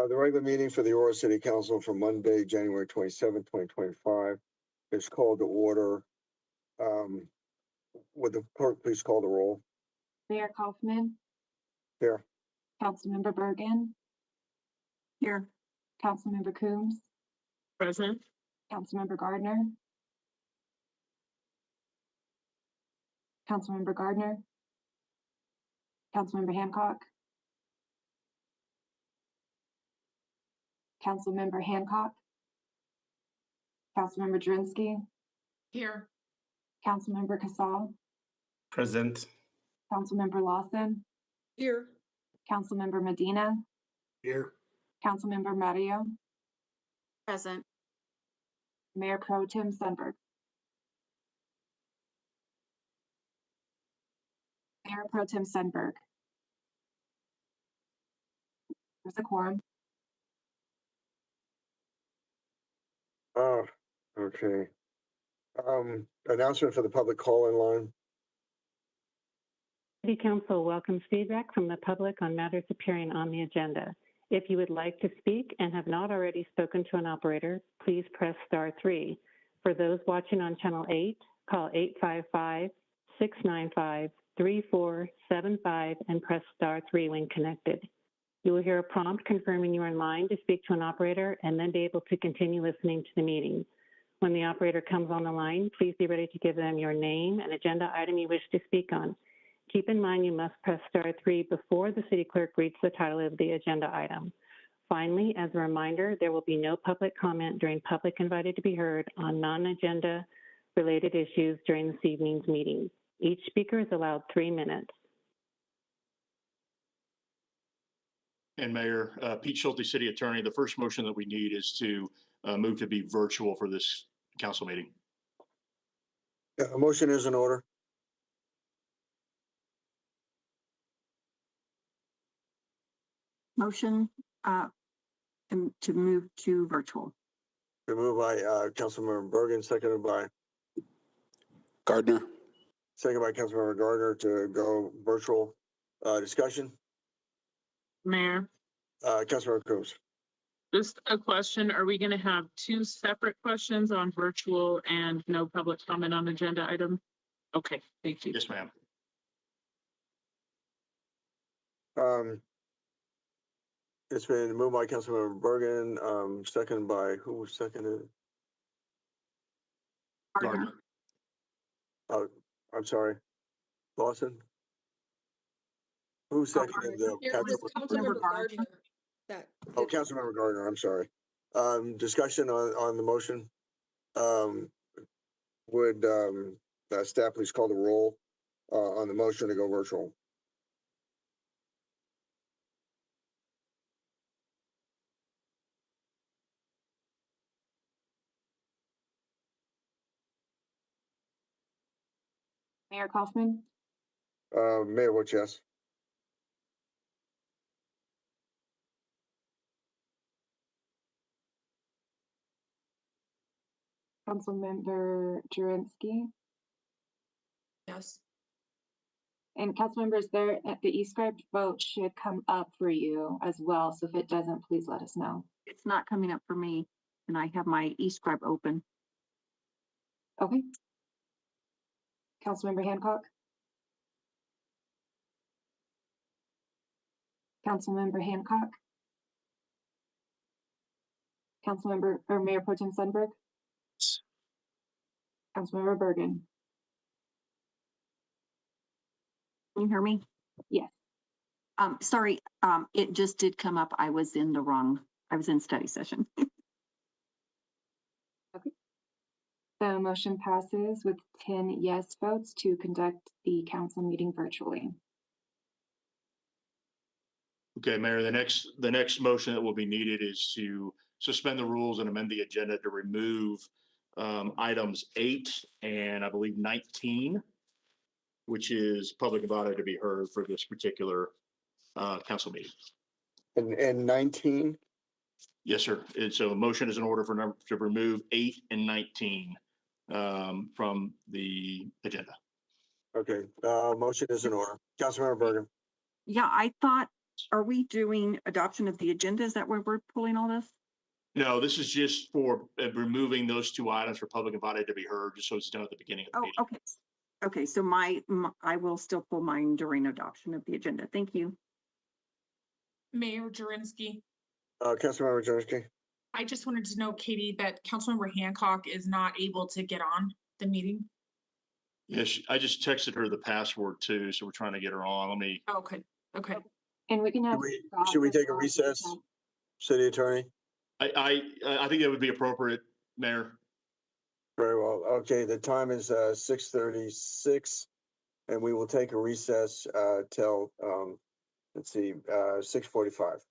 The regular meeting for the Aurora City Council for Monday, January 27th, 2025 is called to order. Would the clerk please call the roll? Mayor Kaufman, Here. Councilmember Bergen, Here. Councilmember Coombs, Present. Councilmember Gardner, Councilmember Gardner, Councilmember Hancock, Councilmember Hancock, Councilmember Drinsky, Here. Councilmember Casal, Present. Councilmember Lawson, Here. Councilmember Medina, Here. Councilmember Mario, Present. Mayor Pro Tem Sundberg. Mayor Pro Tem Sundberg. There's a quorum. Oh, okay. Announcement for the public call-in line. City Council welcomes feedback from the public on matters appearing on the agenda. If you would like to speak and have not already spoken to an operator, please press *3. For those watching on Channel 8, call 855-695-3475 and press *3 when connected. You will hear a prompt confirming you are in line to speak to an operator and then be able to continue listening to the meeting. When the operator comes on the line, please be ready to give them your name and agenda item you wish to speak on. Keep in mind you must press *3 before the city clerk reads the title of the agenda item. Finally, as a reminder, there will be no public comment during public invited to be heard on non-agenda related issues during this evening's meeting. Each speaker is allowed 3 minutes. And Mayor, Pete Schulte, City Attorney, the first motion that we need is to move to be virtual for this council meeting. Yeah, a motion is in order. Motion to move to virtual. Been moved by Councilmember Bergen, seconded by Gardner. Councilmember Gardner to go virtual. Discussion. Mayor, Councilmember Coombs. just a question. Are we going to have two separate questions on virtual and no public comment on agenda item? Okay, thank you. Yes, ma'am. It's been moved by Councilmember Bergen, seconded by who seconded? Gardner. Oh, I'm sorry. Lawson? Who seconded the? Councilmember Gardner. Oh, Councilmember Gardner, I'm sorry. Discussion on the motion. Would staff please call the roll on the motion to go virtual? Mayor Kaufman, Mayor votes yes. Councilmember Jurenski, Yes. and council members, there the e-script vote should come up for you as well. So if it doesn't, please let us know. It's not coming up for me, and I have my e-scribe open. Okay. Councilmember Hancock. Councilmember Hancock. Councilmember or Mayor Pro Tem Sundberg. Councilmember Bergen. Can you hear me? Yes. Sorry, it just did come up. I was in study session. The motion passes with 10 yes votes to conduct the council meeting virtually. Okay, Mayor, the next motion that will be needed is to suspend the rules and amend the agenda to remove items 8 and I believe 19, which is public about to be heard for this particular council meeting. And 19? Yes, sir. And so a motion is in order to remove 8 and 19 from the agenda. Okay, motion is in order. Councilmember Bergen. Yeah, I thought Are we doing adoption of the agenda? Is that where we're pulling all this? No, this is just for removing those two items for public and body to be heard, just so it's done at the beginning of the Oh, meeting. okay. Okay, so I will still pull mine during adoption of the agenda. Thank you. Mayor Jurenski, Councilmember Jaworski. I just wanted to know, Katie, that Councilmember Hancock is not able to get on the meeting. Yes, I just texted her the password too, so we're trying to get her on. Let me, Okay, okay. And we can have. Scott Should we take a respond to recess, that. city attorney? I think that would be appropriate, Mayor. Very well. Okay, the time is 6:36, and we will take a recess till, let's see, 6:45.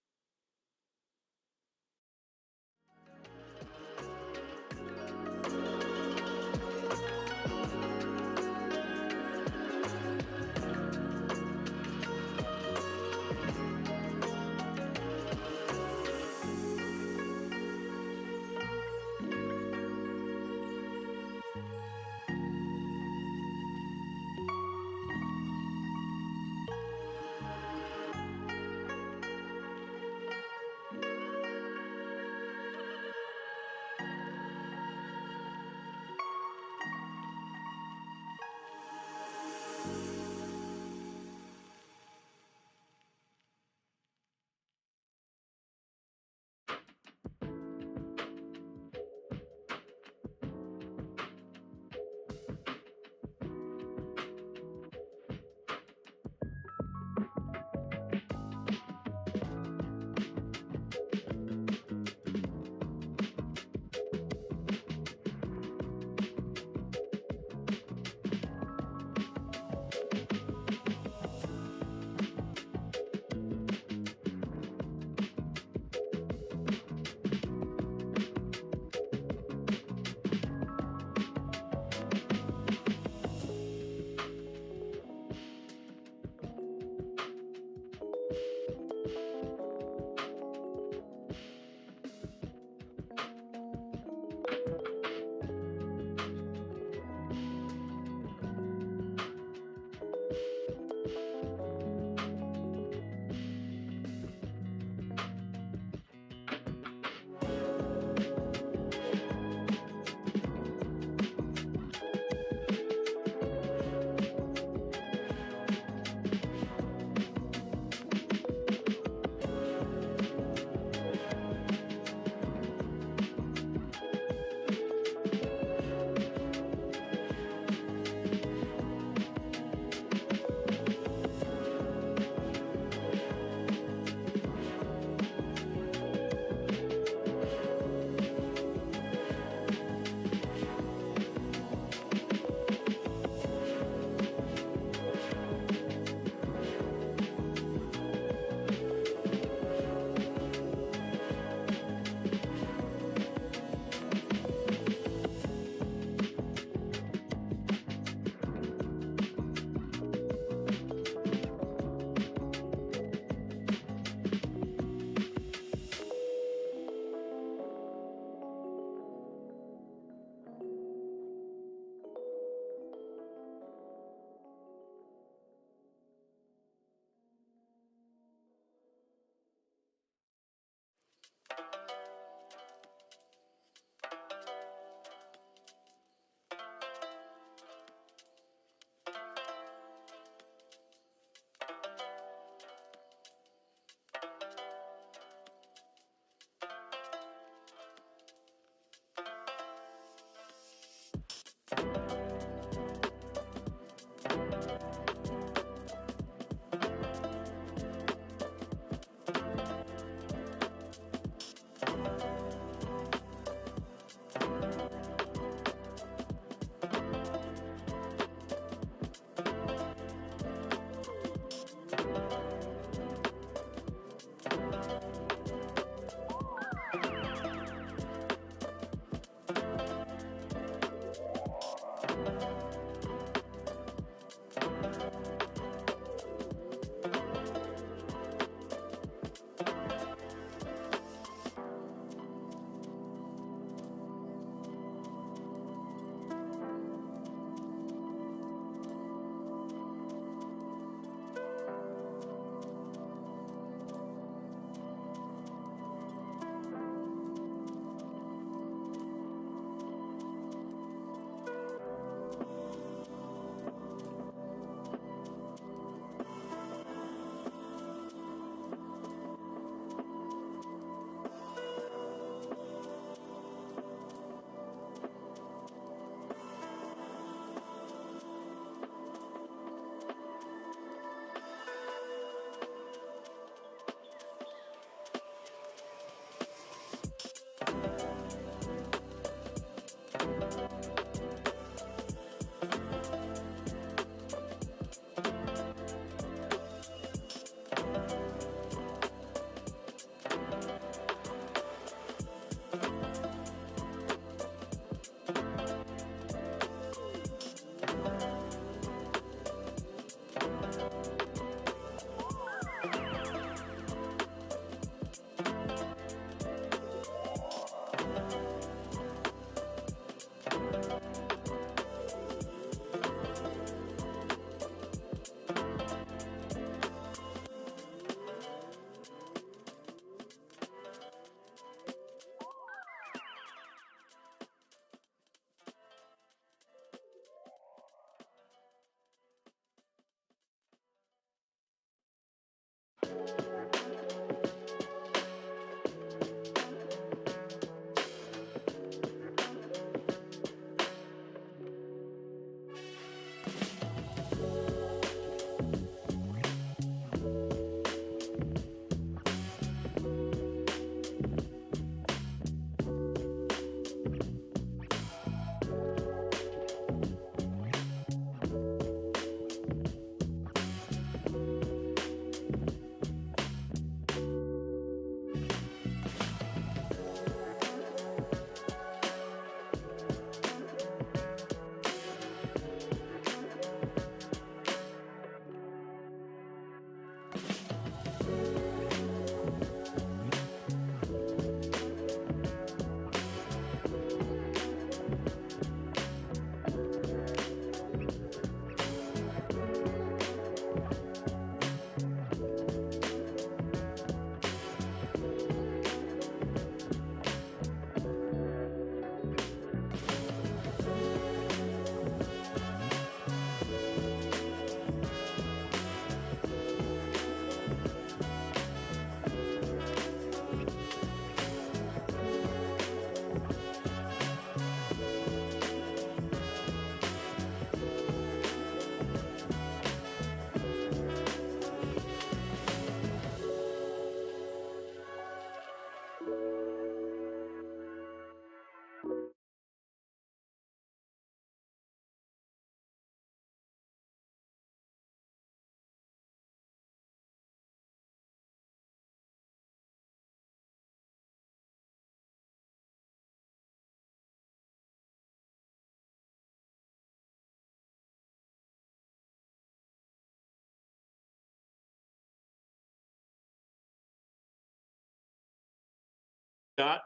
Scott?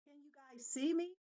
Can you guys see me?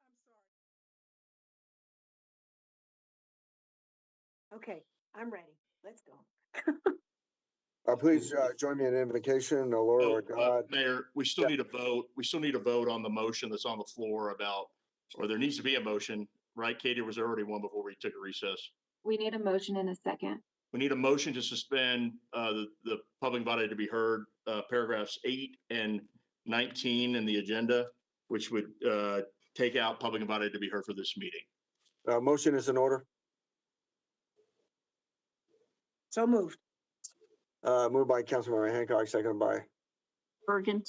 I'm sorry. Okay, I'm ready. Let's go. Please, join me in invocation, O Lord, Oh, our God. Mayor, we still Yeah. need a vote. We still need a vote on the motion that's on the floor about, or there needs to be a motion, right? Katie, was there already one before we took a recess? We need a motion in a second. We need a motion to suspend the public body to be heard, paragraphs 8 and 19 in the agenda, which would take out public invited to be heard for this meeting. Motion is in order. So moved. Moved by Councilmember Hancock, seconded by Bergen.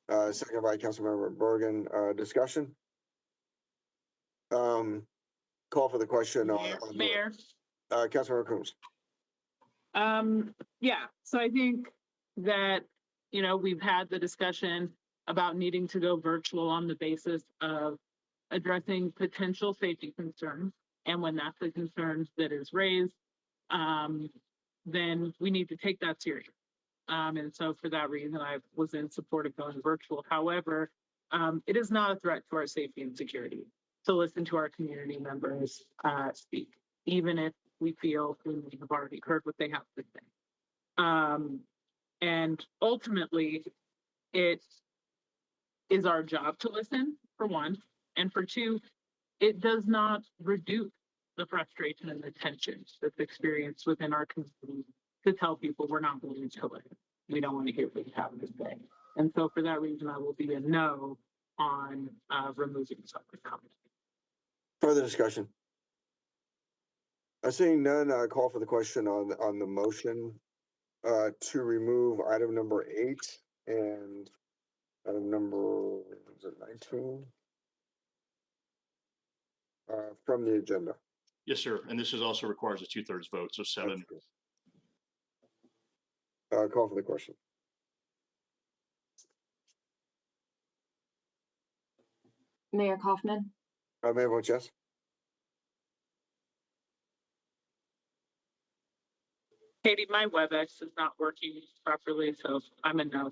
Councilmember Bergen. Discussion? Call for the question on. Mayor, Councilmember Coombs. yeah, so I think that, we've had the discussion about needing to go virtual on the basis of addressing potential safety concerns. And when that's a concern that is raised, then we need to take that serious. And so for that reason, I was in support of going virtual. However, it is not a threat to our safety and security to listen to our community members speak, even if we feel we have already heard what they have to say. And ultimately, it is our job to listen, for one, and for two, it does not reduce the frustration and the tension that's experienced within our community to tell people we're not going to it. We don't want to hear what you have to say. And so for that reason, I will be a no on removing public comment. Further discussion? Seeing none, I call for the question on the motion to remove item number 8 and item number, is it 19? From the agenda. Yes, sir. And this is also requires a 2/3 vote, so 7. Call for the question. Mayor Kaufman, Mayor votes yes. Katie, my WebEx is not working properly, so I'm a no.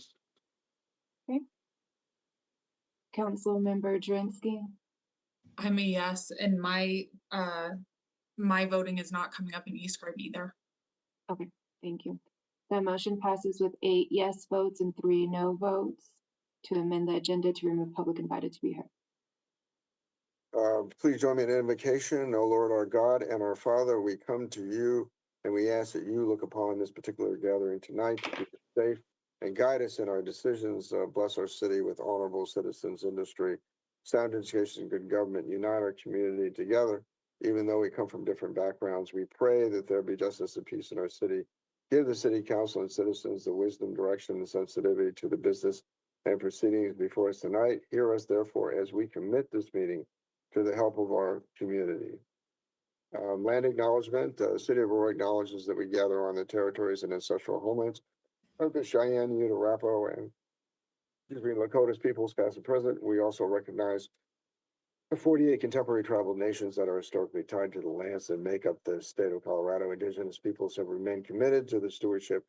Councilmember Drinsky, I'm a yes, and my voting is not coming up in eScribe either. thank you. That motion passes with 8 yes votes and 3 no votes to amend the agenda to remove public invited to be heard. Please join me in invocation. O Lord, our God and our Father, we come to you and we ask that you look upon this particular gathering tonight to keep it safe and guide us in our decisions. Bless our city with honorable citizens, industry, sound education, good government. Unite our community together, even though we come from different backgrounds. We pray that there be justice and peace in our city. Give the city council and citizens the wisdom, direction, and sensitivity to the business and proceedings before us tonight. Hear us, therefore, as we commit this meeting to the help of our community. Land acknowledgement. The City of Aurora acknowledges that we gather on the territories and ancestral homelands of the Cheyenne, Ute, Arapaho, and Lakota's peoples, past and present. We also recognize the 48 contemporary tribal nations that are historically tied to the lands that make up the state of Colorado. Indigenous peoples have remained committed to the stewardship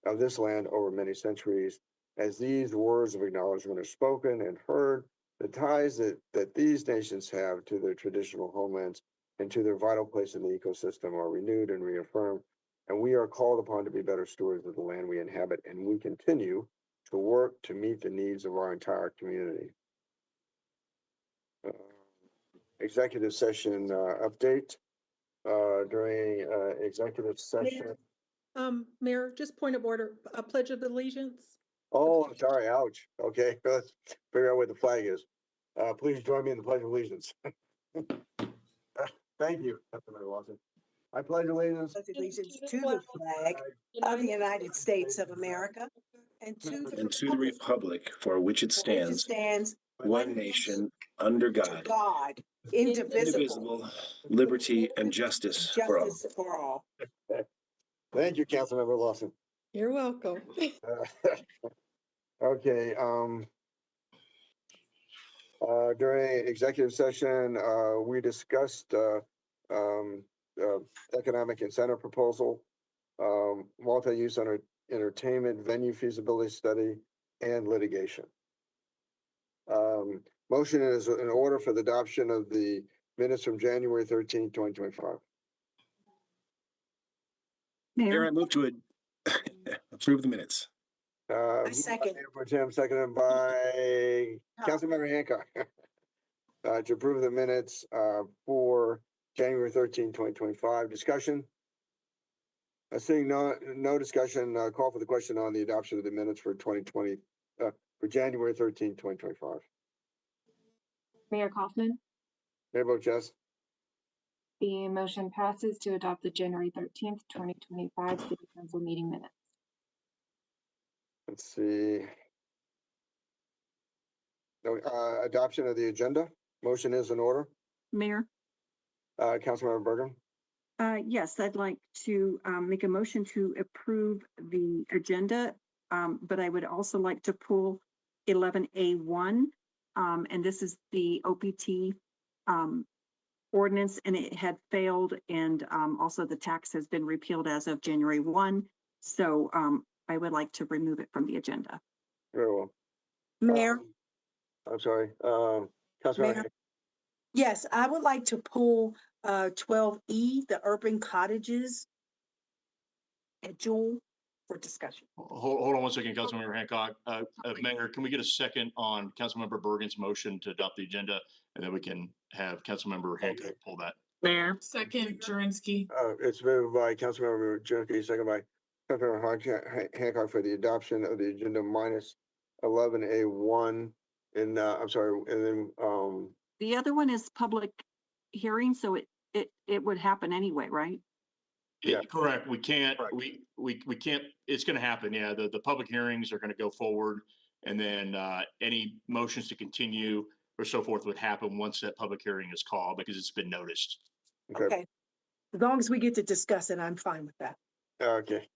of this land over many centuries. As these words of acknowledgement are spoken and heard, the ties that these nations have to their traditional homelands and to their vital place in the ecosystem are renewed and reaffirmed. And we are called upon to be better stewards of the land we inhabit, and we continue to work to meet the needs of our entire community. Executive session update. During executive session. Mayor, just point of order, a pledge of allegiance. Oh, I'm sorry. Ouch. Okay, let's figure out what the flag is. Please join me in the Pledge of Allegiance. Thank you, Councilmember Lawson. I pledge allegiance Pledge allegiance to the flag of the United States of America and to the republic for which it stands, one nation, under God, indivisible, liberty and justice for all. justice for all. Thank you, Councilmember Lawson. You're welcome. Okay, during executive session, we discussed economic incentive proposal, multi-use entertainment venue feasibility study, and litigation. Motion is in order for the adoption of the minutes from January 13th, 2025. Mayor, Mayor, I move to approve the minutes. I second. Mayor Pro Tem, seconded by Councilmember Hancock. To approve the minutes for January 13th, 2025. Discussion? Seeing no discussion, call for the question on the adoption of the minutes for 2020, for January 13th, 2025. Mayor Kaufman, Mayor votes yes. the motion passes to adopt the January 13th, 2025 City Council meeting minutes. Let's see. No, adoption of the agenda. Motion is in order. Mayor, Councilmember Bergen. yes, I'd like to make a motion to approve the agenda, but I would also like to pull 11A1, and this is the OPT ordinance, and it had failed, and also the tax has been repealed as of January 1. So I would like to remove it from the agenda. Very well. Mayor, I'm sorry. Councilmember. Mayor? Yes, I would like to pull 12E, the urban cottages at Jewel. for discussion. Hold on one second, Councilmember Hancock. Mayor, can we get a second on Councilmember Bergen's motion to adopt the agenda? And then we can have Councilmember Hancock pull that. Mayor, Second, Jurenski. It's moved by Councilmember Junkie, second by Councilmember Hancock for the adoption of the agenda minus 11A1. And I'm sorry, and then The other one is public hearing, so it would happen anyway, right? Yeah. Correct. We can't, Correct. we can't, it's gonna happen. Yeah, the public hearings are gonna go forward. And then any motions to continue or so forth would happen once that public hearing is called because it's been noticed. okay. Okay. As long as we get to discuss it, I'm fine with that. Okay.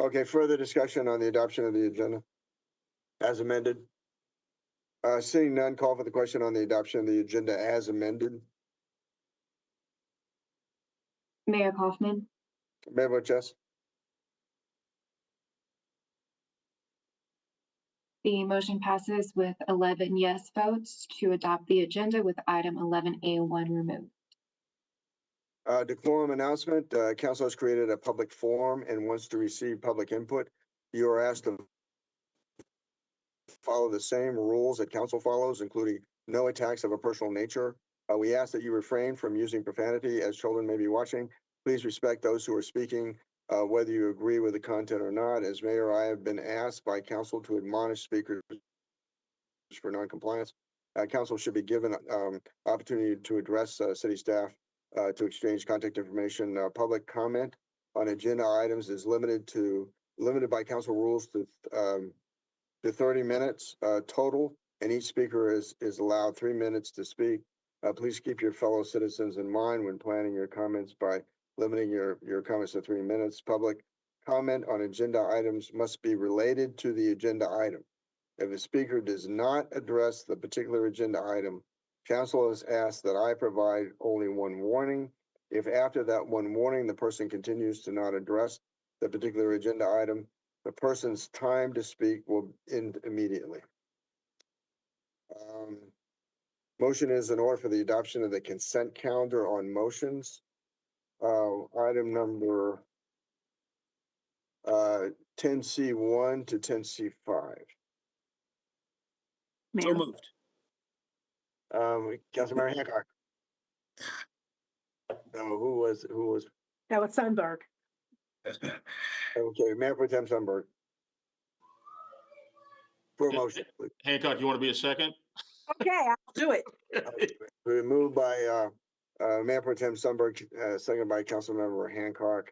Okay, further discussion on the adoption of the agenda as amended. Seeing none, call for the question on the adoption of the agenda as amended. Mayor Kaufman, Mayor votes yes. the motion passes with 11 yes votes to adopt the agenda with item 11A1 removed. Decorum announcement, council has created a public forum and wants to receive public input. You are asked to follow the same rules that council follows, including no attacks of a personal nature. We ask that you refrain from using profanity as children may be watching. Please respect those who are speaking, whether you agree with the content or not. As mayor, I have been asked by council to admonish speakers for noncompliance. Council should be given opportunity to address city staff to exchange contact information. Public comment on agenda items is limited by council rules to 30 minutes total, and each speaker is allowed 3 minutes to speak. Please keep your fellow citizens in mind when planning your comments by limiting your comments to 3 minutes. Public comment on agenda items must be related to the agenda item. If a speaker does not address the particular agenda item, council has asked that I provide only one warning. If after that one warning, the person continues to not address the particular agenda item, the person's time to speak will end immediately. Motion is in order for the adoption of the consent calendar on motions. Item number 10C1 to 10C5. So Mayor, moved. Councilmember Hancock. Who was, That was Sunberg. okay, Mayor Pro Tem Sunberg. For a motion, please. Hancock, you want to be a second? Okay, I'll do it. We're moved by Mayor Pro Tem Sunberg, seconded by Councilmember Hancock,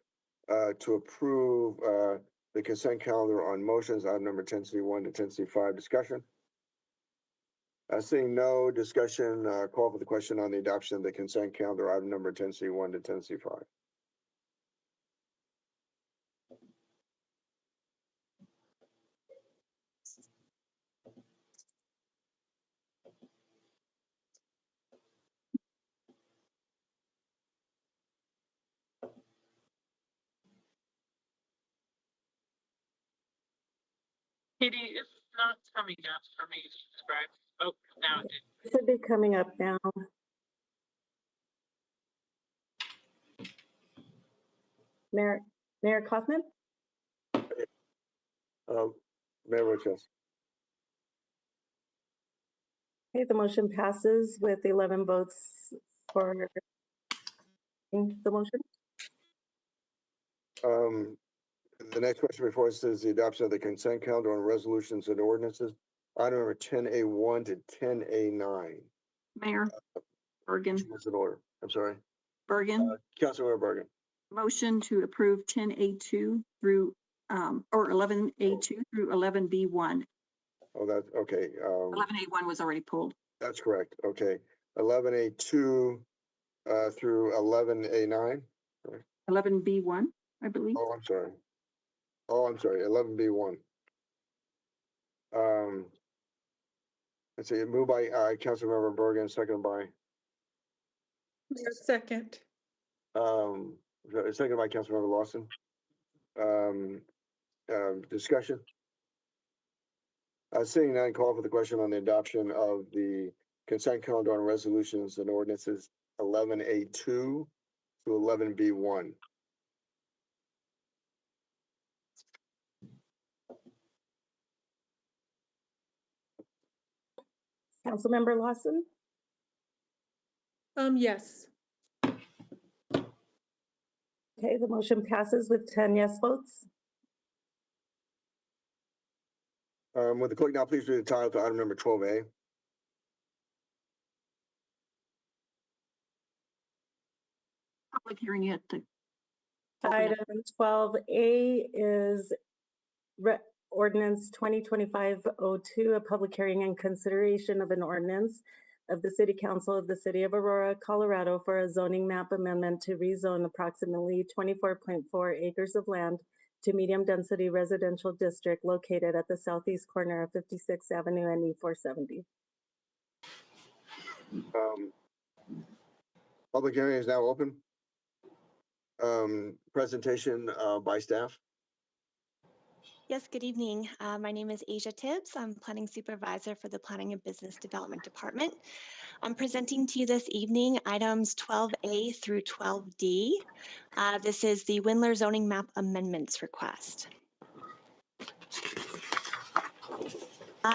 to approve the consent calendar on motions, item number 10C1 to 10C5. Discussion. Seeing no discussion, call for the question on the adoption of the consent calendar, item number 10C1 to 10C5. Katie, it's not coming up for me to describe. Oh, now it did. Should be coming up now. Mayor Kaufman? Mayor votes yes. Okay, the motion passes with 11 votes for the motion. The next question before us is the adoption of the consent calendar on resolutions and ordinances. Item number 10A1 to 10A9. Mayor Bergen, Which was in order. I'm sorry. Bergen, Councilmember Bergen. motion to approve 10A2 through, or 11A2 through 11B1. Oh, that's okay. 11A1 was already pulled. That's correct. Okay. 11A2 through 11A9. 11B1, I believe. Oh, I'm sorry. 11B1. Let's see, moved by Councilmember Bergen, second by Second. second by Councilmember Lawson. Discussion. Seeing none, call for the question on the adoption of the consent calendar on resolutions and ordinances 11A2 to 11B1. Councilmember Lawson, Yes. okay, the motion passes with 10 yes votes. Would the clerk now please read the title to item number 12A? Public hearing yet to. Item 12A is ordinance 2025-02, a public hearing and consideration of an ordinance of the City Council of the City of Aurora, Colorado for a zoning map amendment to rezone approximately 24.4 acres of land to medium-density residential district located at the southeast corner of 56th Avenue and E470. Public hearing is now open. Presentation by staff. Yes, good evening. My name is Asia Tibbs. I'm Planning Supervisor for the Planning and Business Development Department. I'm presenting to you this evening items 12A through 12D. This is the Windler Zoning Map Amendments request.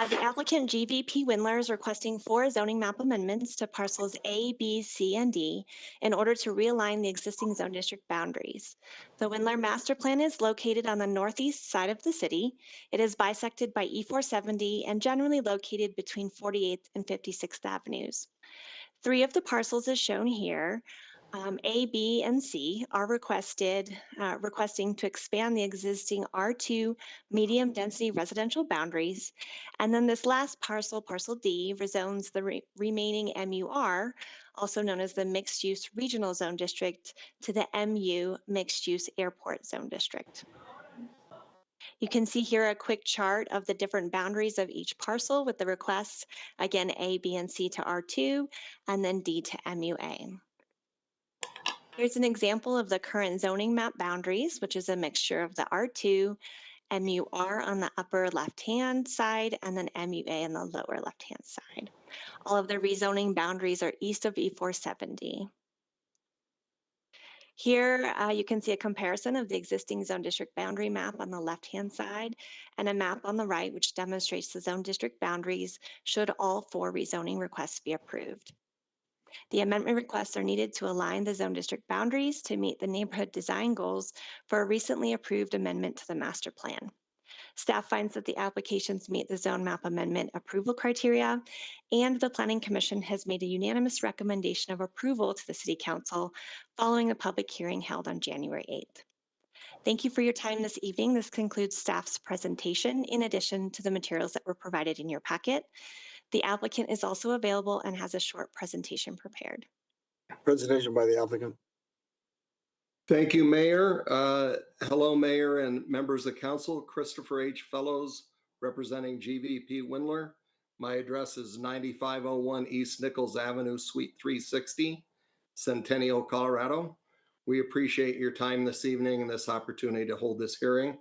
The applicant GVP Windler is requesting 4 zoning map amendments to parcels A, B, C, and D in order to realign the existing zone district boundaries. The Windler master plan is located on the northeast side of the city. It is bisected by E470 and generally located between 48th and 56th Avenues. 3 of the parcels as shown here, A, B, and C, are requesting to expand the existing R2 medium density residential boundaries. And then this last parcel, parcel D, rezones the remaining MUR, also known as the Mixed Use Regional Zone District, to the MU Mixed Use Airport Zone District. You can see here a quick chart of the different boundaries of each parcel with the requests, again, A, B, and C to R2, and then D to MUA. Here's an example of the current zoning map boundaries, which is a mixture of the R2, MUR on the upper left-hand side, and then MUA on the lower left-hand side. All of the rezoning boundaries are east of E470. Here, you can see a comparison of the existing zone district boundary map on the left-hand side and a map on the right, which demonstrates the zone district boundaries should all 4 rezoning requests be approved. The amendment requests are needed to align the zone district boundaries to meet the neighborhood design goals for a recently approved amendment to the master plan. Staff finds that the applications meet the zone map amendment approval criteria, and the Planning Commission has made a unanimous recommendation of approval to the City Council following a public hearing held on January 8th. Thank you for your time this evening. This concludes staff's presentation in addition to the materials that were provided in your packet. The applicant is also available and has a short presentation prepared. Presentation by the applicant. Thank you, Mayor. Hello, Mayor and members of council. Christopher H. Fellows, representing GVP Windler. My address is 9501 East Nichols Avenue, Suite 360, Centennial, Colorado. We appreciate your time this evening and this opportunity to hold this hearing.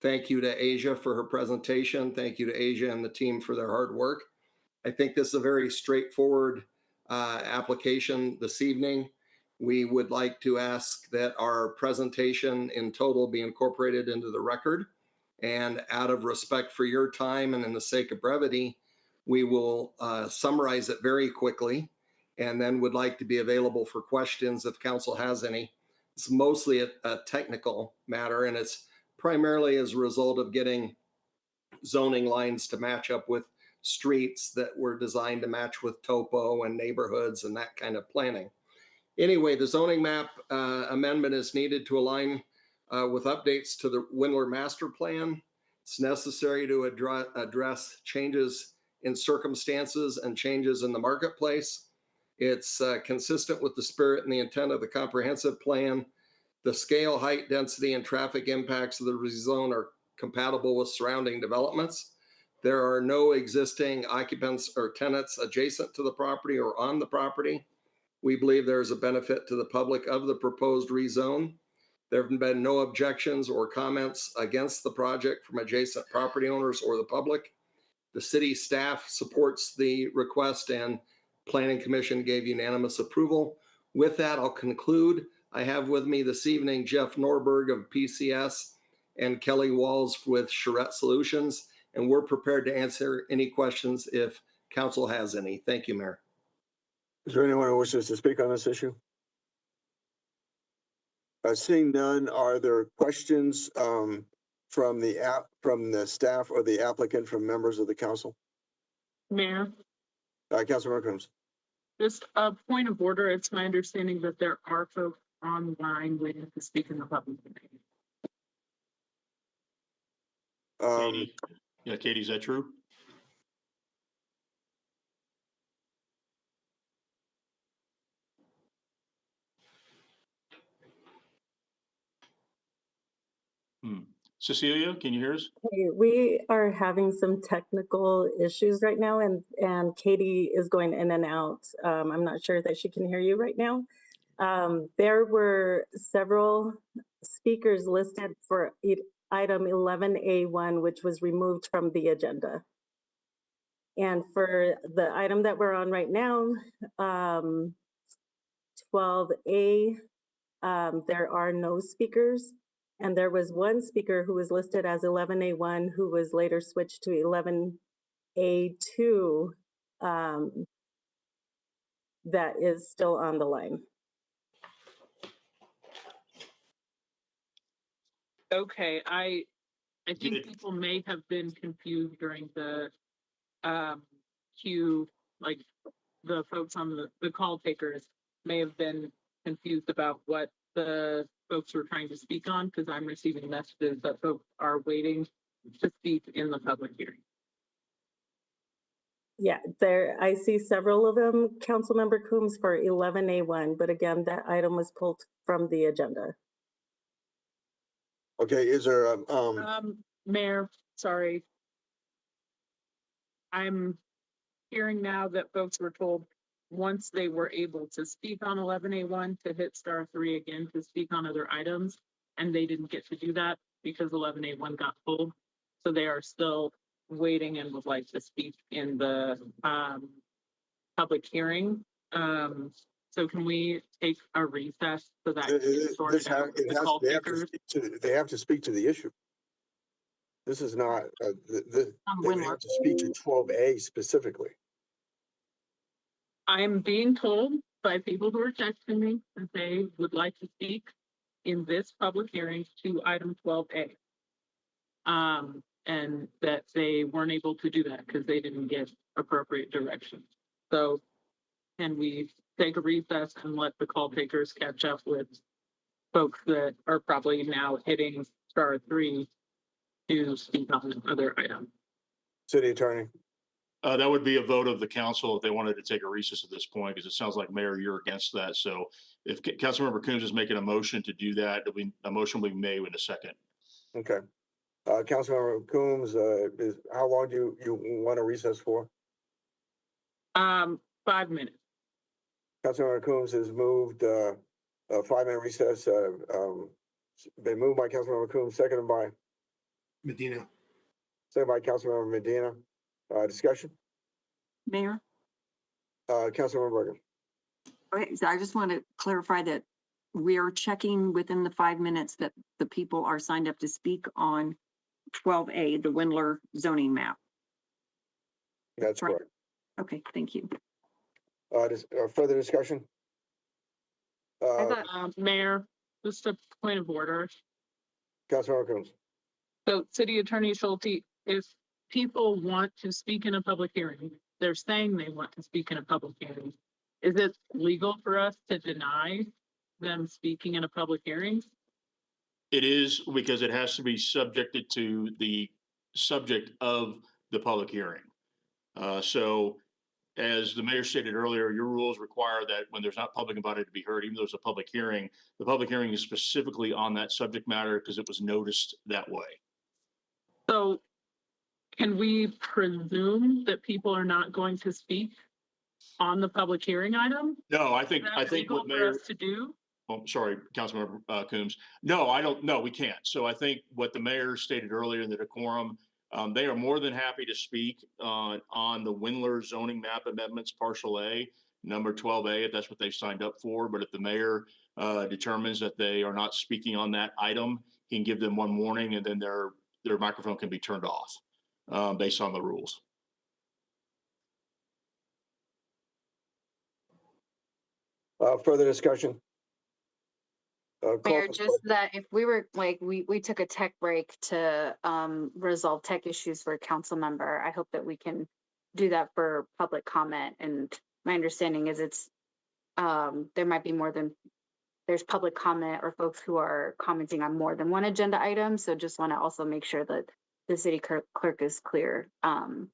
Thank you to Asia for her presentation. Thank you to Asia and the team for their hard work. I think this is a very straightforward application this evening. We would like to ask that our presentation in total be incorporated into the record. And out of respect for your time and in the sake of brevity, we will summarize it very quickly and then would like to be available for questions if council has any. It's mostly a technical matter, and it's primarily as a result of getting zoning lines to match up with streets that were designed to match with topo and neighborhoods and that kind of planning. Anyway, the zoning map amendment is needed to align with updates to the Windler master plan. It's necessary to address changes in circumstances and changes in the marketplace. It's consistent with the spirit and the intent of the comprehensive plan. The scale, height, density, and traffic impacts of the rezone are compatible with surrounding developments. There are no existing occupants or tenants adjacent to the property or on the property. We believe there is a benefit to the public of the proposed rezone. There have been no objections or comments against the project from adjacent property owners or the public. The city staff supports the request and Planning Commission gave unanimous approval. With that, I'll conclude. I have with me this evening Jeff Norberg of PCS and Kelly Walls with Charette Solutions, and we're prepared to answer any questions if council has any. Thank you, Mayor. Is there anyone who wishes to speak on this issue? Seeing none, are there questions from the staff or the applicant from members of the council? Mayor, Councilmember Coombs. just a point of order. It's my understanding that there are folks online waiting to speak in the public meeting. Katie? Yeah, Katie, is that true? Cecilia, can you hear us? Hey, we are having some technical issues right now, and Katie is going in and out. I'm not sure that she can hear you right now. There were several speakers listed for item 11A1, which was removed from the agenda. And for the item that we're on right now, 12A, there are no speakers. And there was one speaker who was listed as 11A1 who was later switched to 11A2 that is still on the line. Okay, I think people may have been confused during the queue, like the folks on the call takers may have been confused about what the folks were trying to speak on, because I'm receiving messages that folks are waiting to speak in the public hearing. Yeah, there, I see several of them, Councilmember Coombs, for 11A1, but again, that item was pulled from the agenda. Okay, is there Mayor, sorry. I'm hearing now that folks were told once they were able to speak on 11A1 to hit *3 again to speak on other items, and they didn't get to do that because 11A1 got pulled. So they are still waiting and would like to speak in the public hearing. So can we take a recess so that gets sorted out with the call takers? they have to speak to the issue. This is not, they have to speak to 12A specifically. I'm being told by people who are texting me that they would like to speak in this public hearing to item 12A. And that they weren't able to do that because they didn't get appropriate direction. So can we take a recess and let the call takers catch up with folks that are probably now hitting *3 to speak on other items? City Attorney. That would be a vote of the council if they wanted to take a recess at this point, because it sounds like, Mayor, you're against that. So if Councilmember Coombs is making a motion to do that, a motion will be made in a second. Okay. Councilmember Coombs, how long do you want to recess for? 5 minutes. Councilmember Coombs has moved a 5-minute recess. Been moved by Councilmember Coombs, seconded by Medina. Seconded by Councilmember Medina. Discussion? Mayor? Councilmember Bergen. Okay, so I just want to clarify that we are checking within the 5 minutes that the people are signed up to speak on 12A, the Windler zoning map. That's right. correct. Okay, thank you. Further discussion? Mayor, just a point of order. Councilmember Coombs. So City Attorney Schulte, if people want to speak in a public hearing, they're saying they want to speak in a public hearing, is it legal for us to deny them speaking in a public hearing? It is, because it has to be subjected to the subject of the public hearing. So as the mayor stated earlier, your rules require that when there's not public invited to be heard, even though it's a public hearing, the public hearing is specifically on that subject matter because it was noticed that way. So can we presume that people are not going to speak on the public hearing item? No, I think what for Mayor, us to do? oh, sorry, Councilmember Coombs. No, I don't, no, we can't. So I think what the mayor stated earlier in the decorum, they are more than happy to speak on the Windler zoning map amendments, partial A, number 12A, if that's what they've signed up for. But if the mayor determines that they are not speaking on that item, he can give them one warning and then their microphone can be turned off based on the rules. Further discussion? Call Mayor, for- just that if we were like, we took a tech break to resolve tech issues for a council member, I hope that we can do that for public comment. And my understanding is it's there might be more than there's public comment or folks who are commenting on more than one agenda item. So just want to also make sure that the city clerk is clear on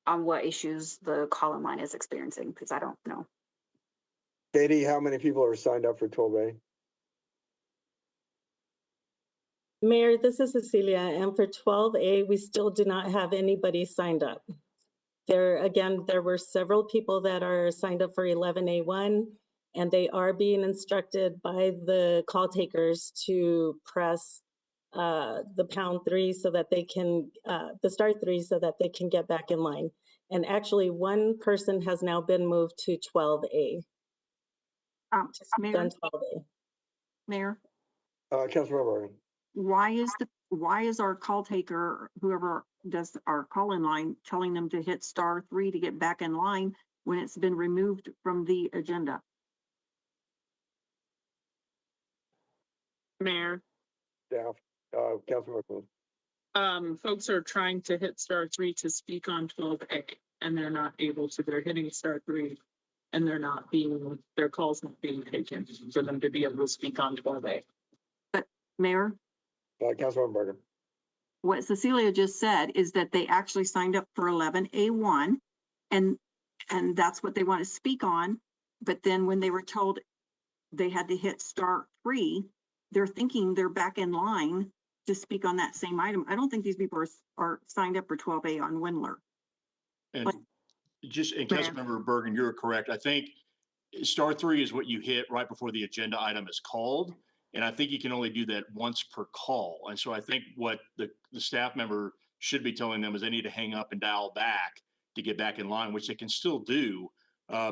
what issues the call-in line is experiencing, because I don't know. Katie, how many people are signed up for 12A? Mayor, this is Cecilia, and for 12A, we still do not have anybody signed up. There were several people that are signed up for 11A1, and they are being instructed by the call takers to press the #3 so that they can, the *3 so that they can get back in line. And actually, one person has now been moved to 12A. Mayor, Done 12A. Mayor, Councilmember Bergen. why is our call taker, whoever does our call-in line, telling them to hit *3 to get back in line when it's been removed from the agenda? Mayor, Staff, Councilmember Coons. folks are trying to hit *3 to speak on 12A, and they're not able to. They're hitting *3, and their call's not being taken for them to be able to speak on 12A. But Mayor, Councilmember Bergen. what Cecilia just said is that they actually signed up for 11A1 and that's what they want to speak on. But then when they were told they had to hit *3, they're thinking they're back in line to speak on that same item. I don't think these people are signed up for 12A on Windler. And But- Councilmember Bergen, you're correct. I think *3 is what you hit right before the agenda item is called. And I think you can only do that once per call. And so I think what the staff member should be telling them is they need to hang up and dial back to get back in line, which they can still do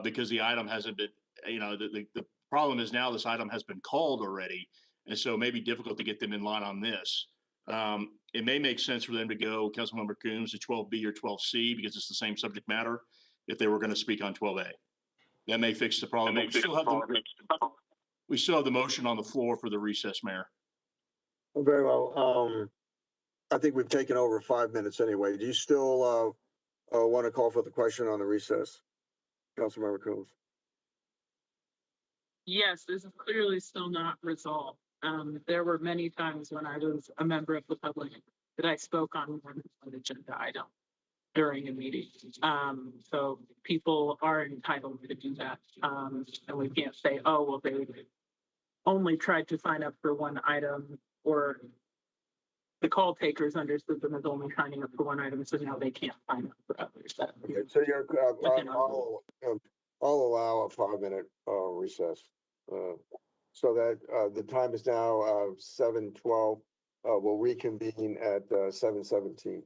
because the item hasn't been, the problem is now this item has been called already. And so it may be difficult to get them in line on this. It may make sense for them to go, Councilmember Coombs, to 12B or 12C because it's the same subject matter if they were going to speak on 12A. That may fix the problem. We still have the motion on the floor for the recess, Mayor. Very well. I think we've taken over 5 minutes anyway. Do you still want to call for the question on the recess? Councilmember Coons. Yes, this is clearly still not resolved. There were many times when I was a member of the public that I spoke on one agenda item during a meeting. So people are entitled to do that. And we can't say, oh, well, they only tried to sign up for one item, or the call takers understood them as only signing up for one item, so now they can't sign up for others. Okay, so you're, I'll allow a 5-minute recess. So that the time is now 7:12. We'll reconvene at 7:17.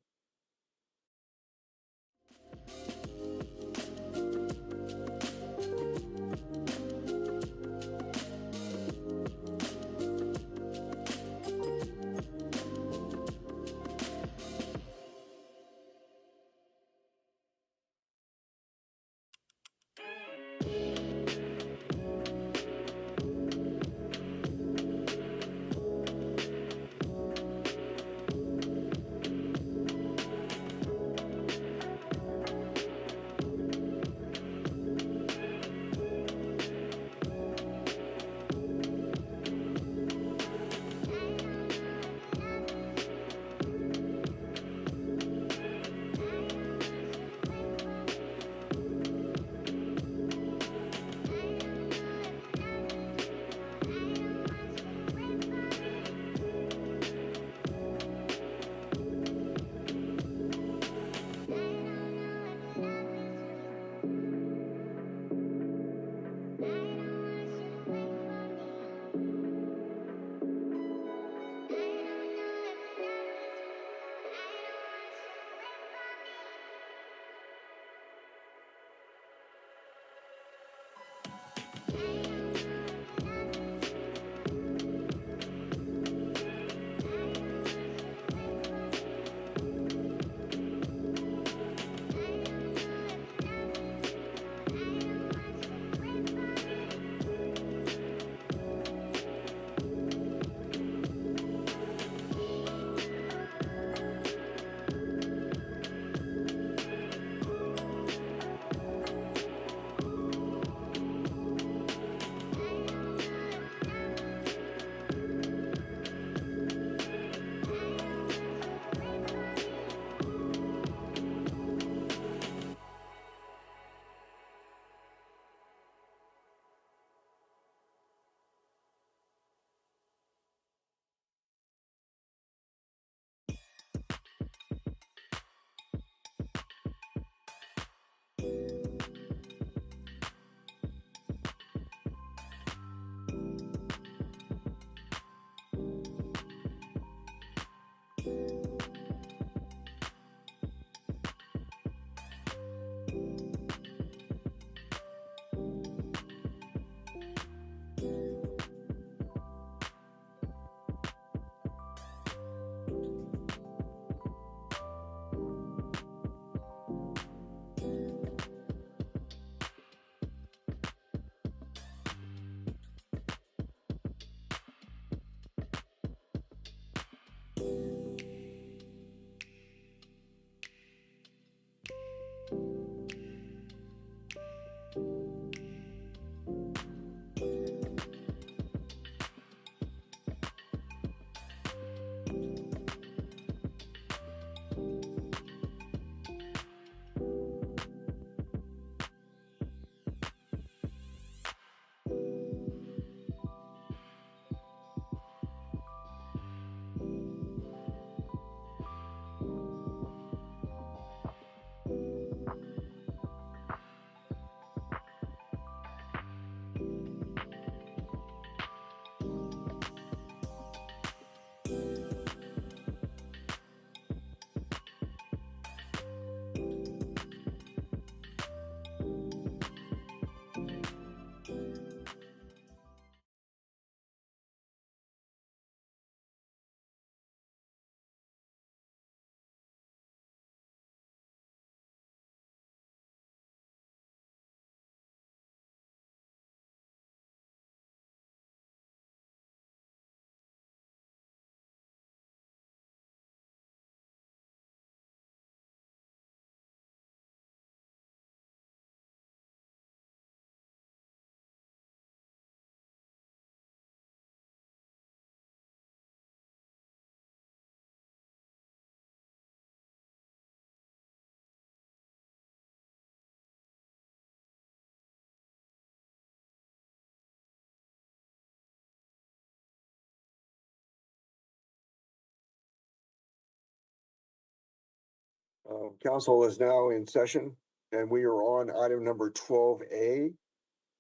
Council is now in session and we are on item number 12A.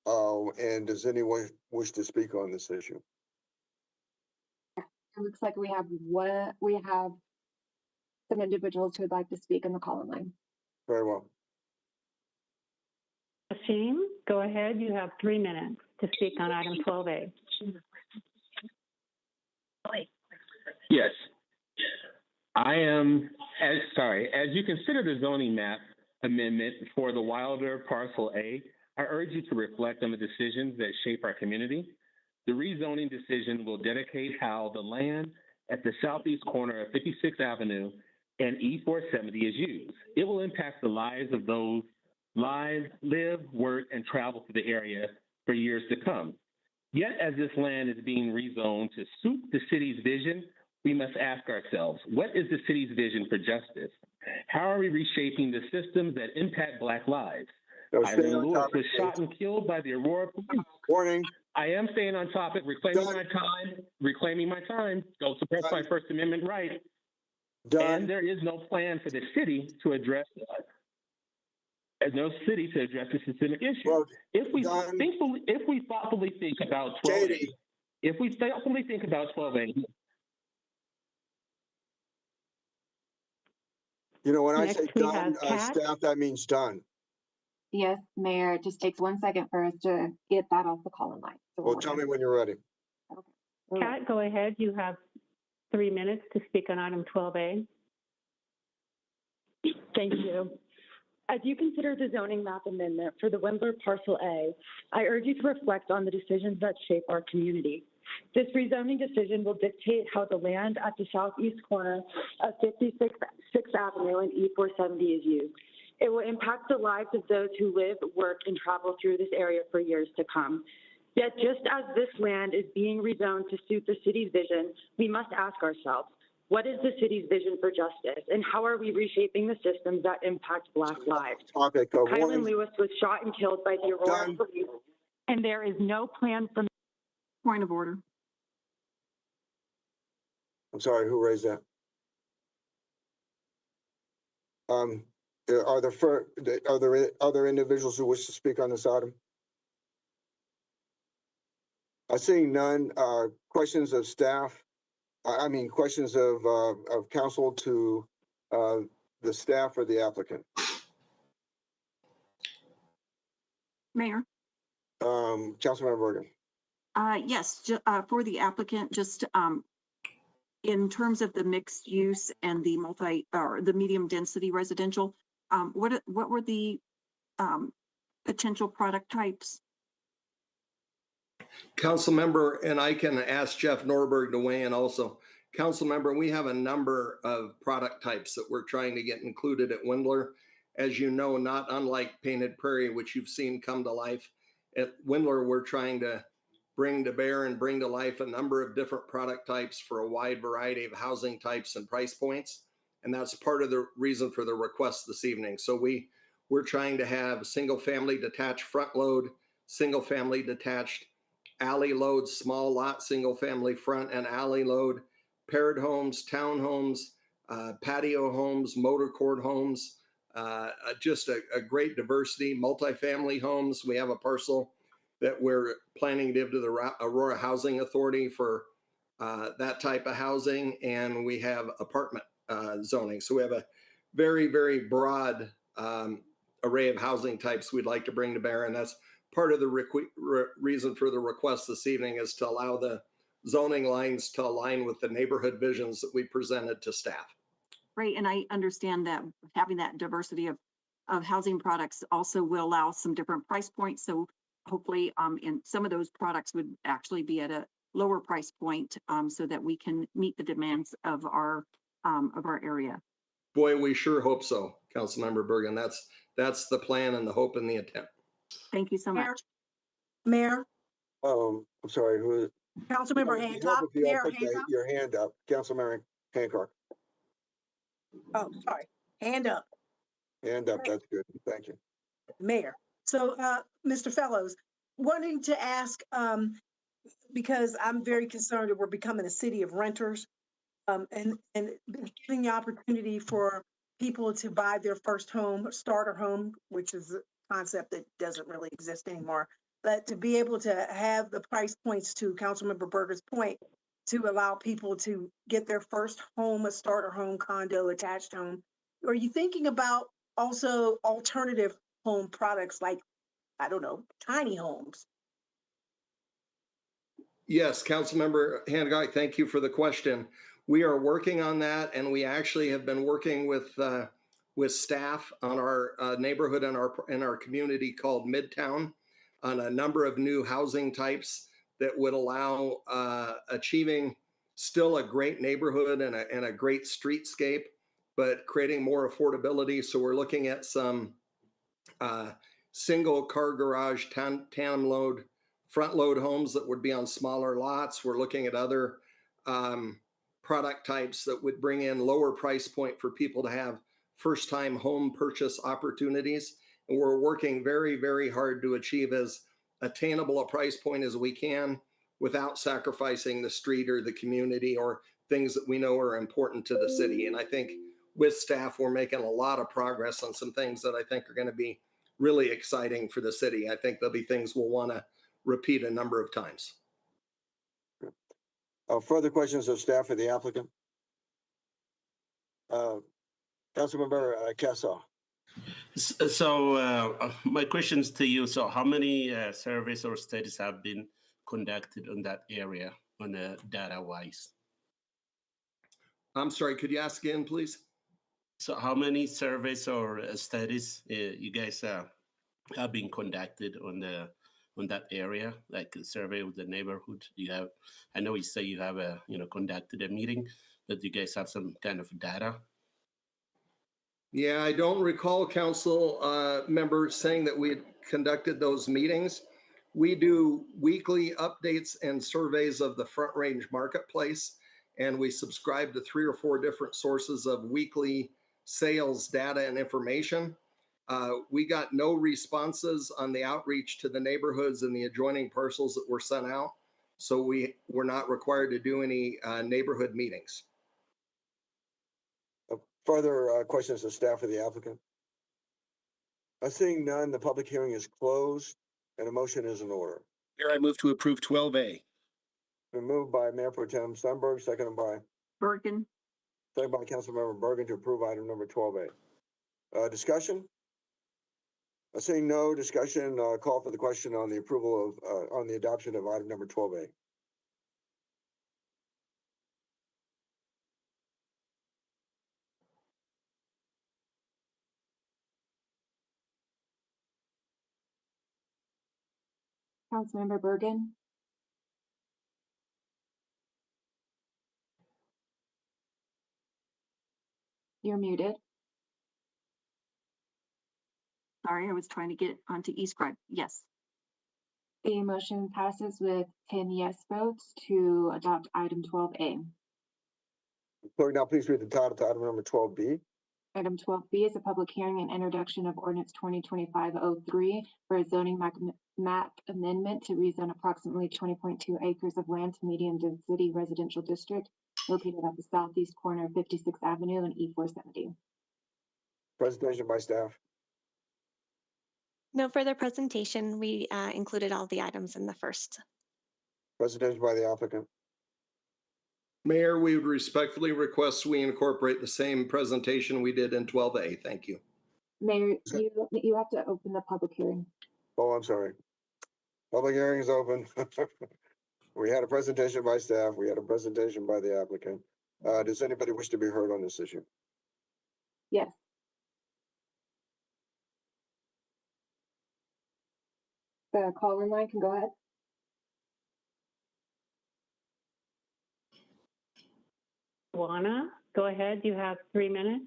And does anyone wish to speak on this issue? It looks like we have some individuals who would like to speak in the call line. Very well. Ashim, go ahead. You have 3 minutes to speak on item 12A. Yes. As you consider the zoning map amendment for the Wilder Parcel A, I urge you to reflect on the decisions that shape our community. The rezoning decision will dedicate how the land at the southeast corner of 56th Avenue and E470 is used. It will impact the lives of those live, work, and travel to the area for years to come. Yet, as this land is being rezoned to suit the city's vision, we must ask ourselves, what is the city's vision for justice? How are we reshaping the systems that impact Black lives? Eileen Lewis was shot and killed by the Aurora police. Warning. I am staying on topic, reclaiming my time. Don't suppress my First Amendment right. And there is no plan for the city to address the systemic issue. Well, if we thoughtfully think about 12A, you know, when I Next, say we done, have Kat. staff, that means done. Yes, Mayor, it just takes 1 second for us to get that off the call line. So Well, tell me when you're ready. Kat, go ahead. You have 3 minutes to speak on item 12A. Thank you. As you consider the zoning map amendment for the Windler Parcel A, I urge you to reflect on the decisions that shape our community. This rezoning decision will dictate how the land at the southeast corner of 56th Avenue and E470 is used. It will impact the lives of those who live, work, and travel through this area for years to come. Yet, just as this land is being rezoned to suit the city's vision, we must ask ourselves, what is the city's vision for justice, and how are we reshaping the systems that impact Black lives? Kylan Lewis was shot and killed by the Aurora police, and there is no plan from... Point of order. I'm sorry, who raised that? Are there other individuals who wish to speak on this item? Seeing none, questions of staff, questions of council to the staff or the applicant? Mayor? Councilmember Bergen. Yes, for the applicant, just in terms of the mixed use and the the medium density residential, what were the potential product types? Council member, and I can ask Jeff Norberg to weigh in also. Council member, we have a number of product types that we're trying to get included at Windler. as you know, not unlike Painted Prairie, which you've seen come to life. At Windler, we're trying to bring to bear and bring to life a number of different product types for a wide variety of housing types and price points. And that's part of the reason for the request this evening. So we're trying to have single family detached front load, single family detached alley load, small lot, single family front and alley load, paired homes, townhomes, patio homes, motor court homes, just a great diversity, multifamily homes. We have a parcel that we're planning to give to the Aurora Housing Authority for that type of housing, and we have apartment zoning. So we have a very, very broad array of housing types we'd like to bring to bear, and that's part of the reason for the request this evening, is to allow the zoning lines to align with the neighborhood visions that we presented to staff. Right, and I understand that having that diversity of housing products also will allow some different price points. So hopefully, and some of those products would actually be at a lower price point, so that we can meet the demands of our area. Boy, we sure hope so, Councilmember Bergen. That's the plan and the hope and the intent. Thank you so much. Mayor, I'm sorry, who? Councilmember It'd be Hancock, helpful if you all Mayor put Hancock. your hand up, Councilmember Hancock. Oh, sorry, hand up, Hand up, that's good. Thank you. Mayor. So, Mr. Fellows, wanting to ask, because I'm very concerned that we're becoming a city of renters, and giving the opportunity for people to buy their first home, starter home, which is a concept that doesn't really exist anymore. But to be able to have the price points, to Councilmember Berger's point, to allow people to get their first home, a starter home, condo, attached home. Are you thinking about also alternative home products like, I don't know, tiny homes? Yes, Councilmember Hancock, thank you for the question. We are working on that, and we actually have been working with staff on our neighborhood and our community called Midtown on a number of new housing types that would allow achieving still a great neighborhood and a great streetscape, but creating more affordability. So we're looking at some single car garage tandem load front load homes that would be on smaller lots. We're looking at other product types that would bring in lower price point for people to have first time home purchase opportunities. And we're working very, very hard to achieve as attainable a price point as we can without sacrificing the street or the community or things that we know are important to the city. And I think with staff, we're making a lot of progress on some things that I think are going to be really exciting for the city. I think there'll be things we'll want to repeat a number of times. Further questions of staff or the applicant? Councilmember Kessel. So my questions to you. So how many surveys or studies have been conducted on that area on the data wise? I'm sorry, could you ask again, please? So how many surveys or studies you guys have been conducted on that area, like a survey of the neighborhood? You have, I know you say you have conducted a meeting, but you guys have some kind of data? Yeah, I don't recall council members saying that we had conducted those meetings. We do weekly updates and surveys of the Front Range marketplace, and we subscribe to 3 or 4 different sources of weekly sales data and information. We got no responses on the outreach to the neighborhoods and the adjoining parcels that were sent out. So we were not required to do any neighborhood meetings. Further questions of staff or the applicant? Seeing none, the public hearing is closed and a motion is in order. Mayor, I move to approve 12A. Been moved by Mayor Pro Tem Sunberg, seconded by Bergen. Second by Councilmember Bergen to approve item number 12A. Discussion? Seeing no discussion, call for the question on the approval of, on the adoption of item number 12A. Councilmember Bergen. You're muted. Sorry, I was trying to get onto eScribe. Yes. The motion passes with 10 yes votes to adopt item 12A. Clerk, now please read the title to item number 12B. Item 12B is a public hearing and introduction of ordinance 2025-03 for a zoning map amendment to rezone approximately 20.2 acres of land to medium density residential district located at the southeast corner of 56th Avenue and E470. Presentation by staff. No further presentation. We included all the items in the first. Presentation by the applicant. Mayor, we would respectfully request we incorporate the same presentation we did in 12A. Thank you. Mayor, you have to open the public hearing. Oh, I'm sorry. Public hearing is open. We had a presentation by staff. We had a presentation by the applicant. Does anybody wish to be heard on this issue? Yes. The call-in line can go ahead. Luana, go ahead. You have 3 minutes.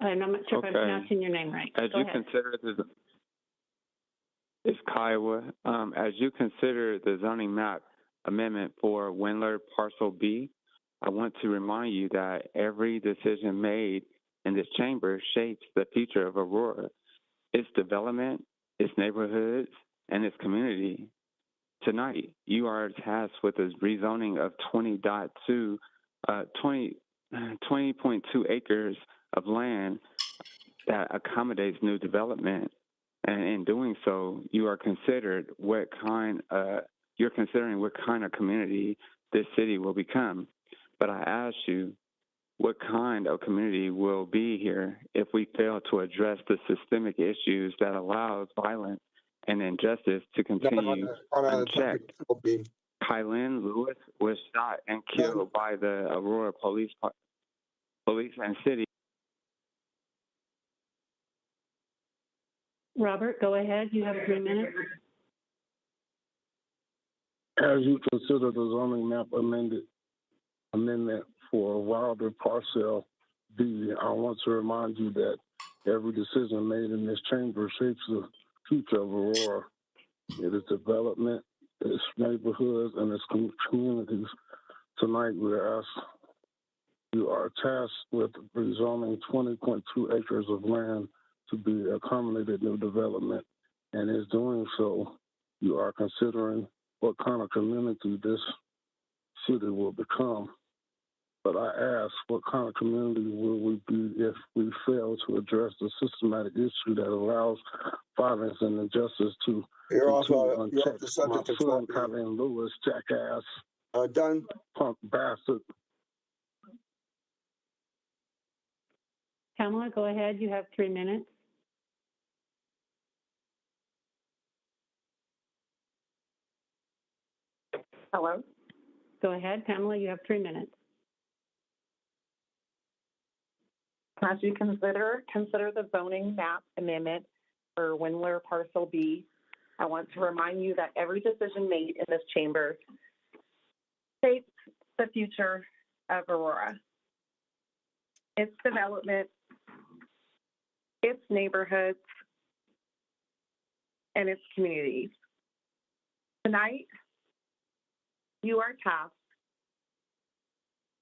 I'm not sure if I'm pronouncing your name right. As Go you ahead. consider it's Kiowa. As you consider the zoning map amendment for Windler Parcel B, I want to remind you that every decision made in this chamber shapes the future of Aurora, its development, its neighborhoods, and its community. Tonight, you are tasked with the rezoning of 20.2 acres of land that accommodates new development. And in doing so, you are considering what kind of community this city will become. But I ask you, what kind of community will be here if we fail to address the systemic issues that allows violence and injustice to continue unchecked? Kylan Lewis was shot and killed by the Aurora police and city. Robert, go ahead. You have 3 minutes. As you consider the zoning map amendment for Wilder Parcel B, I want to remind you that every decision made in this chamber shapes the future of Aurora. It is development, its neighborhoods, and its communities. Tonight, you are tasked with rezoning 20.2 acres of land to be accommodated new development. And in doing so, you are considering what kind of community this city will become. But I ask, what kind of community will we be if we fail to address the systematic issue that allows violence and injustice to continue unchecked? My son, Kylan Lewis, jackass, done. Punk bastard. Pamela, go ahead. You have 3 minutes. Hello? Go ahead, Pamela. You have 3 minutes. As you consider the zoning map amendment for Windler Parcel B, I want to remind you that every decision made in this chamber shapes the future of Aurora. Its development, its neighborhoods, and its communities. Tonight, you are tasked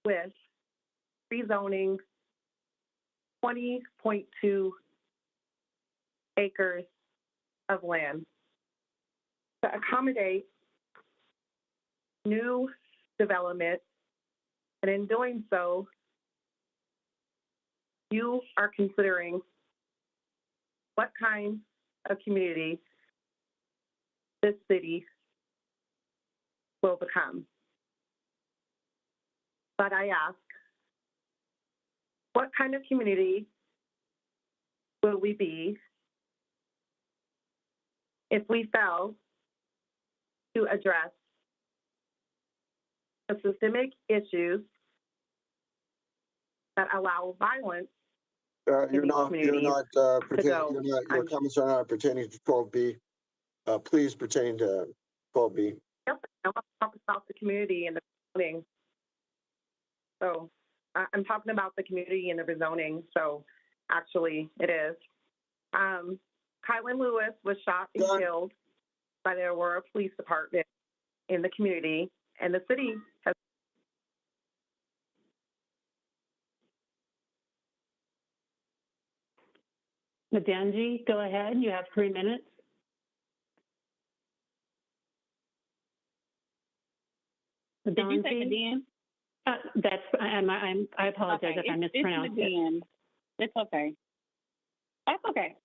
with rezoning 20.2 acres of land to accommodate new development. And in doing so, you are considering what kind of community this city will become. But I ask, what kind of community will we be if we fail to address the systemic issues that allow violence? Your comments are not pertaining to 12B. Please pertain to 12B. Yep, I want to talk about the community and the building. So I'm talking about the community and the rezoning, so actually it is. Kylan Lewis was shot and killed by the Aurora Police Department in the community, and the city has. Madanji, go ahead. You have 3 minutes. Did you say Madan? I apologize if I mispronounced it. It's okay. That's okay.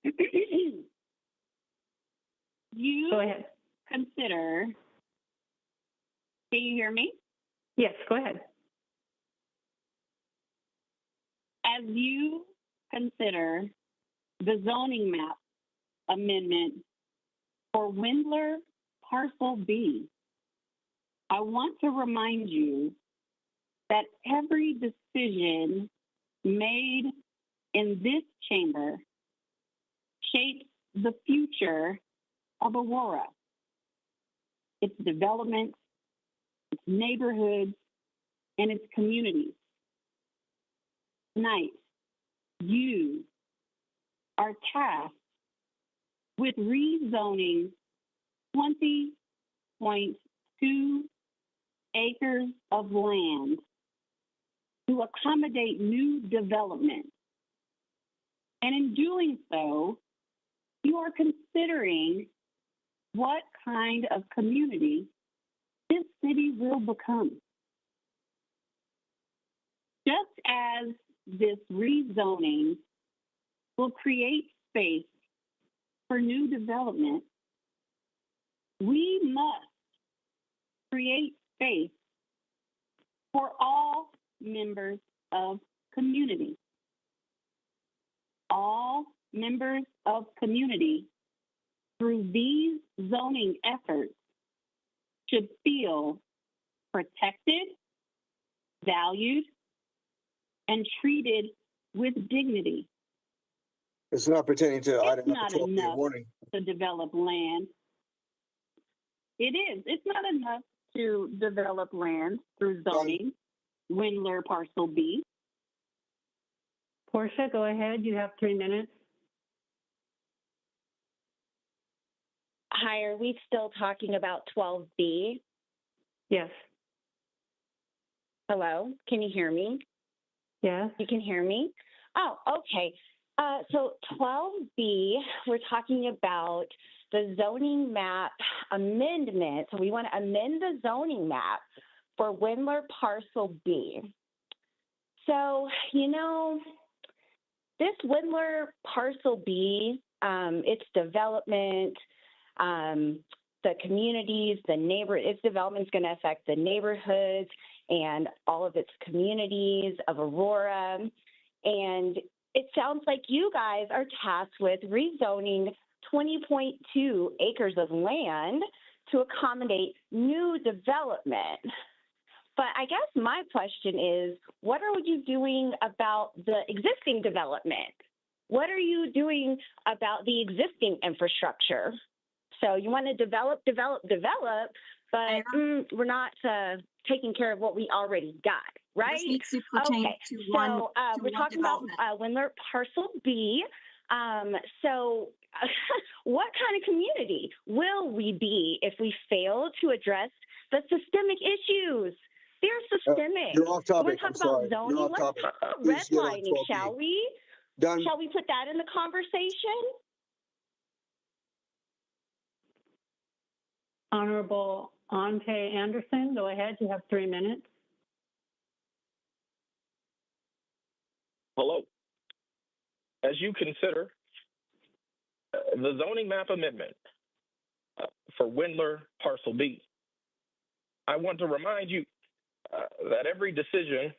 You go ahead. Consider. Can you hear me? Yes, go ahead. As you consider the zoning map amendment for Windler Parcel B, I want to remind you that every decision made in this chamber shapes the future of Aurora, its development, its neighborhoods, and its communities. Tonight, you are tasked with rezoning 20.2 acres of land to accommodate new development. And in doing so, you are considering what kind of community this city will become. Just as this rezoning will create space for new development, we must create space for all members of community. All members of community through these zoning efforts should feel protected, valued, and treated with dignity. It's not pertaining to It's item number not 12, enough warning. to develop land. It is. It's not enough to develop land through zoning, Windler Parcel B. Portia, go ahead. You have 3 minutes. Hi, are we still talking about 12B? Yes. Hello, can you hear me? Yes. You can hear me? Oh, okay. So 12B, we're talking about the zoning map amendment. So we want to amend the zoning map for Windler Parcel B. So, you know, this Windler Parcel B, its development, the communities, its development is going to affect the neighborhoods and all of its communities of Aurora. And it sounds like you guys are tasked with rezoning 20.2 acres of land to accommodate new development. But I guess my question is, what are you doing about the existing development? What are you doing about the existing infrastructure? So you want to develop, but we're not taking care of what we already got, right? This needs to pertain okay. to one, so we're talking development. about Windler Parcel B. What kind of community will we be if we fail to address the systemic issues? They're systemic. You're off topic. Talk I'm sorry. about zoning. You're off Let's topic. talk about Please get on redlining, 12B. shall we? Done. Shall we put that in the conversation? Honorable Ante Anderson, go ahead. You have 3 minutes. Hello. As you consider the zoning map amendment for Windler Parcel B, I want to remind you that every decision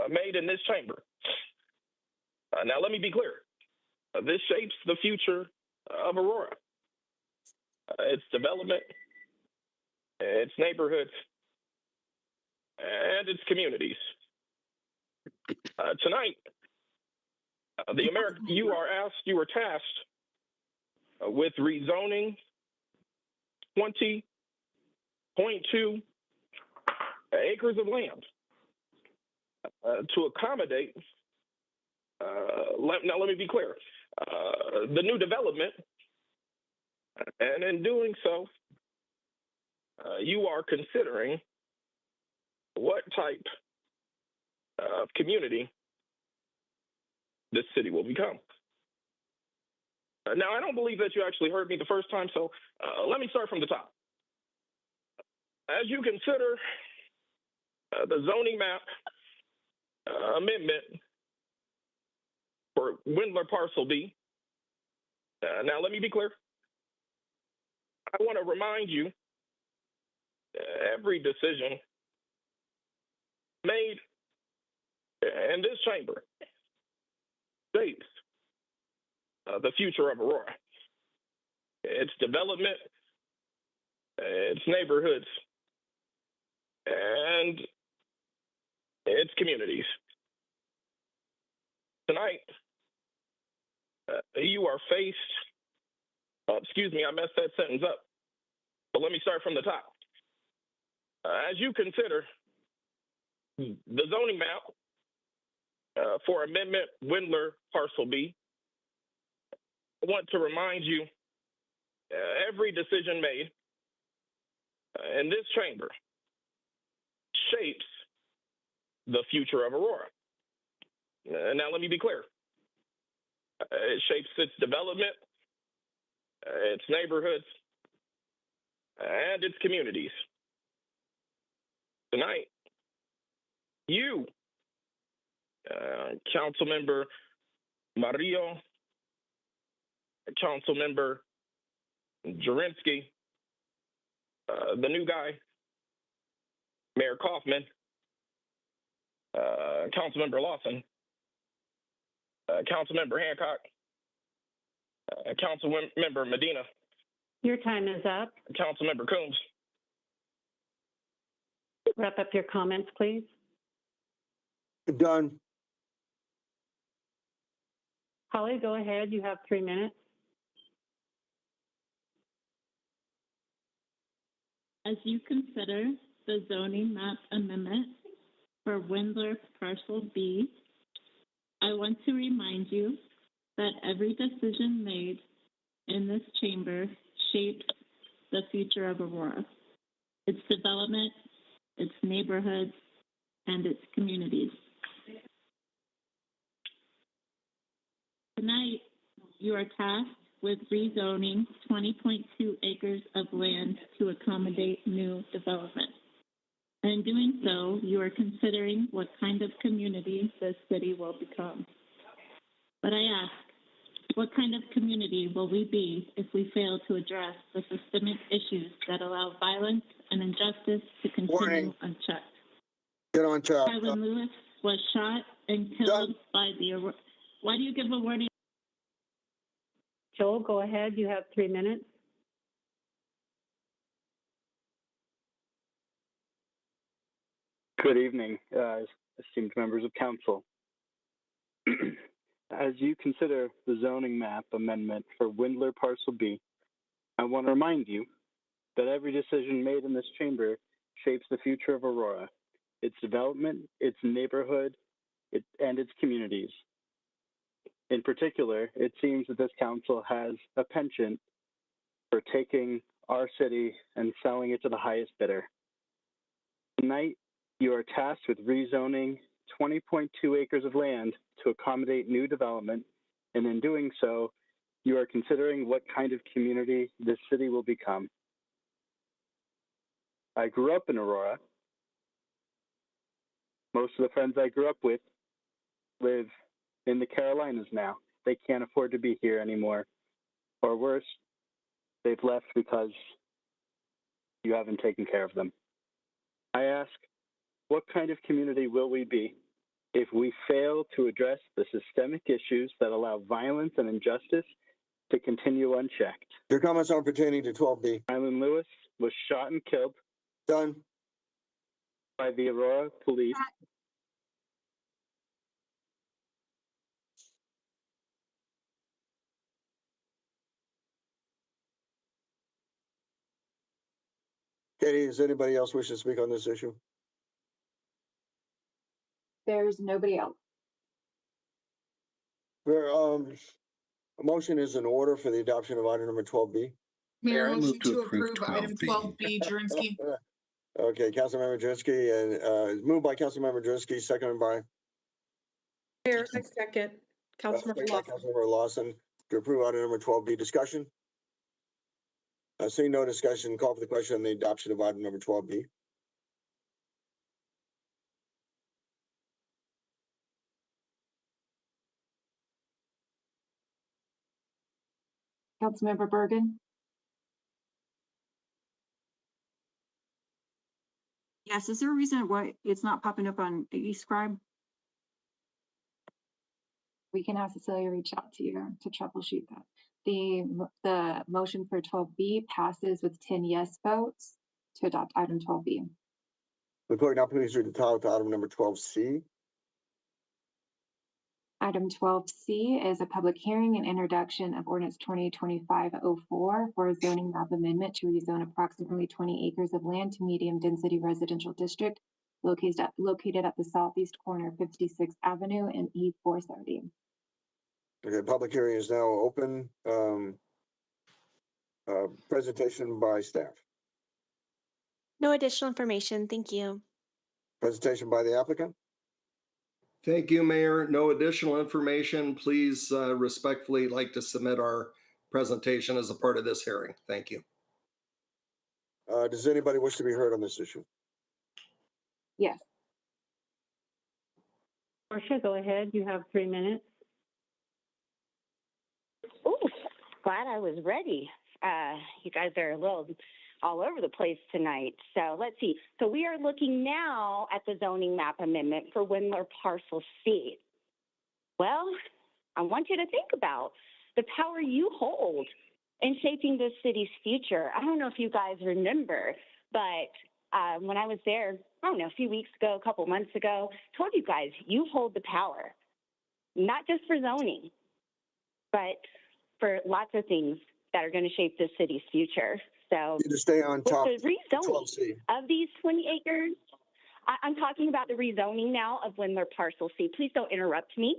made in this chamber, now let me be clear, this shapes the future of Aurora, its development, its neighborhoods, and its communities. Tonight, you are tasked with rezoning 20.2 acres of land to accommodate, now let me be clear, the new development, and in doing so, you are considering what type of community this city will become. Now, I don't believe that you actually heard me the first time, so let me start from the top. As you consider the zoning map amendment for Windler Parcel B, now let me be clear. I want to remind you every decision made in this chamber shapes the future of Aurora, its development, its neighborhoods, and its communities. Tonight, you are faced, excuse me, I messed that sentence up, but let me start from the top. As you consider the zoning map for Amendment Windler Parcel B, I want to remind you every decision made in this chamber shapes the future of Aurora. Now, let me be clear. It shapes its development, its neighborhoods, and its communities. Tonight, you, Councilmember Mario, Councilmember Jurinsky, the new guy, Mayor Kaufman, Councilmember Lawson, Councilmember Hancock, Councilmember Medina. Your time is up. Councilmember Coombs. Wrap up your comments, please. Done. Holly, go ahead. You have 3 minutes. As you consider the zoning map amendment for Windler Parcel B, I want to remind you that every decision made in this chamber shapes the future of Aurora, its development, its neighborhoods, and its communities. Tonight, you are tasked with rezoning 20.2 acres of land to accommodate new development. And in doing so, you are considering what kind of community this city will become. But I ask, what kind of community will we be if we fail to address the systemic issues that allow violence and injustice to continue unchecked? Get on track. Kylan Lewis was shot and killed by the Aurora. Why do you give a warning? Joel, go ahead. You have 3 minutes. Good evening, esteemed members of council. As you consider the zoning map amendment for Windler Parcel B, I want to remind you that every decision made in this chamber shapes the future of Aurora, its development, its neighborhood, and its communities. In particular, it seems that this council has a penchant for taking our city and selling it to the highest bidder. Tonight, you are tasked with rezoning 20.2 acres of land to accommodate new development, and in doing so, you are considering what kind of community this city will become. I grew up in Aurora. Most of the friends I grew up with live in the Carolinas now. They can't afford to be here anymore. Or worse, they've left because you haven't taken care of them. I ask, what kind of community will we be if we fail to address the systemic issues that allow violence and injustice to continue unchecked? Your comments are pertaining to 12B. Kylan Lewis was shot and killed. Done. By the Aurora police. Katie, does anybody else wish to speak on this issue? there's nobody else. There, a motion is in order for the adoption of item number 12B. Mayor, I motion to approve item 12B, Jurenski. Okay, Councilmember Drinsky, and moved by Councilmember Drinsky, seconded by Mayor, I second. Councilmember Lawson. Councilmember Lawson to approve item number 12B. Discussion? Seeing no discussion, call for the question on the adoption of item number 12B. Councilmember Bergen, Yes, is there a reason why it's not popping up on eScribe? we can have Cecilia reach out to you to troubleshoot that. The motion for 12B passes with 10 yes votes to adopt item 12B. The clerk now please read the title to item number 12C. Item 12C is a public hearing and introduction of ordinance 2025-04 for a zoning map amendment to rezone approximately 20 acres of land to medium density residential district located at the southeast corner of 56th Avenue and E430. Okay, public hearing is now open. Presentation by staff. No additional information. Thank you. Presentation by the applicant. Thank you, Mayor. No additional information. Please respectfully like to submit our presentation as a part of this hearing. Thank you. Does anybody wish to be heard on this issue? Yes. Portia, go ahead. You have 3 minutes. Ooh, glad I was ready. You guys are a little all over the place tonight. So let's see. So we are looking now at the zoning map amendment for Windler Parcel C. Well, I want you to think about the power you hold in shaping this city's future. I don't know if you guys remember, but when I was there, I don't know, a few weeks ago, a couple months ago, told you guys, you hold the power, not just for zoning, but for lots of things that are going to shape this city's future. So you to stay on top with the rezoning of these 20 acres, I'm talking about the rezoning now of Windler Parcel C. Please don't interrupt me.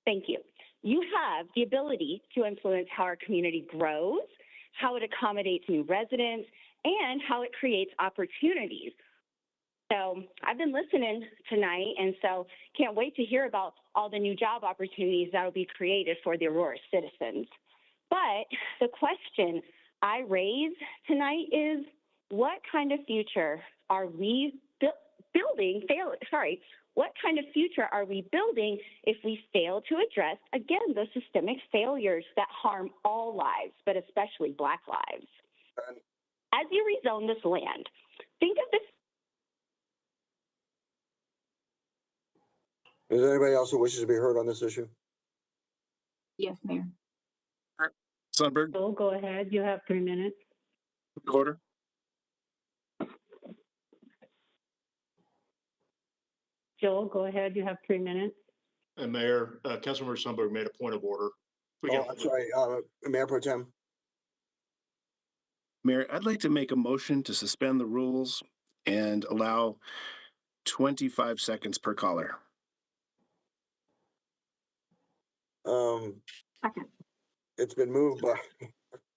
Thank you. You have the ability to influence how our community grows, how it accommodates new residents, and how it creates opportunities. So I've been listening tonight, and so can't wait to hear about all the new job opportunities that will be created for the Aurora citizens. But the question I raise tonight is, what kind of future are we building? What kind of future are we building if we fail to address, again, the systemic failures that harm all lives, but especially Black lives? As you rezone this land, think of this. Is there anybody else who wishes to be heard on this issue? Yes, Mayor. Sundberg. Joel, go ahead. You have 3 minutes. Order. Joel, go ahead. You have 3 minutes. And Mayor, Councilmember Sundberg made a point of order. I'm sorry, Mayor Pro Tem. Mayor, I'd like to make a motion to suspend the rules and allow 25 seconds per caller. Second. It's been moved by,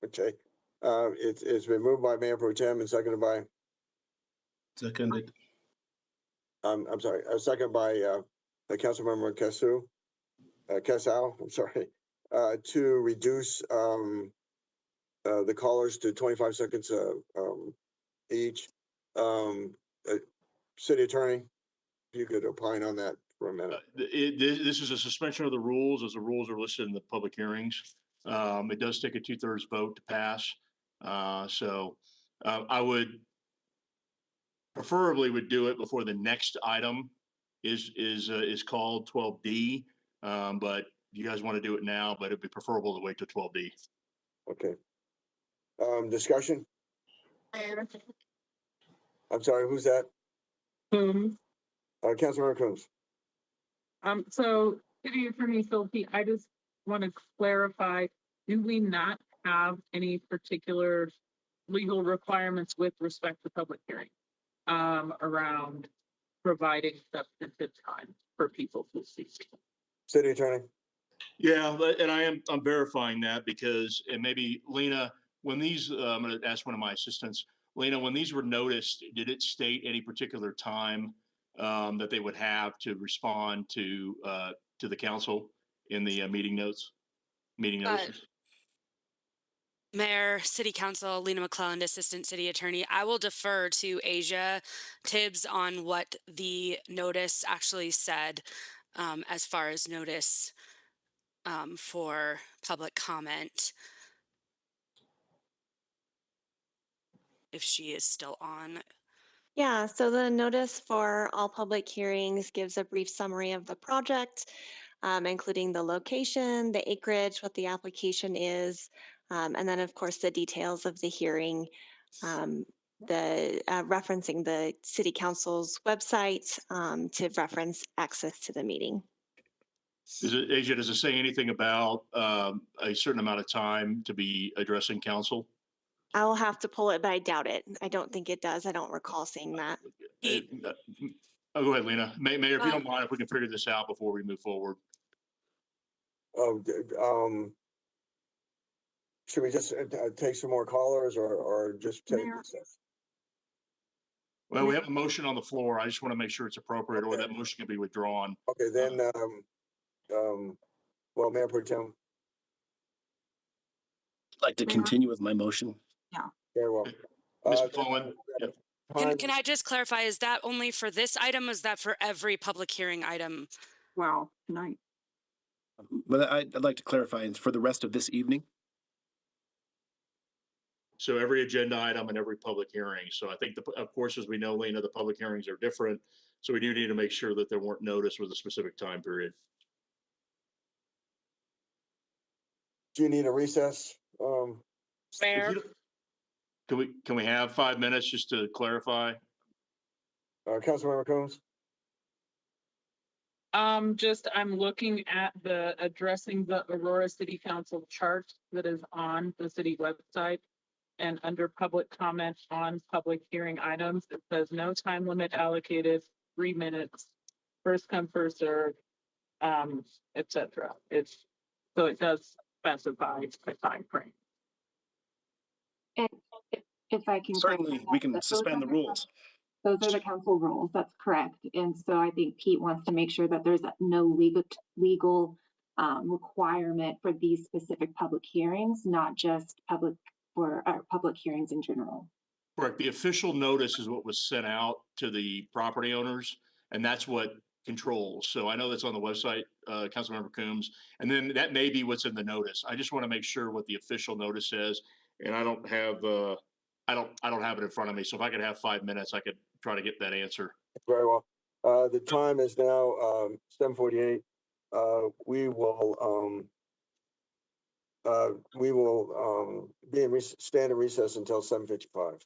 okay. It's been moved by Mayor Pro Tem and seconded by, Seconded. I'm sorry, seconded by Councilmember Casal, I'm sorry, to reduce the callers to 25 seconds each. City Attorney, if you could opine on that for a minute. This is a suspension of the rules as the rules are listed in the public hearings. It does take a 2/3 vote to pass. I would preferably do it before the next item is called 12D. But you guys want to do it now, but it'd be preferable to wait till 12D. Okay. Discussion? I'm sorry, who's that? Coombs. Councilmember Coombs. So City Attorney Silky, I just want to clarify, do we not have any particular legal requirements with respect to public hearing around providing substantive time for people to speak. City Attorney. Yeah, and I'm verifying that because, and maybe Lena, when these, I'm going to ask one of my assistants, Lena, when these were noticed, did it state any particular time that they would have to respond to the council in the meeting notices? Mayor, City Council, Lena McClelland, Assistant City Attorney. I will defer to Asia Tibbs on what the notice actually said as far as notice for public comment. If she is still on. Yeah, so the notice for all public hearings gives a brief summary of the project, including the location, the acreage, what the application is, and then of course the details of the hearing, referencing the City Council's website to reference access to the meeting. Asia, does it say anything about a certain amount of time to be addressing council? I'll have to pull it, but I doubt it. I don't think it does. I don't recall seeing that. Oh, go ahead, Lena. Mayor, if you don't mind, if we can figure this out before we move forward. Should we just take some more callers or just take recess? Well, we have a motion on the floor. I just want to make sure it's appropriate, or that motion can be withdrawn. Okay, then, well, Mayor Pro Tem. I'd like to continue with my motion. Yeah. Very well. Ms. McClellan. Can I just clarify, is that only for this item? Or is that for every public hearing item? Wow, tonight. But I'd like to clarify, it's for the rest of this evening. So every agenda item and every public hearing. So I think, of course, as we know, Lena, the public hearings are different. So we do need to make sure that there weren't noticed with a specific time period. Do you need a recess? Mayor? Can we have 5 minutes just to clarify? Councilmember Combs? I'm looking at the addressing the Aurora City Council chart that is on the city website. And under public comment on public hearing items, it says no time limit allocated, 3 minutes, first come, first serve, etc. So it does specify a time frame. And if I can. Certainly, we can suspend the rules. Those are the council rules. That's correct. And so I think Pete wants to make sure that there's no legal requirement for these specific public hearings, not just public hearings in general. Correct. The official notice is what was sent out to the property owners, and that's what controls. So I know that's on the website, Councilmember Coombs, and then that may be what's in the notice. I just want to make sure what the official notice says, and I don't have I don't have it in front of me. So if I could have 5 minutes, I could try to get that answer. Very well. The time is now 7:48. We will be in standard recess until 7:55.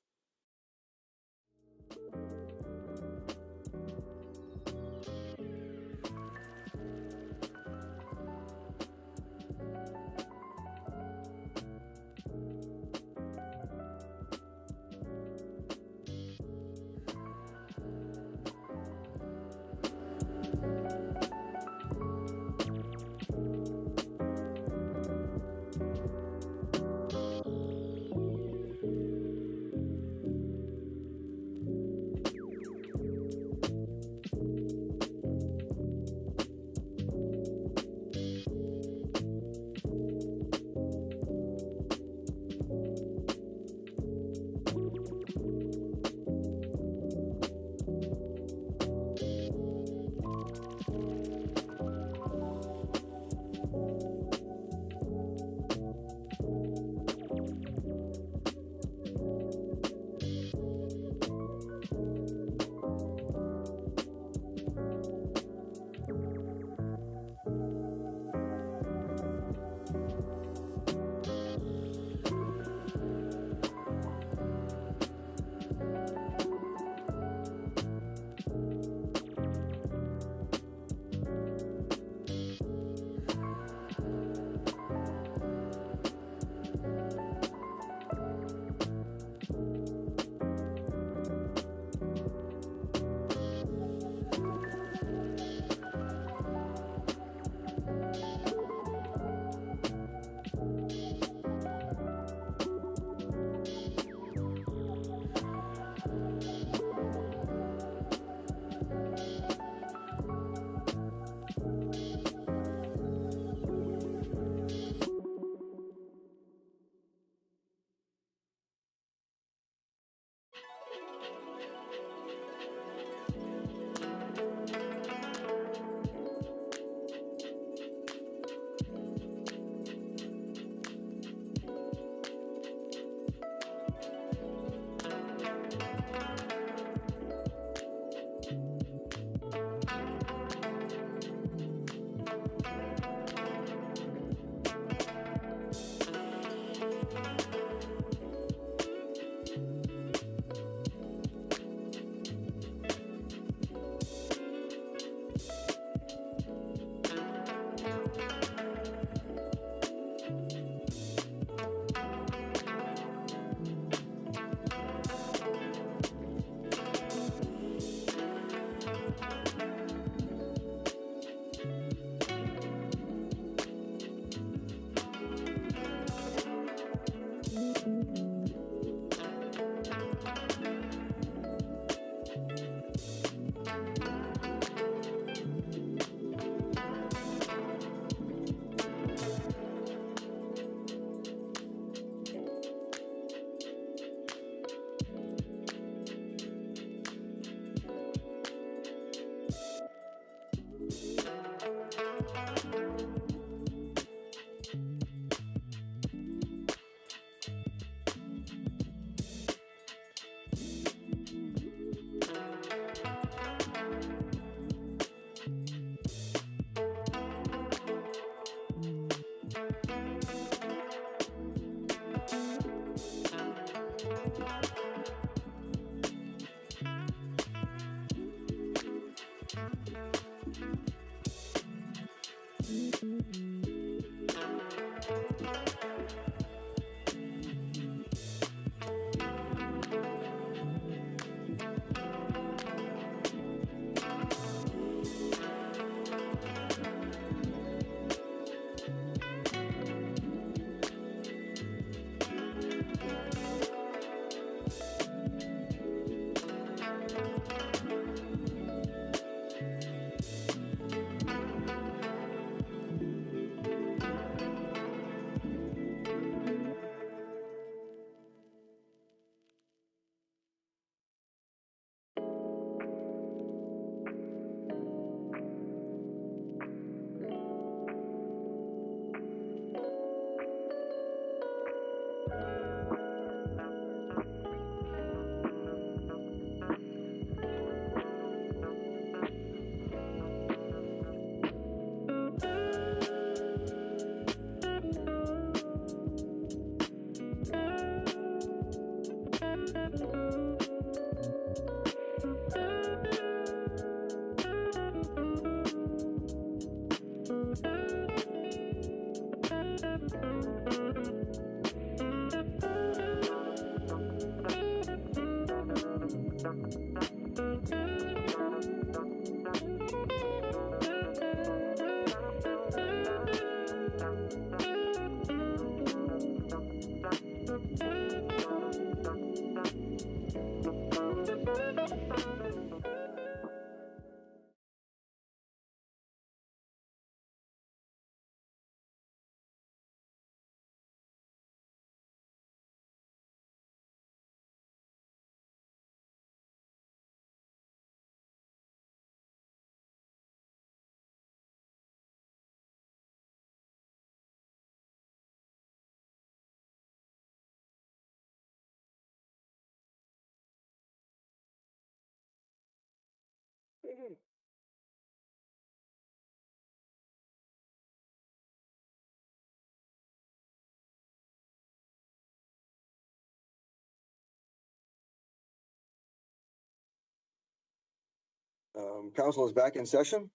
Council is back in session.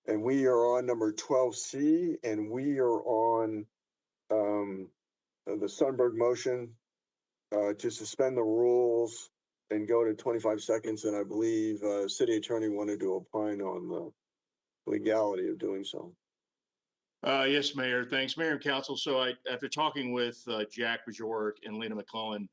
And we are on number 12C, and we are on the Sundberg motion to suspend the rules and go to 25 seconds. And I believe city attorney wanted to opine on the legality of doing so. Yes, Mayor. Thanks, Mayor and Council. So after talking with Jack Bajorek and Lena McClellan,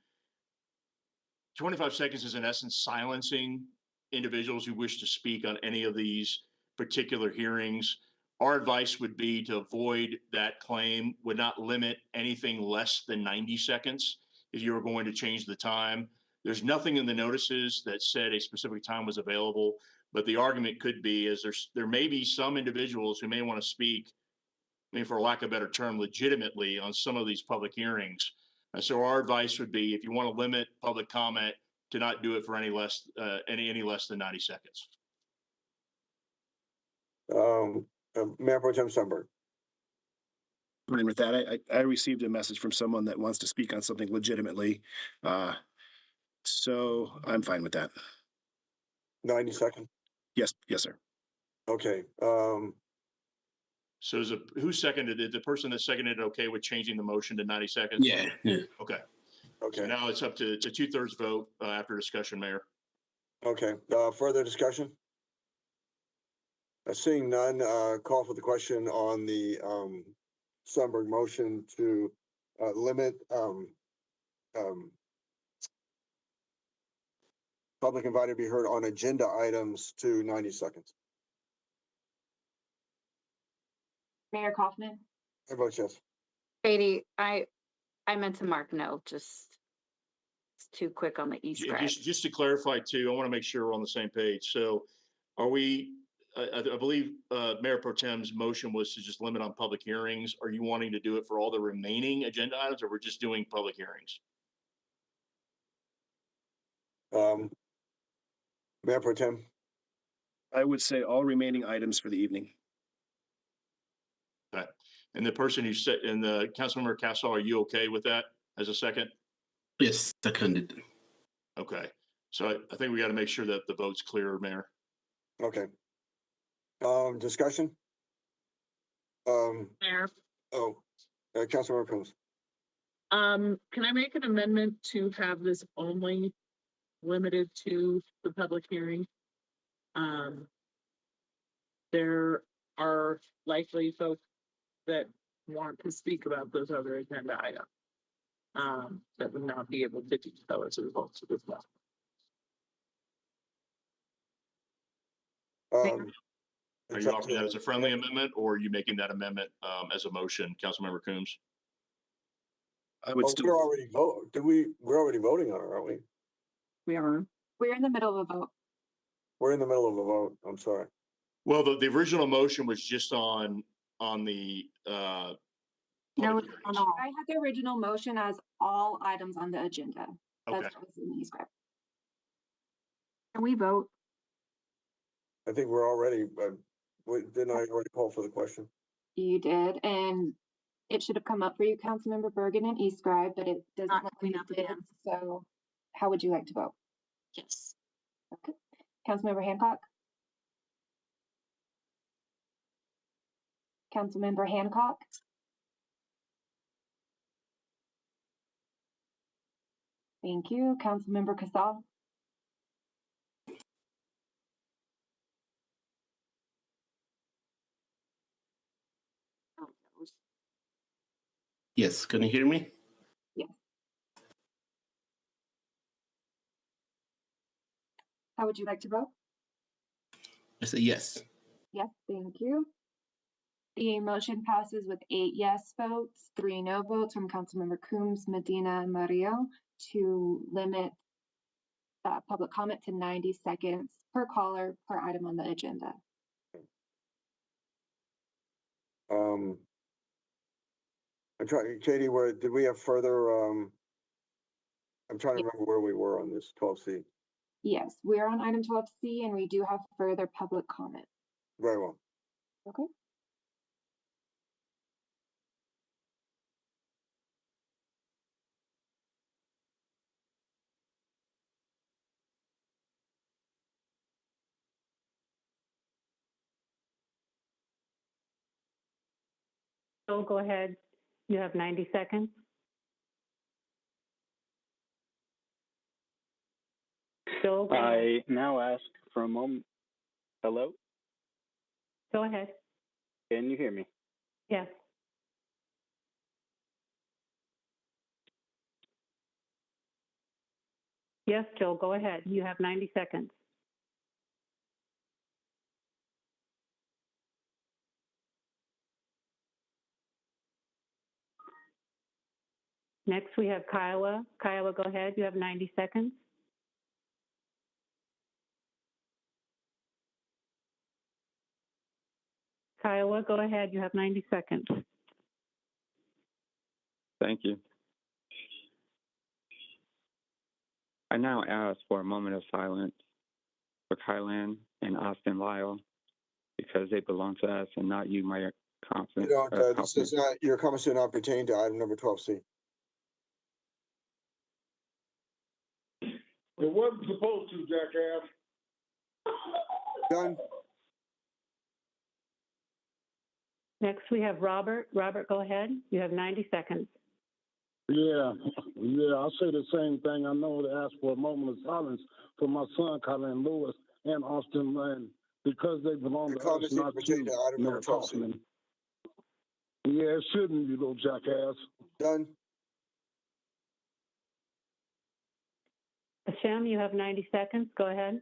25 seconds is in essence silencing individuals who wish to speak on any of these particular hearings. Our advice would be to avoid that claim, would not limit anything less than 90 seconds if you were going to change the time. There's nothing in the notices that said a specific time was available, but the argument could be is there may be some individuals who may want to speak, I mean, for lack of a better term, legitimately on some of these public hearings. So our advice would be if you want to limit public comment, to not do it for any less than 90 seconds. Mayor Pro Tem Sundberg. Fine with that. I received a message from someone that wants to speak on something legitimately. So I'm fine with that. 90 seconds. Yes, sir. Okay. So who seconded it? The person that seconded it okay with changing the motion to 90 seconds? Yeah. Okay. Okay. So now it's up to 2/3 vote after discussion, Mayor. Okay. Further discussion? Seeing none, call for the question on the Sundberg motion to limit public invited to be heard on agenda items to 90 seconds. Mayor Kaufman. I vote yes. Katie, I meant to mark no, just it's too quick on the e-scribe. Just to clarify too, I want to make sure we're on the same page. So are we, I believe Mayor Pro Tem's motion was to just limit on public hearings. Are you wanting to do it for all the remaining agenda items, or we're just doing public hearings? Mayor Pro Tem. I would say all remaining items for the evening. Okay. And the person who said, and the Councilmember Castle, are you okay with that as a second? Yes, seconded. Okay. So I think we got to make sure that the vote's clear, Mayor. Okay. Discussion? Mayor, Councilmember Combs. can I make an amendment to have this only limited to the public hearing? There are likely folks that want to speak about those other agenda items, that would not be able to do so as a result of this law. Are you offering that as a friendly amendment, or are you making that amendment as a motion, Councilmember Coombs? I would still. We're already we're already voting on it, aren't we? We are. We're in the middle of a vote. We're in the middle of a vote. I'm sorry. Well, the original motion was just on the No, public hearings. I had the original motion as all items on the agenda. Okay. That's what was in the script. Can we vote? I think we're already, didn't I already call for the question? You did, and it should have come up for you, Councilmember Bergen and eScribe, but it doesn't look like it did. So how would you like to vote? Yes. Okay. Councilmember Hancock? Councilmember Hancock? Thank you. Councilmember Casal? Yes, can you hear me? Yes. How would you like to vote? I say yes. Yes, thank you. The motion passes with 8 yes votes, 3 no votes from Councilmember Coombs, Medina, and Mario to limit public comment to 90 seconds per caller per item on the agenda. I'm trying, Katie, did we have further, I'm trying to remember where we were on this 12C. Yes, we're on item 12C and we do have further public comment. Very well. Okay. So go ahead. You have 90 seconds. Joel, I now ask for a moment. Hello? go ahead. Can you hear me? Yes. Yes, Joel, go ahead. You have 90 seconds. Next, we have Kiowa. Kiowa, go ahead. You have 90 seconds. Kiowa, go ahead. You have 90 seconds. Thank you. I now ask for a moment of silence for Kylan and Austin Lyle because they belong to us and not you, Mayor Thompson. This is not, your comments do not pertain to item number 12C. It wasn't supposed to, jackass. Done. Next, we have Robert. Robert, go ahead. You have 90 seconds. Yeah, I'll say the same thing. I know to ask for a moment of silence for my son, Colin Lewis, and Austin Lane, because they belong to us, not you, Mayor Kaufman. Yeah, it shouldn't, you little jackass. Done. Hashem, you have 90 seconds. Go ahead.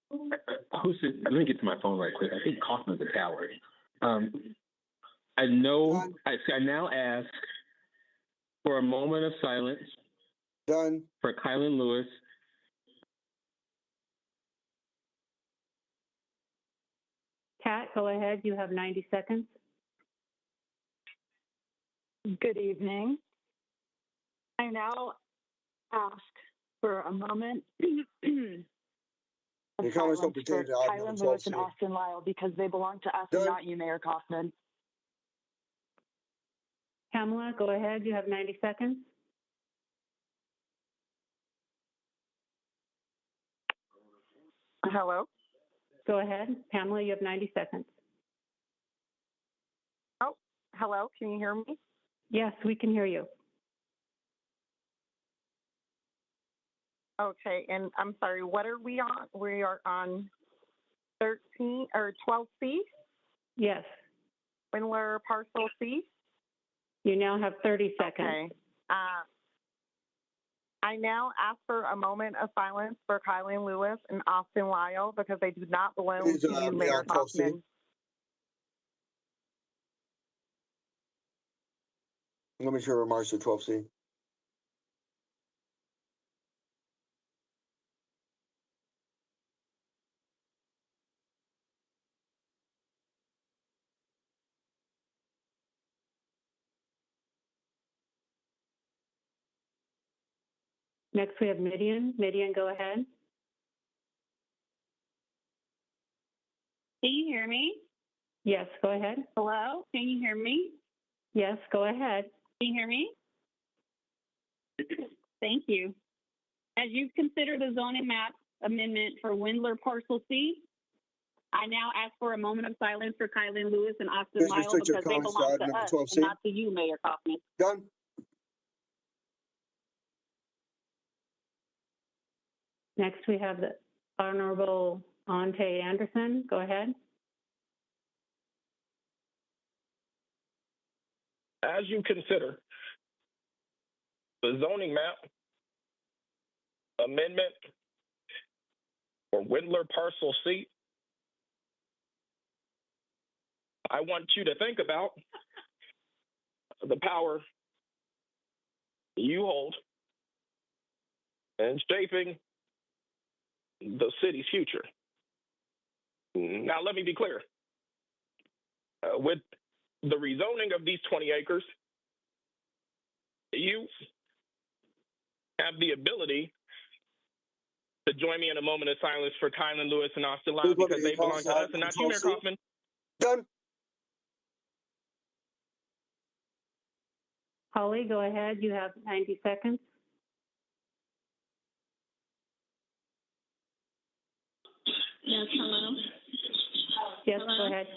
Let me get to my phone right quick. I think Kaufman's a coward. I now ask for a moment of silence. Done. For Kylan Lewis. Kat, go ahead. You have 90 seconds. Good evening. I now ask for a moment of Your comments don't silence pertain for to item Kylan number Lewis and 12C. Austin Lyle because they belong to us Done. and not you, Mayor Kaufman. Kamala, go ahead. You have 90 seconds. Hello? Go ahead. Pamela, you have 90 seconds. Oh, hello, can you hear me? Yes, we can hear you. Okay, and I'm sorry, what are we on? We are on 13 or 12C, Yes. Windler Parcel C. You now have 30 seconds. Okay. I now ask for a moment of silence for Kylie Lewis and Austin Lyle because they do not belong Please, to you, Mayor 12C. Hoffman. Let me share remarks to 12C. Next, we have Midian. Midian, go ahead. Can you hear me? Yes, go ahead. Hello? Can you hear me? Yes, go ahead. Can you hear me? Thank you. As you consider the zoning map amendment for Windler Parcel C, I now ask for a moment of silence for Kylie Lewis and Austin Please Lyle restrict your because they comments to belong item to number us 12C. and not to you, Mayor Kaufman. Done. Next, we have the Honorable Ante Anderson. Go ahead. As you consider the zoning map amendment for Windler Parcel C, I want you to think about the power you hold in shaping the city's future. Now, let me be clear. With the rezoning of these 20 acres, you have the ability to join me in a moment of silence for Kylan Lewis and Austin Lyle because they belong to us and not you, Mayor Kaufman. Done. Holly, go ahead. You have 90 seconds. Yes, hello? Yes, Hello? go ahead.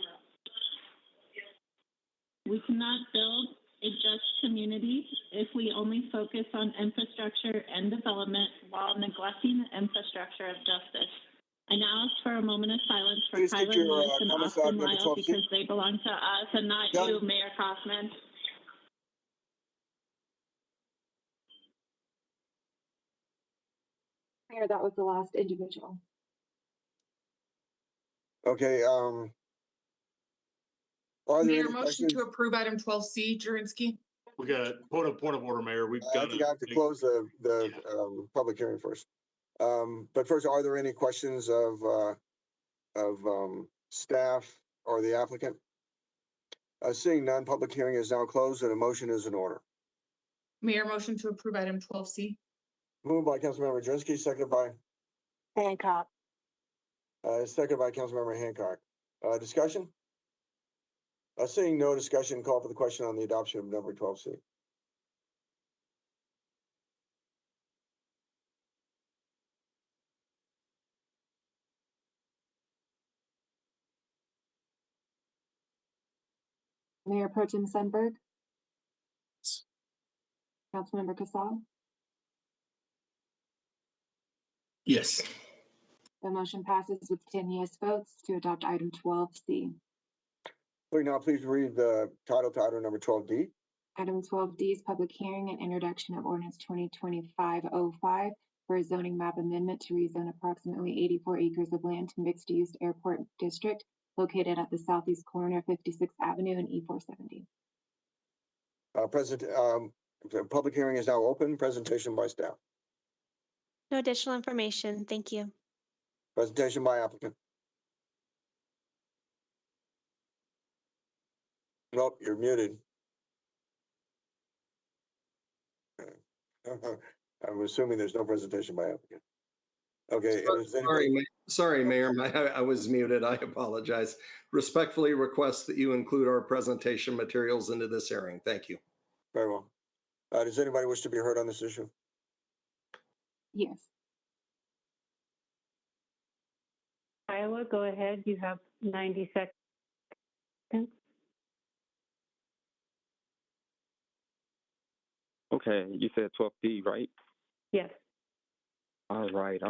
We cannot build a just community if we only focus on infrastructure and development while neglecting the infrastructure of justice. I now ask for a moment of silence for Please stick Kyler your, Lewis and comments to Austin item number Lyle 12C. because they belong to us and not Done. you, Mayor Kaufman. Mayor, that was the last individual. Okay, are there Mayor, any motion questions? to approve item 12C, Jurenski. We got point of order, Mayor. We've I got think I have to close the public hearing first. But first, are there any questions of staff or the applicant? Seeing none, public hearing is now closed and a motion is in order. Mayor, motion to approve item 12C. Moved by Councilmember Jersky, seconded by Hancock. seconded by Councilmember Hancock. Discussion? Seeing no discussion, call for the question on the adoption of number 12C. Mayor Pro Tem Sundberg. Councilmember Casal. Yes. The motion passes with 10 yes votes to adopt item 12C. Clerk, now please read the title to item number 12D. Item 12D is public hearing and introduction of ordinance 2025-05 for a zoning map amendment to rezone approximately 84 acres of land to mixed-use airport district located at the southeast corner of 56th Avenue and E470. The public hearing is now open. Presentation by staff. No additional information. Thank you. Presentation by applicant. Nope, you're muted. I'm assuming there's no presentation by applicant. Okay. Sorry, Mayor, I was muted. I apologize. Respectfully request that you include our presentation materials into this hearing. Thank you. Very well. Does anybody wish to be heard on this issue? Yes. Iowa, go ahead. You have 90 seconds. Okay, you said 12D, right? Yes. All right,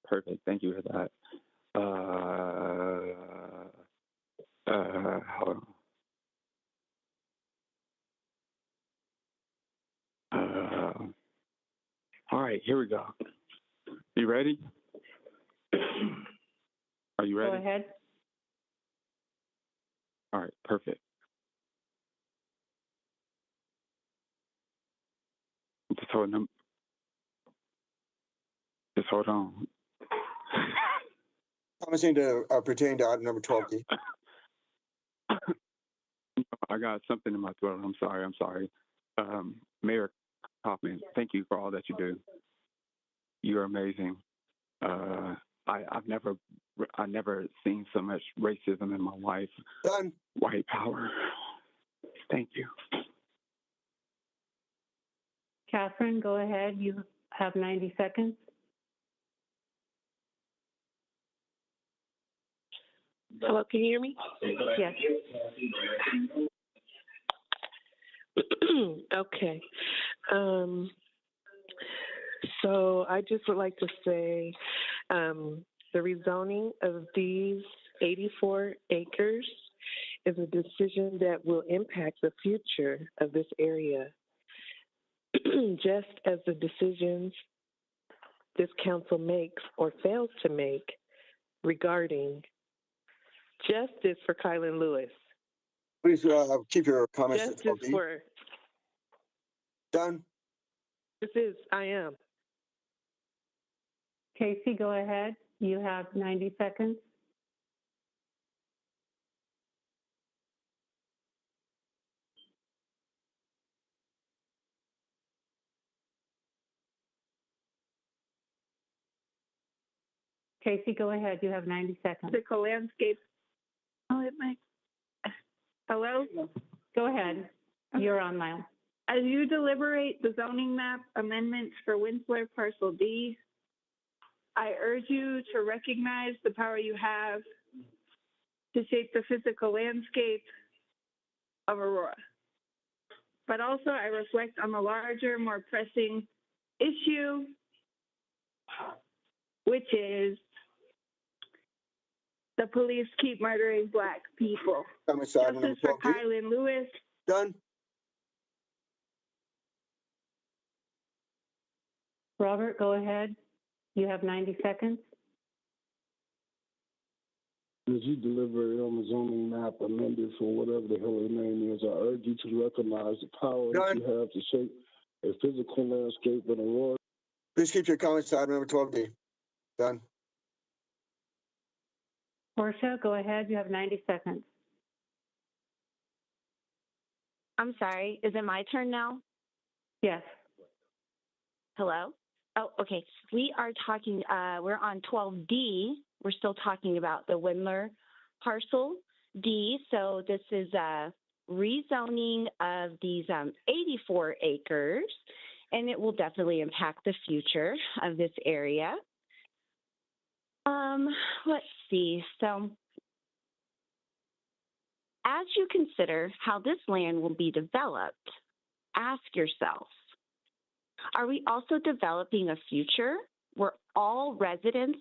perfect. Thank you for that. Hold on. All right, here we go. You ready? Are you ready? Go ahead. All right, perfect. Just hold on. Just hold on. Commenting to pertain to item number 12D. I got something in my throat. I'm sorry. Mayor Kaufman, thank you for all that you do. You're amazing. I've never seen so much racism in my life. Done. White power. Thank you. Catherine, go ahead. You have 90 seconds. Hello, can you hear me? Yes. Okay. So I just would like to say the rezoning of these 84 acres is a decision that will impact the future of this area. Just as the decisions this council makes or fails to make regarding justice for Kylan Lewis. Please keep your comments to Justice 12D. for Done. I am. Casey, go ahead. You have 90 seconds. Casey, go ahead. You have 90 seconds. Physical landscape. Oh, it might. Hello? Go ahead. You're on now. As you deliberate the zoning map amendments for Winsler Parcel D, I urge you to recognize the power you have to shape the physical landscape of Aurora. But also I reflect on the larger, more pressing issue, which is the police keep murdering Black people. Justice for Kylan Lewis. Done. Robert, go ahead. You have 90 seconds. As you deliver on the zoning map amended for whatever the hell her name is, I urge you to recognize the power that you have to shape a physical landscape in Aurora. Please keep your comments to item number 12D. Done. Portia, go ahead. You have 90 seconds. I'm sorry, is it my turn now? Yes. Hello? Oh, okay. We are talking, we're on 12D. We're still talking about the Windler parcel D. So this is a rezoning of these 84 acres, and it will definitely impact the future of this area. Let's see. So as you consider how this land will be developed, ask yourself, are we also developing a future where all residents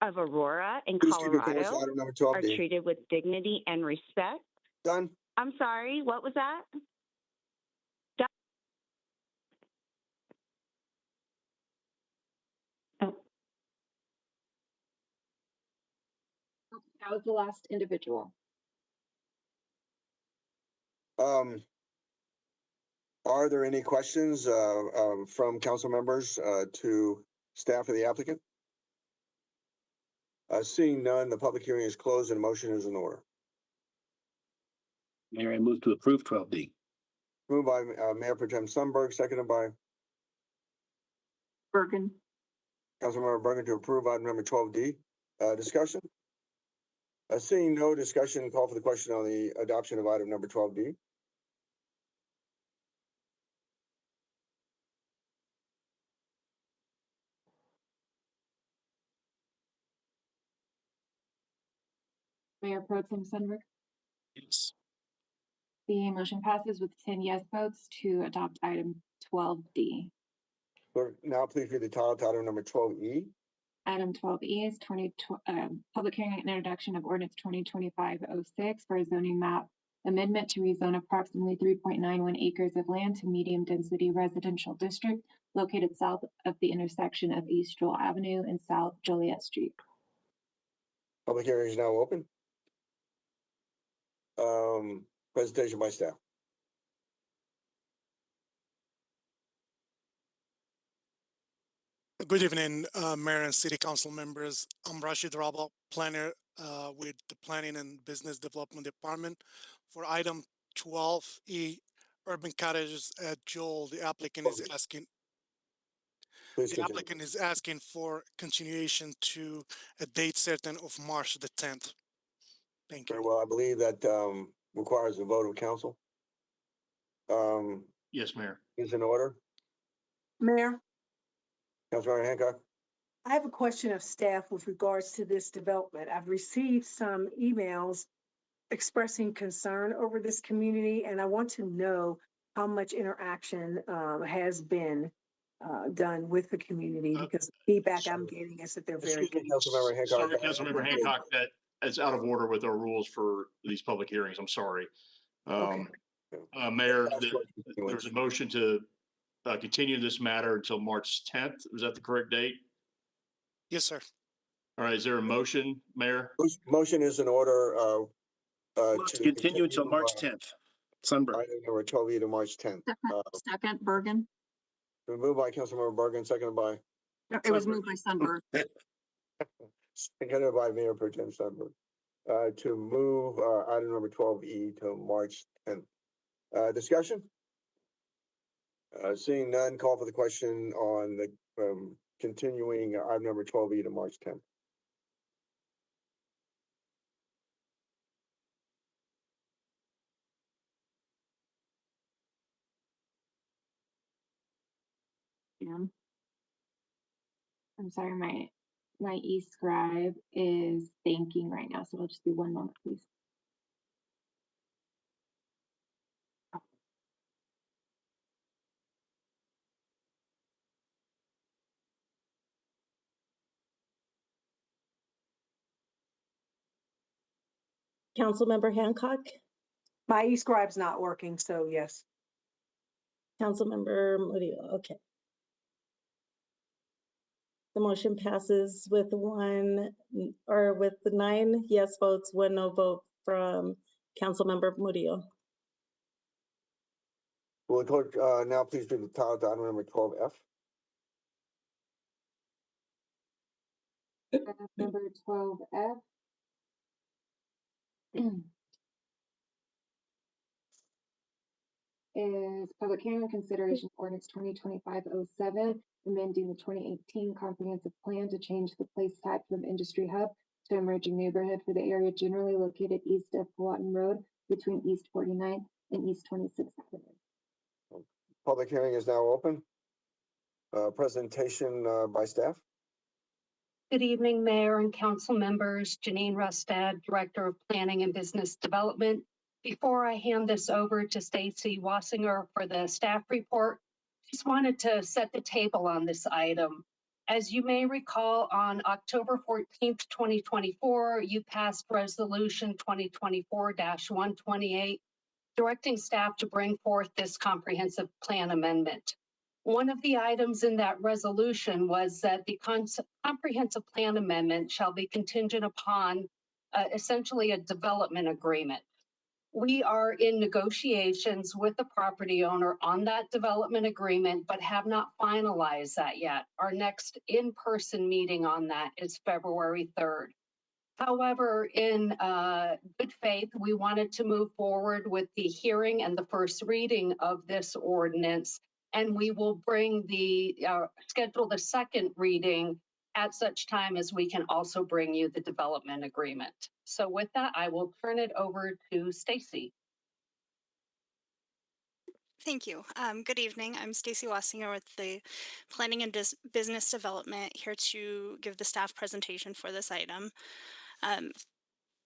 of Aurora and Colorado are treated with dignity and respect? Done. I'm sorry, what was that? That was the last individual. Are there any questions from council members to staff of the applicant? Seeing none, the public hearing is closed and motion is in order. Mayor, I move to approve 12D. Moved by Mayor Pro Tem Sundberg, seconded by Bergen. Councilmember Bergen to approve item number 12D. Discussion? Seeing no discussion, call for the question on the adoption of item number 12D. Mayor Pro Tem Sundberg. Yes. The motion passes with 10 yes votes to adopt item 12D. Clerk, now please read the title to item number 12E. Item 12E is public hearing and introduction of ordinance 2025-06 for a zoning map amendment to rezone approximately 3.91 acres of land to medium density residential district located south of the intersection of East Joel Avenue and South Joliet Street. Public hearing is now open. Presentation by staff. Good evening, Mayor and City Council members. I'm Rashid Rabal, planner with the Planning and Business Development Department. For item 12E, urban cottages at Joel, the applicant is asking for continuation to a date certain of March the 10th. Thank you. Very well, I believe that requires a vote of council. Yes, Mayor. Is in order. Mayor, Councilmember Hancock. I have a question of staff with regards to this development. I've received some emails expressing concern over this community, and I want to know how much interaction has been done with the community, because the feedback I'm getting is that they're very good. Councilmember Hancock. Sorry, Councilmember Hancock, that is out of order with our rules for these public hearings. I'm sorry. Mayor, there's a motion to continue this matter until March 10th. Is that the correct date? Yes, sir. All right. Is there a motion, Mayor? Motion is in order to continue until March 10th. Sundberg. Item number 12E to March 10th. Second, Bergen. Moved by Councilmember Bergen, seconded by. No, it was moved by Sundberg. Seconded by Mayor Pro Tem Sundberg. To move item number 12E to March 10th. Discussion? Seeing none, call for the question on the continuing item number 12E to March 10th. I'm sorry, my e-scribe is thinking right now, so it'll just be one moment, please. Councilmember Hancock? My e-scribe's not working, so yes. Councilmember Murillo, okay. The motion passes with with 9 yes votes, 1 no vote from Councilmember Murillo. Will the clerk now please read the title to item number 12F? Number 12F. Is public hearing and consideration ordinance 2025-07, amending the 2018 comprehensive plan to change the place type from industry hub to emerging neighborhood for the area generally located east of Powhatan Road between East 49th and East 26th Avenue. Public hearing is now open. Presentation by staff. Good evening, Mayor and Council members. Janine Rustad, Director of Planning and Business Development. Before I hand this over to Stacy Wassinger for the staff report, just wanted to set the table on this item. As you may recall, on October 14th, 2024, you passed Resolution 2024-128, directing staff to bring forth this comprehensive plan amendment. One of the items in that resolution was that the comprehensive plan amendment shall be contingent upon essentially a development agreement. We are in negotiations with the property owner on that development agreement, but have not finalized that yet. Our next in-person meeting on that is February 3rd. However, in good faith, we wanted to move forward with the hearing and the first reading of this ordinance, and we will bring schedule the second reading at such time as we can also bring you the development agreement. So with that, I will turn it over to Stacy. Thank you. Good evening. I'm Stacy Wassinger with the Planning and Business Development, here to give the staff presentation for this item.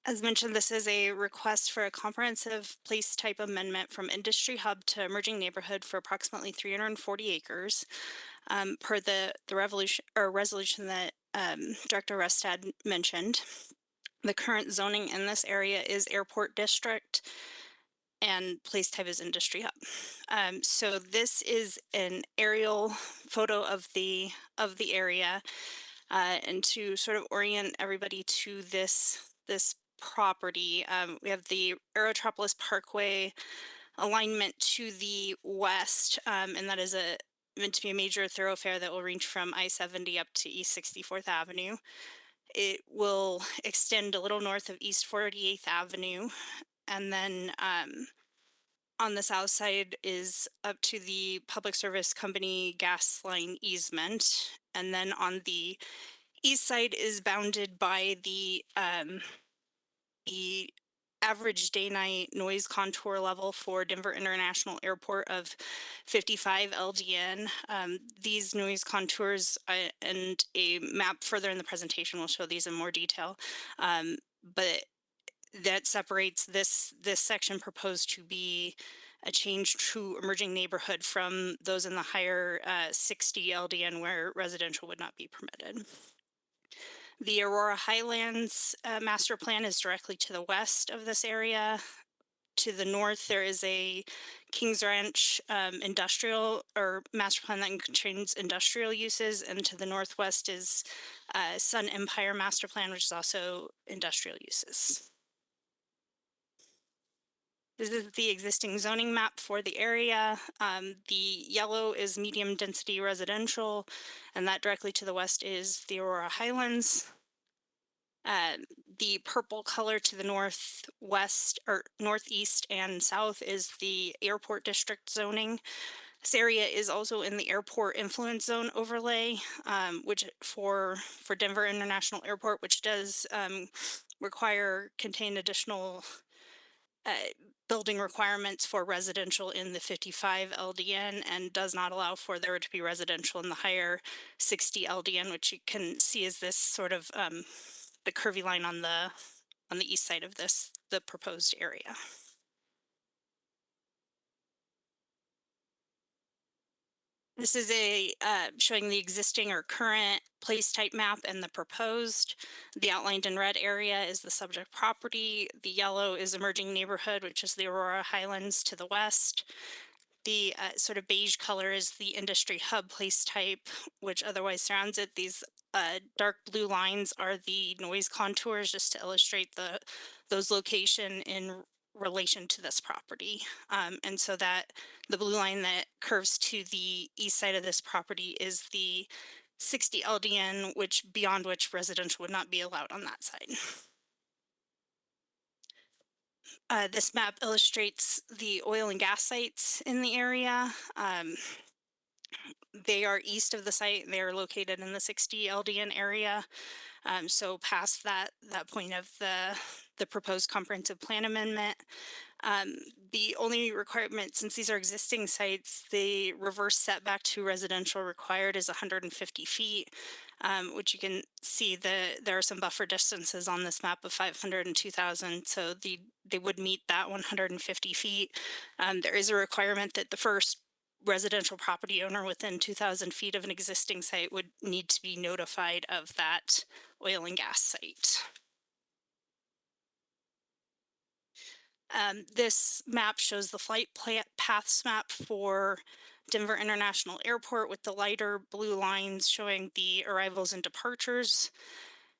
As mentioned, this is a request for a comprehensive place type amendment from industry hub to emerging neighborhood for approximately 340 acres. Per the resolution that Director Rustad mentioned. The current zoning in this area is airport district and place type is industry hub. So this is an aerial photo of the area, and to sort of orient everybody to this property, we have the Aerotropolis Parkway alignment to the west, and that is meant to be a major thoroughfare that will range from I-70 up to East 64th Avenue. It will extend a little north of East 48th Avenue, and then on the south side is up to the Public Service Company gas line easement, and then on the east side is bounded by the average day-night noise contour level for Denver International Airport of 55 LDN. These noise contours and a map further in the presentation will show these in more detail, but that separates this section proposed to be a change to emerging neighborhood from those in the higher 60 LDN where residential would not be permitted. The Aurora Highlands master plan is directly to the west of this area. To the north, there is a Kings Ranch industrial or master plan that contains industrial uses, and to the northwest is Sun Empire master plan, which is also industrial uses. This is the existing zoning map for the area. The yellow is medium density residential, and that directly to the west is the Aurora Highlands. The purple color to the northwest or northeast and south is the airport district zoning. This area is also in the airport influence zone overlay, which for Denver International Airport, which does contain additional building requirements for residential in the 55 LDN and does not allow for there to be residential in the higher 60 LDN, which you can see is this sort of the curvy line on the east side of the proposed area. This is showing the existing or current place type map and the proposed. The outlined in red area is the subject property. The yellow is emerging neighborhood, which is the Aurora Highlands to the west. The sort of beige color is the industry hub place type, which otherwise surrounds it. These dark blue lines are the noise contours, just to illustrate those location in relation to this property. And so that the blue line that curves to the east side of this property is the 60 LDN, beyond which residential would not be allowed on that side. This map illustrates the oil and gas sites in the area. They are east of the site. They are located in the 60 LDN area. So past that point of the proposed comprehensive plan amendment. The only requirement, since these are existing sites, the reverse setback to residential required is 150 feet, which you can see there are some buffer distances on this map of 500 and 2,000, so they would meet that 150 feet. There is a requirement that the first residential property owner within 2,000 feet of an existing site would need to be notified of that oil and gas site. This map shows the flight paths map for Denver International Airport with the lighter blue lines showing the arrivals and departures.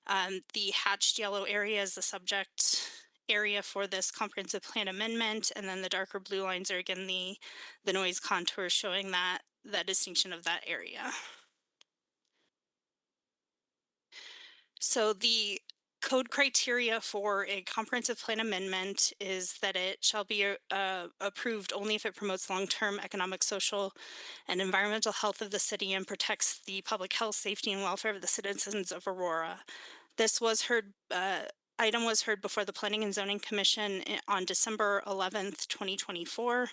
The hatched yellow area is the subject area for this comprehensive plan amendment, and then the darker blue lines are again the noise contours showing that distinction of that area. So the code criteria for a comprehensive plan amendment is that it shall be approved only if it promotes long-term economic, social, and environmental health of the city and protects the public health, safety, and welfare of the citizens of Aurora. This item was heard before the Planning and Zoning Commission on December 11th, 2024.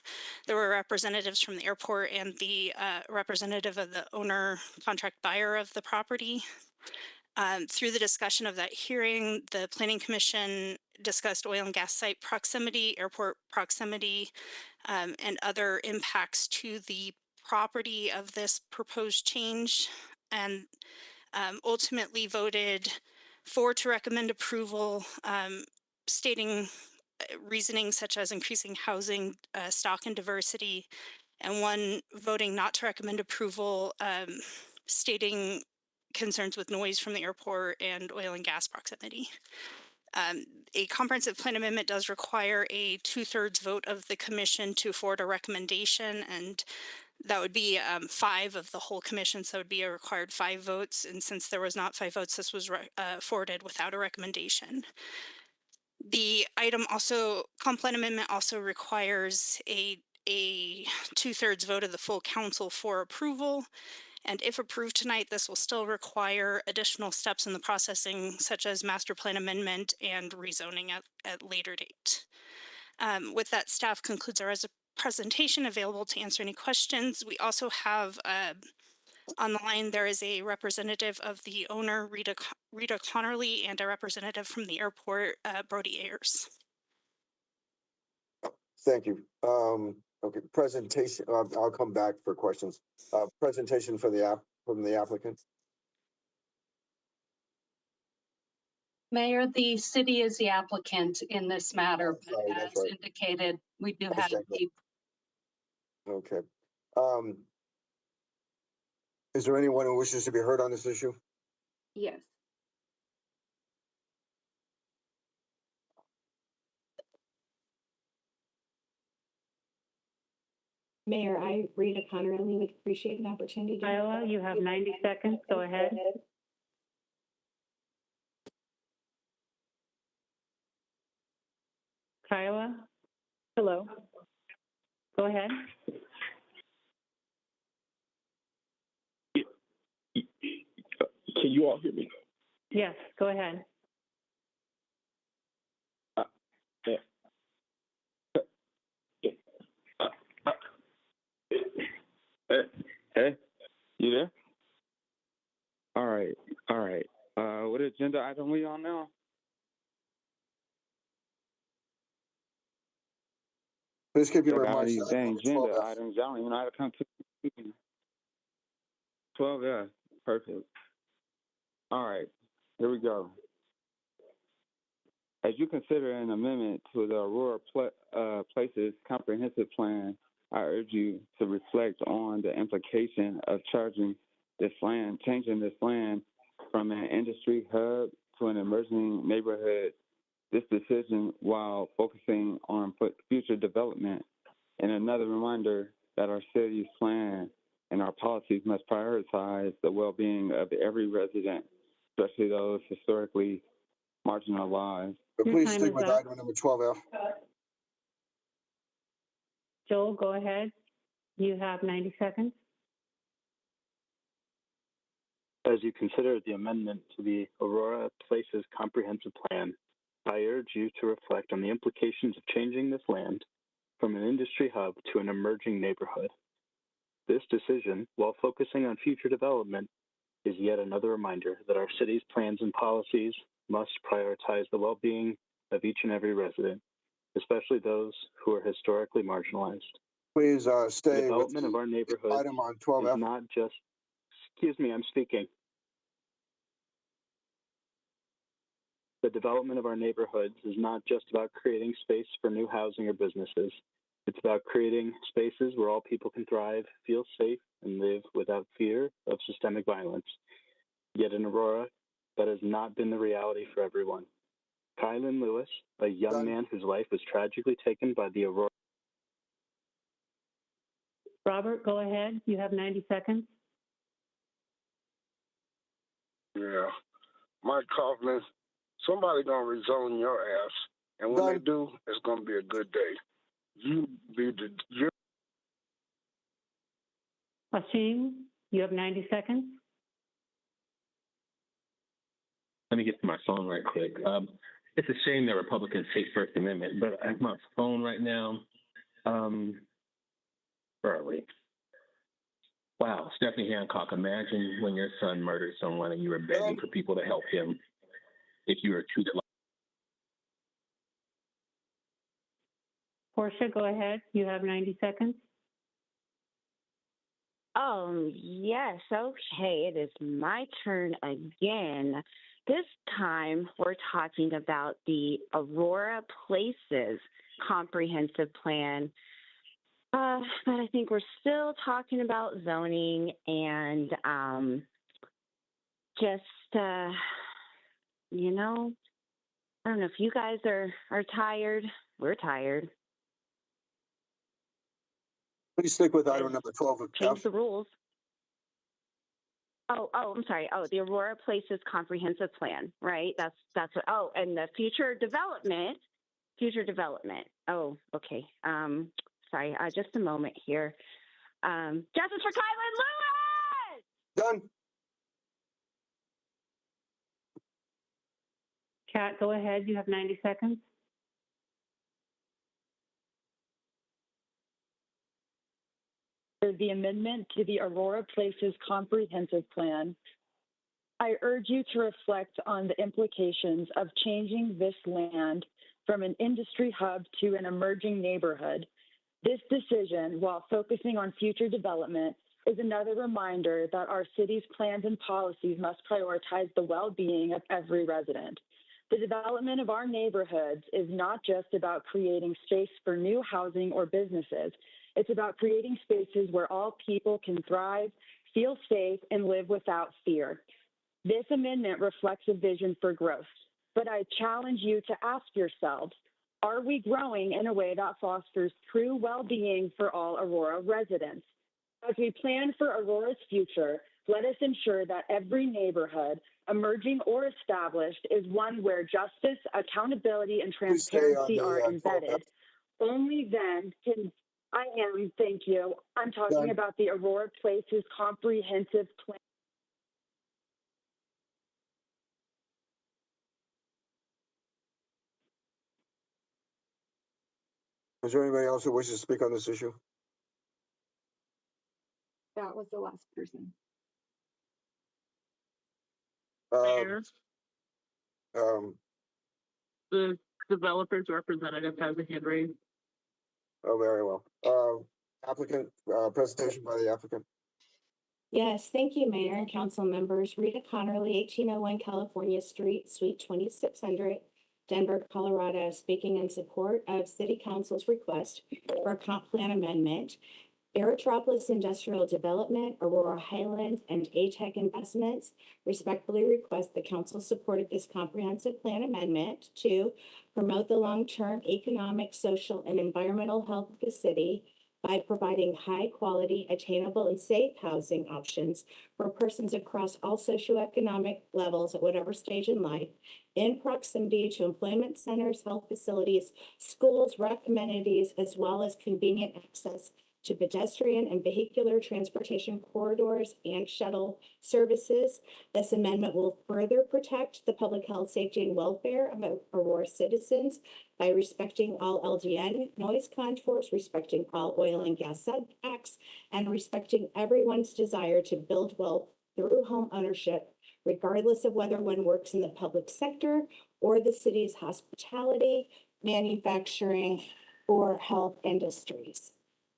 There were representatives from the airport and the representative of the owner contract buyer of the property. Through the discussion of that hearing, the Planning Commission discussed oil and gas site proximity, airport proximity, and other impacts to the property of this proposed change, and ultimately voted to recommend approval, stating reasoning such as increasing housing stock and diversity, and one voting not to recommend approval, stating concerns with noise from the airport and oil and gas proximity. A comprehensive plan amendment does require a 2/3 vote of the commission to forward a recommendation, and that would be 5 of the whole commission, so it would be a required 5 votes. And since there was not 5 votes, this was forwarded without a recommendation. The item also, comp plan amendment also requires a 2/3 vote of the full council for approval. And if approved tonight, this will still require additional steps in the processing, such as master plan amendment and rezoning at later date. With that, staff concludes our presentation, available to answer any questions. We also have on the line, there is a representative of the owner, Rita Connerly, and a representative from the airport, Brody Ayers. Thank you. Okay, presentation. I'll come back for questions. Presentation for from the applicant. Mayor, the city is the applicant in this matter, but as indicated, we do have a. Okay. Is there anyone who wishes to be heard on this issue? Yes. Mayor, Rita Connerly, would appreciate an opportunity. Iowa, you have 90 seconds. Go ahead. Kiowa? Hello. Go ahead. Can you all hear me? Yes, go ahead. Hey, you there? All right. What agenda item we on now? Please keep your Got all remarks. these dang agenda items. I don't even know how to come to 12, yeah, perfect. All right, here we go. As you consider an amendment to the Aurora Places Comprehensive Plan, I urge you to reflect on the implication of changing this land from an industry hub to an emerging neighborhood. This decision, while focusing on future development, and another reminder that our city's plan and our policies must prioritize the well-being of every resident, especially those historically marginalized. Please stick with item number 12F. Joel, go ahead. You have 90 seconds. As you consider the amendment to the Aurora Places Comprehensive Plan, I urge you to reflect on the implications of changing this land from an industry hub to an emerging neighborhood. This decision, while focusing on future development, is yet another reminder that our city's plans and policies must prioritize the well-being of each and every resident, especially those who are historically marginalized. Please stay the development of our neighborhood item on 12F. Is not just, excuse me, I'm speaking. The development of our neighborhoods is not just about creating space for new housing or businesses. It's about creating spaces where all people can thrive, feel safe, and live without fear of systemic violence. Yet in Aurora, that has not been the reality for everyone. Kylan Lewis, a young man whose life was tragically taken by the Aurora. Robert, go ahead. You have 90 seconds. Yeah. Mike Kaufman, somebody gonna rezone your ass. And when they do, it's gonna be a good day. You be the Hashim, you have 90 seconds. Let me get to my phone right quick. It's a shame that Republicans hate First Amendment, but I have my phone right now. Where are we? Wow, Stephanie Hancock, imagine when your son murdered someone and you were begging for people to help him if you were treated like. Portia, go ahead. You have 90 seconds. Yes, okay, it is my turn again. This time we're talking about the Aurora Places Comprehensive Plan. But I think we're still talking about zoning and just, you know, I don't know if you guys are tired. We're tired. Please stick with item number 12. Change the rules. I'm sorry. The Aurora Places Comprehensive Plan, right? That's what, and the future development. Oh, okay. Sorry, just a moment here. Justice for Kylan Lewis! Done. Kat, go ahead. You have 90 seconds. The amendment to the Aurora Places Comprehensive Plan, I urge you to reflect on the implications of changing this land from an industry hub to an emerging neighborhood. This decision, while focusing on future development, is another reminder that our city's plans and policies must prioritize the well-being of every resident. The development of our neighborhoods is not just about creating space for new housing or businesses. It's about creating spaces where all people can thrive, feel safe, and live without fear. This amendment reflects a vision for growth, but I challenge you to ask yourselves, are we growing in a way that fosters true well-being for all Aurora residents? As we plan for Aurora's future, let us ensure that every neighborhood, emerging or established, is one where justice, accountability, and transparency are embedded. Only then can thank you. I'm talking about the Aurora Places Comprehensive Plan. Is there anybody else who wishes to speak on this issue? That was the last person. The developer's representative has a hand raised. Oh, very well. Applicant, presentation by the applicant. Yes, thank you, Mayor and council members. Rita Connerly, 1801 California Street, Suite 2600, Denver, Colorado, speaking in support of City Council's request for a comp plan amendment. Aerotropolis Industrial Development, Aurora Highlands, and ATEC Investments respectfully request the council support of this comprehensive plan amendment to promote the long-term economic, social, and environmental health of the city by providing high-quality, attainable, and safe housing options for persons across all socioeconomic levels at whatever stage in life, in proximity to employment centers, health facilities, schools, rec amenities, as well as convenient access to pedestrian and vehicular transportation corridors and shuttle services. This amendment will further protect the public health, safety, and welfare of Aurora citizens by respecting all LGN noise contours, respecting all oil and gas setbacks, and respecting everyone's desire to build wealth through home ownership, regardless of whether one works in the public sector or the city's hospitality, manufacturing, or health industries.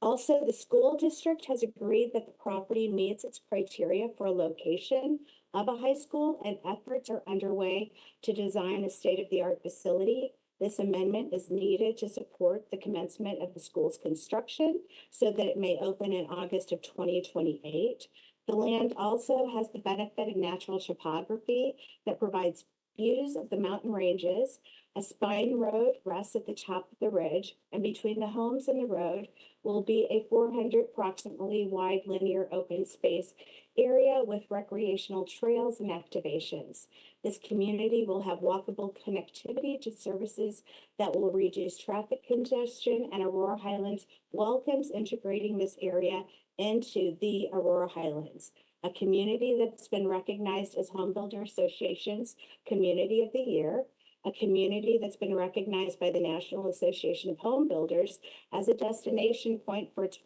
Also, the school district has agreed that the property meets its criteria for a location of a high school, and efforts are underway to design a state-of-the-art facility. This amendment is needed to support the commencement of the school's construction so that it may open in August of 2028. The land also has the benefit of natural topography that provides views of the mountain ranges. A spine road rests at the top of the ridge, and between the homes and the road will be a 400 approximately wide linear open space area with recreational trails and activations. This community will have walkable connectivity to services that will reduce traffic congestion, and Aurora Highlands welcomes integrating this area into the Aurora Highlands, a community that's been recognized as Home Builder Association's Community of the Year, a community that's been recognized by the National Association of Home Builders as a destination point for its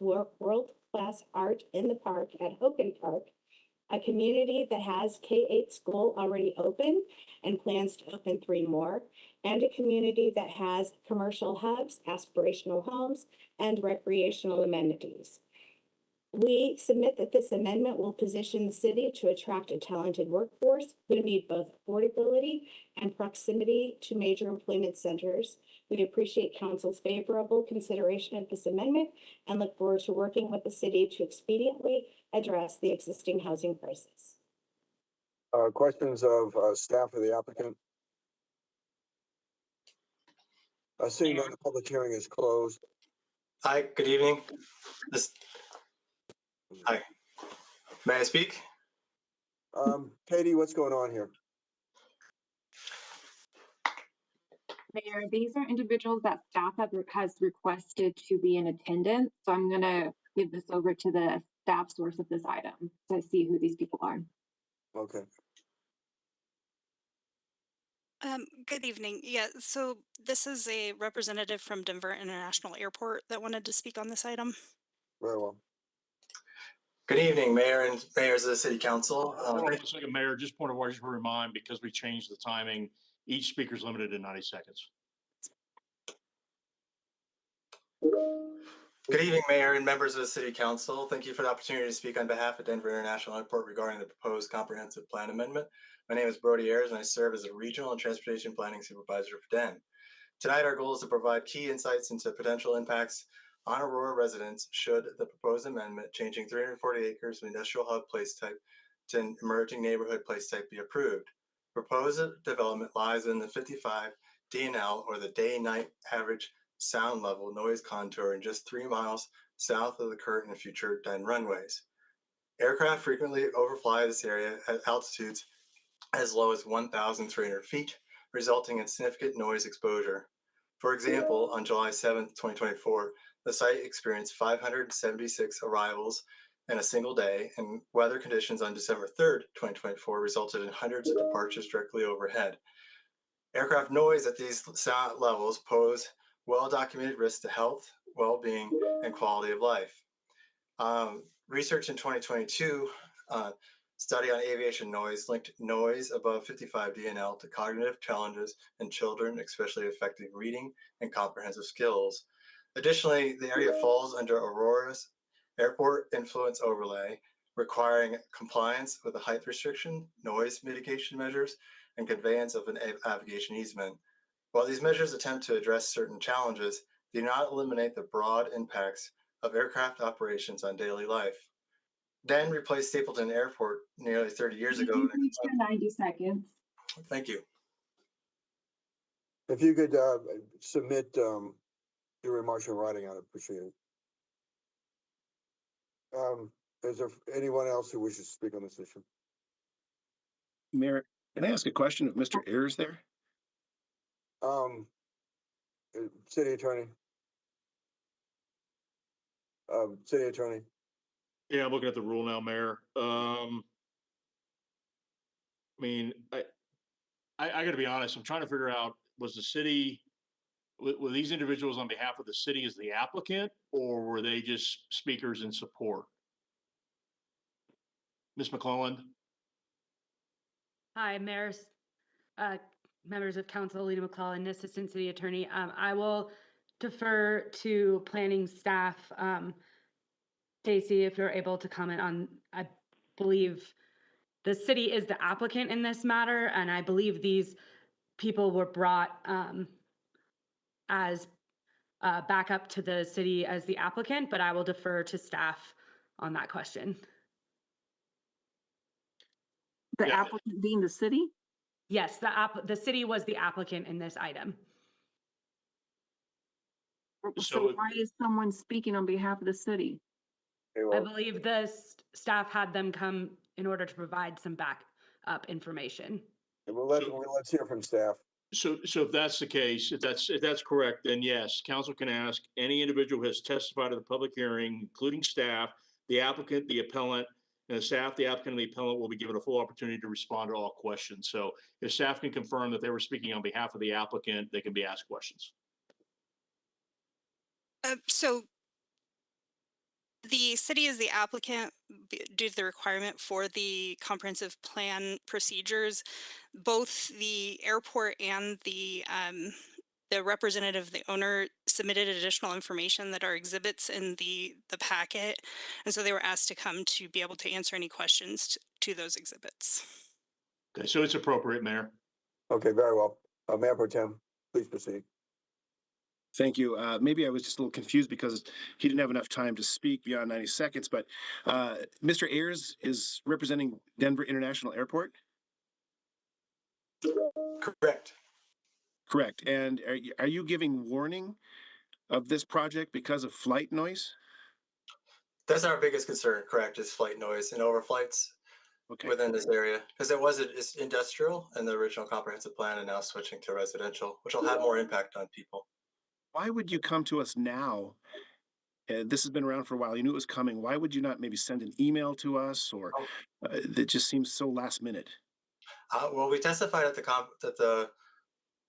world-class art in the park at Hogan Park, a community that has K-8 school already open and plans to open 3 more, and a community that has commercial hubs, aspirational homes, and recreational amenities. We submit that this amendment will position the city to attract a talented workforce who need both affordability and proximity to major employment centers. We appreciate council's favorable consideration of this amendment and look forward to working with the city to expediently address the existing housing crisis. Questions of staff or the applicant? Seeing that the public hearing is closed. Hi, good evening. Hi, may I speak? Katie, what's going on here? Mayor, these are individuals that staff has requested to be in attendance. So I'm going to give this over to the staff source of this item to see who these people are. Okay. Good evening. Yeah, so this is a representative from Denver International Airport that wanted to speak on this item. Very well. Good evening, Mayor and Mayors of the City Council. Hold on a second, Mayor. Just point of order, just to remind, because we changed the timing, each speaker is limited to 90 seconds. Good evening, Mayor and members of the City Council. Thank you for the opportunity to speak on behalf of Denver International Airport regarding the proposed comprehensive plan amendment. My name is Brody Ayers, and I serve as a Regional and Transportation Planning Supervisor for DEN. Tonight, our goal is to provide key insights into potential impacts on Aurora residents should the proposed amendment changing 340 acres of industrial hub place type to an emerging neighborhood place type be approved. Proposed development lies in the 55 DNL, or the day-night average sound level noise contour, and just 3 miles south of the current and future DEN runways. Aircraft frequently overfly this area at altitudes as low as 1,300 feet, resulting in significant noise exposure. For example, on July 7th, 2024, the site experienced 576 arrivals in a single day, and weather conditions on December 3rd, 2024 resulted in hundreds of departures directly overhead. Aircraft noise at these sound levels pose well-documented risks to health, well-being, and quality of life. Research in 2022 study on aviation noise linked noise above 55 DNL to cognitive challenges in children, especially affecting reading and comprehensive skills. Additionally, the area falls under Aurora's airport influence overlay, requiring compliance with a height restriction, noise mitigation measures, and conveyance of an navigation easement. While these measures attempt to address certain challenges, they do not eliminate the broad impacts of aircraft operations on daily life. DEN replaced Stapleton Airport nearly 30 years ago. You've reached your 90 seconds. Thank you. If you could submit your remarks in writing, I'd appreciate it. Is there anyone else who wishes to speak on this issue? Mayor, can I ask a question of Mr. Ayers there? City Attorney. City Attorney. Yeah, I'm looking at the rule now, Mayor. I mean, I got to be honest. I'm trying to figure out, was the city, were these individuals on behalf of the city as the applicant, or were they just speakers in support? Ms. McClelland? Hi, mayors, members of council, Lena McClellan, Assistant City Attorney. I will defer to planning staff. Stacy, if you're able to comment on, I believe the city is the applicant in this matter, and I believe these people were brought as backup to the city as the applicant, but I will defer to staff on that question. The applicant being the city? Yes, the city was the applicant in this item. So why is someone speaking on behalf of the city? I believe the staff had them come in order to provide some backup information. Let's hear from staff. So if that's the case, if that's correct, then yes, council can ask any individual who has testified at the public hearing, including staff, the applicant, the appellant, and the staff, the applicant, and the appellant will be given a full opportunity to respond to all questions. So if staff can confirm that they were speaking on behalf of the applicant, they can be asked questions. So The city is the applicant due to the requirement for the comprehensive plan procedures. Both the airport and the representative, the owner, submitted additional information that are exhibits in the packet, and so they were asked to come to be able to answer any questions to those exhibits. Okay, so it's appropriate, Mayor. Okay, very well. Mayor Pro Tem, please proceed. Thank you. Maybe I was just a little confused because he didn't have enough time to speak beyond 90 seconds, but Mr. Ayers is representing Denver International Airport? Correct. Correct. And are you giving warning of this project because of flight noise? That's our biggest concern, correct, is flight noise and overflights within this area. Because it's industrial in the original comprehensive plan and now switching to residential, which will have more impact on people. Why would you come to us now? This has been around for a while. You knew it was coming. Why would you not maybe send an email to us, or that just seems so last minute? Well, we testified at the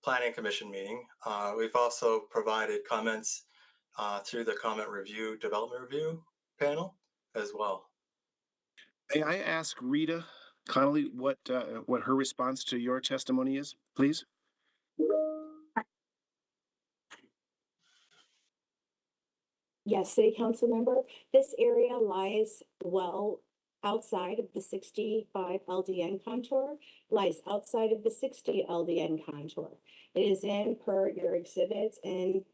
Planning Commission meeting. We've also provided comments through the development review panel as well. May I ask Rita Connolly what her response to your testimony is, please? Yes, City Council member, this area lies well outside of the 65 LDN contour, lies outside of the 60 LDN contour. It is in, per your exhibits, in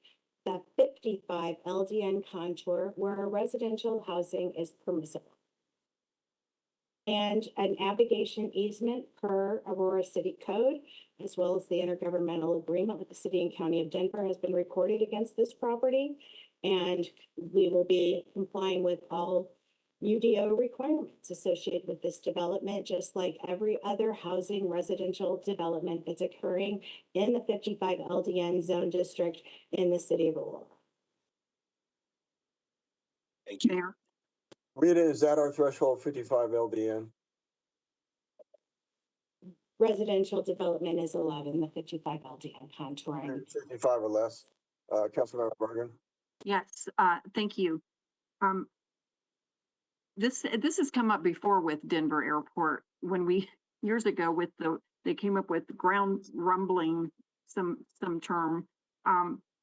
the 55 LDN contour where residential housing is permissible. And a navigation easement per Aurora City Code, as well as the intergovernmental agreement with the City and County of Denver, has been recorded against this property. And we will be complying with all UDO requirements associated with this development, just like every other housing residential development that's occurring in the 55 LDN zone district in the city of Aurora. Thank you. Mayor. Rita, is that our threshold, 55 LDN? Residential development is allowed in the 55 LDN contouring. 55 or less. Councilmember Bergen? Yes, thank you. This has come up before with Denver Airport when we years ago they came up with ground rumbling, some term.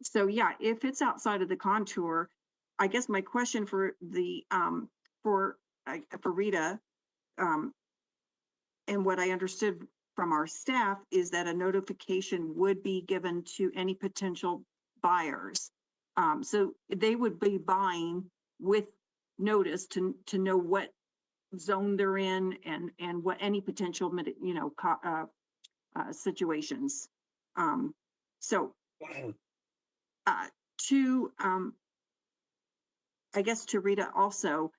So yeah, if it's outside of the contour, I guess my question for the for Rita, and what I understood from our staff is that a notification would be given to any potential buyers. So they would be buying with notice to know what zone they're in and what any potential, situations. So I guess to Rita also,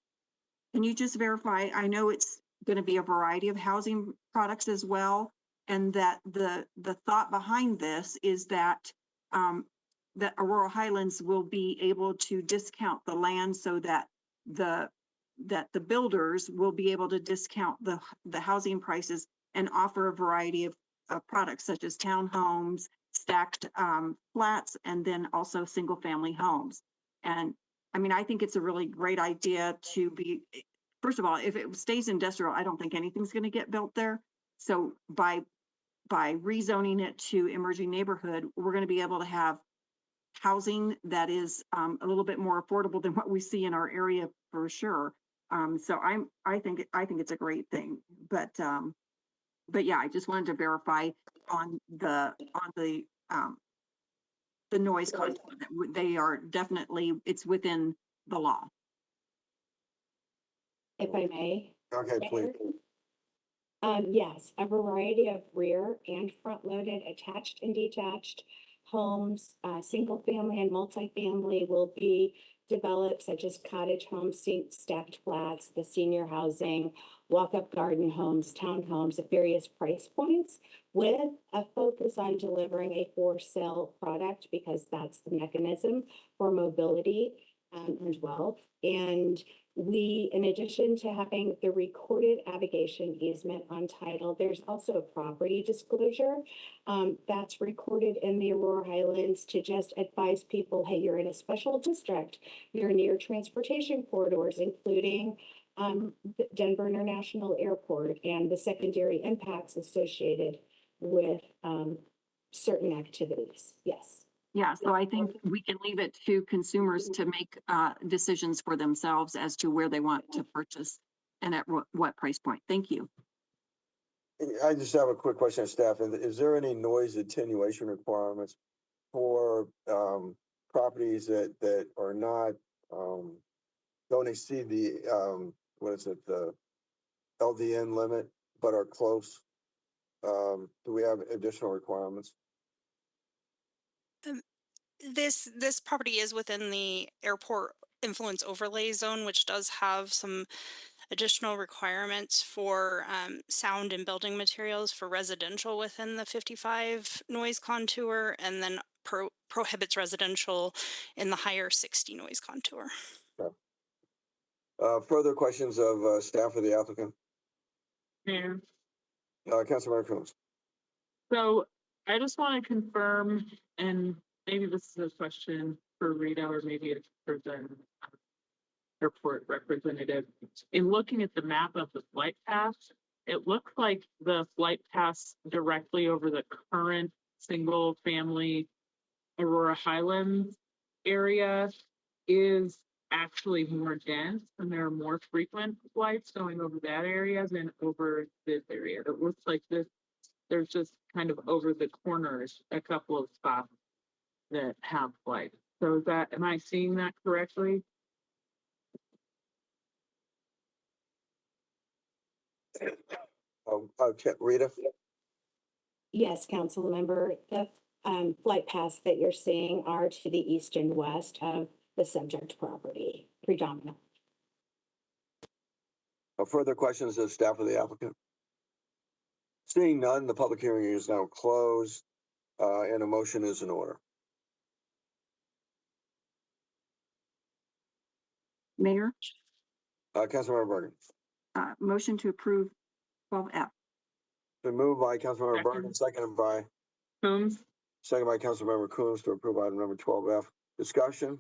can you just verify, I know it's going to be a variety of housing products as well, and that the thought behind this is that that Aurora Highlands will be able to discount the land so that the builders will be able to discount the housing prices and offer a variety of products such as townhomes, stacked flats, and then also single family homes. And I mean, I think it's a really great idea to be, first of all, if it stays industrial, I don't think anything's going to get built there. So by rezoning it to emerging neighborhood, we're going to be able to have housing that is a little bit more affordable than what we see in our area for sure. So I think it's a great thing. But yeah, I just wanted to verify on the noise content that they are definitely, it's within the law. If I may. Okay, please. Yes, a variety of rear and front loaded attached and detached homes, single family and multifamily will be developed, such as cottage homes, stacked flats, the senior housing, walk-up garden homes, townhomes at various price points, with a focus on delivering a for-sale product, because that's the mechanism for mobility as well. And In addition to having the recorded navigation easement on title, there's also a property disclosure that's recorded in the Aurora Highlands to just advise people, hey, you're in a special district, you're near transportation corridors, including the Denver International Airport and the secondary impacts associated with certain activities. Yes. Yeah, so I think we can leave it to consumers to make decisions for themselves as to where they want to purchase and at what price point. Thank you. I just have a quick question of staff. Is there any noise attenuation requirements for properties that are not don't exceed the the LDN limit but are close? Do we have additional requirements? This property is within the airport influence overlay zone, which does have some additional requirements for sound and building materials for residential within the 55 noise contour, and then prohibits residential in the higher 60 noise contour. Okay. Further questions of staff or the applicant? Mayor. Councilmember Coombs. So I just want to confirm, and maybe this is a question for Rita, or maybe it's for the airport representative. In looking at the map of the flight path, it looks like the flight paths directly over the current single family Aurora Highlands area is actually more dense, and there are more frequent flights going over that area than over this area. It looks like there's just kind of over the corners a couple of spots that have flights. So is that, am I seeing that correctly? Okay, Rita. Yes, council member. The flight paths that you're seeing are to the east and west of the subject property, predominantly. Further questions of staff or the applicant? Seeing none, the public hearing is now closed, and a motion is in order. Mayor, Councilmember Bergen. Motion to approve 12F. Been moved by Councilmember Bergen, seconded by Coombs. Second by Councilmember Coombs to approve item number 12F. Discussion?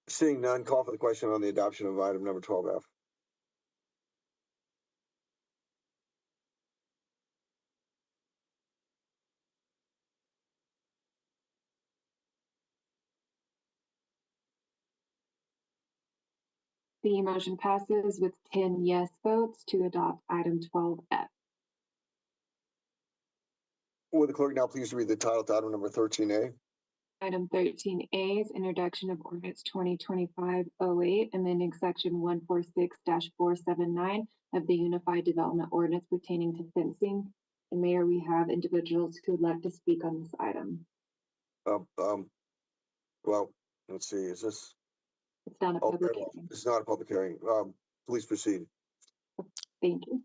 Seeing none, call for the question on the adoption of item number 12F. The motion passes with 10 yes votes to adopt item 12F. Would the clerk now please read the title to item number 13A? Item 13A is introduction of ordinance 2025-08, amending section 146-479 of the Unified Development Ordinance pertaining to fencing. And Mayor, we have individuals who would like to speak on this item. Well, let's see, is this? It's not a public hearing. It's not a public hearing. Please proceed. Thank you.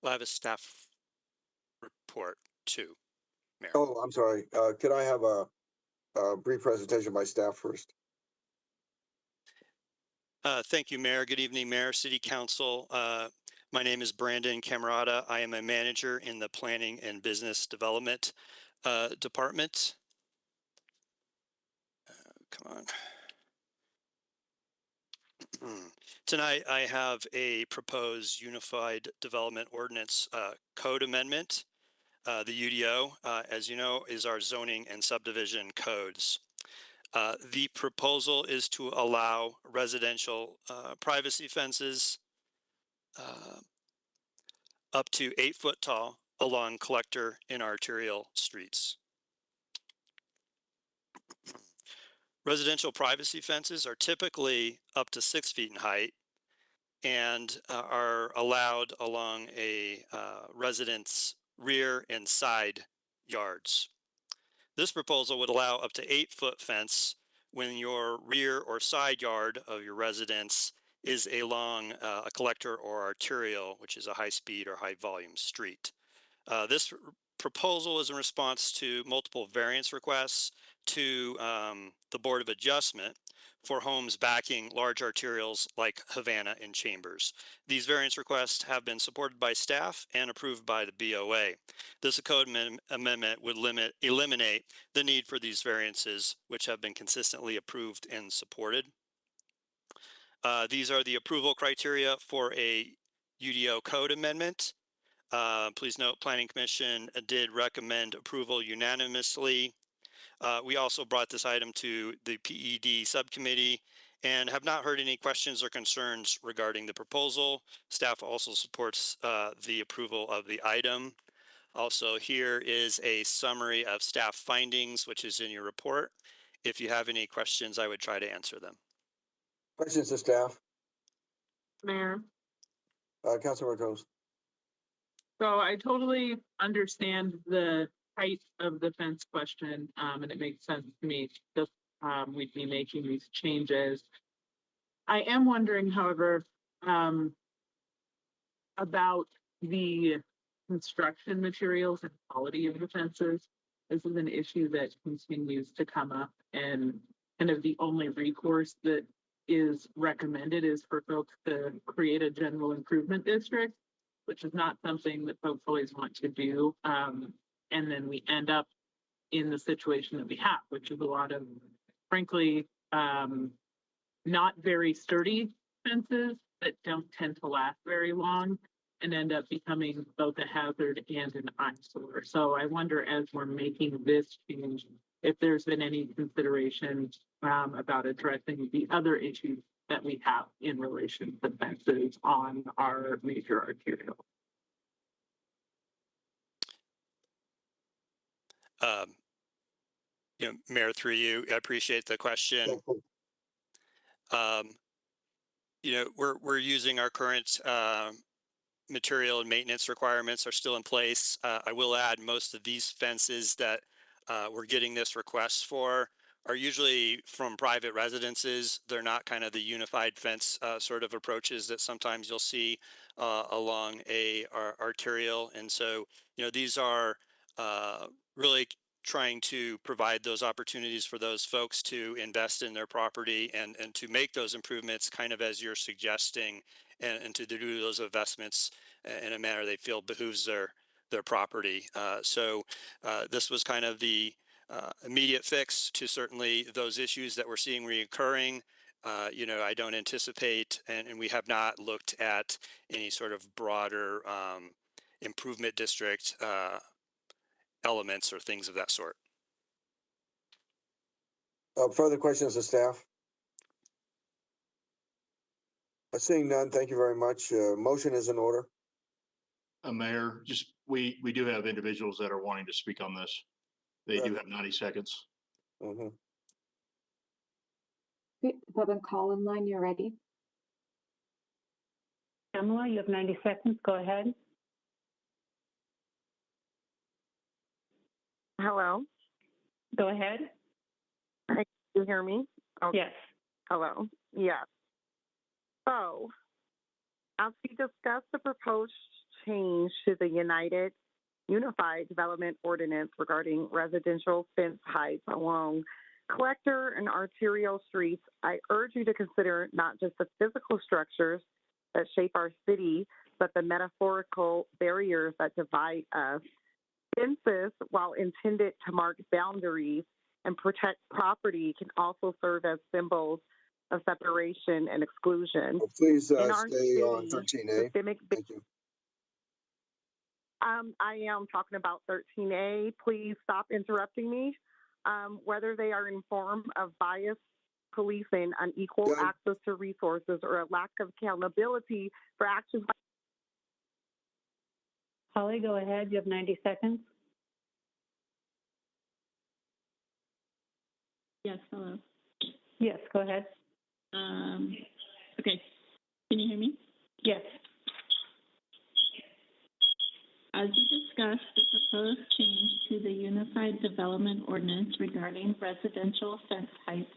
We'll have a staff report too, Mayor. Oh, I'm sorry. Could I have a brief presentation by staff first? Thank you, Mayor. Good evening, Mayor, City Council. My name is Brandon Camerata. I am a manager in the Planning and Business Development Department. Come on. Tonight, I have a proposed Unified Development Ordinance Code Amendment. The UDO, as you know, is our zoning and subdivision codes. The proposal is to allow residential privacy fences up to 8 foot tall along collector and arterial streets. Residential privacy fences are typically up to 6 feet in height and are allowed along a resident's rear and side yards. This proposal would allow up to 8 foot fence when your rear or side yard of your residence is along a collector or arterial, which is a high speed or high volume street. This proposal is in response to multiple variance requests to the Board of Adjustment for homes backing large arterials like Havana and Chambers. These variance requests have been supported by staff and approved by the BOA. This code amendment would eliminate the need for these variances, which have been consistently approved and supported. These are the approval criteria for a UDO code amendment. Please note, Planning Commission did recommend approval unanimously. We also brought this item to the PED subcommittee and have not heard any questions or concerns regarding the proposal. Staff also supports the approval of the item. Also, here is a summary of staff findings, which is in your report. If you have any questions, I would try to answer them. Questions to staff? Mayor. Councilmember Combs. So I totally understand the height of the fence question, and it makes sense to me that we'd be making these changes. I am wondering, however, about the construction materials and quality of the fences. This is an issue that continues to come up, and kind of the only recourse that is recommended is for folks to create a general improvement district, which is not something that folks always want to do. And then we end up in the situation that we have, which is a lot of, frankly, not very sturdy fences that don't tend to last very long and end up becoming both a hazard and an eyesore. So I wonder, as we're making this change, if there's been any consideration about addressing the other issues that we have in relation to fences on our major arterial. Mayor, through you, I appreciate the question. We're using our current material and maintenance requirements are still in place. I will add most of these fences that we're getting this request for are usually from private residences. They're not kind of the unified fence sort of approaches that sometimes you'll see along a arterial. And so, these are really trying to provide those opportunities for those folks to invest in their property and to make those improvements kind of as you're suggesting, and to do those investments in a manner they feel behooves their property. So this was kind of the immediate fix to certainly those issues that we're seeing reoccurring. I don't anticipate, and we have not looked at any sort of broader improvement district elements or things of that sort. Further questions to staff? Seeing none, thank you very much. Motion is in order. Mayor, we do have individuals that are wanting to speak on this. They do have 90 seconds. Okay, public call in line, you're ready. Pamela, you have 90 seconds. Go ahead. Hello. Go ahead. Can you hear me? Okay. Yes. Hello. Yes. So, as we discussed the proposed change to the Unified Development Ordinance regarding residential fence heights along collector and arterial streets, I urge you to consider not just the physical structures that shape our city, but the metaphorical barriers that divide us. Fences, while intended to mark boundaries and protect property, can also serve as symbols of separation and exclusion. Please stay city, on 13A. Thank you. I am talking about 13A. Please stop interrupting me. Whether they are in form of bias, policing, unequal access to resources, or a lack of accountability for actions. Holly, go ahead. You have 90 seconds. Yes, hello. Yes, go ahead. Okay. Can you hear me? Yes. As you discussed the proposed change to the Unified Development Ordinance regarding residential fence heights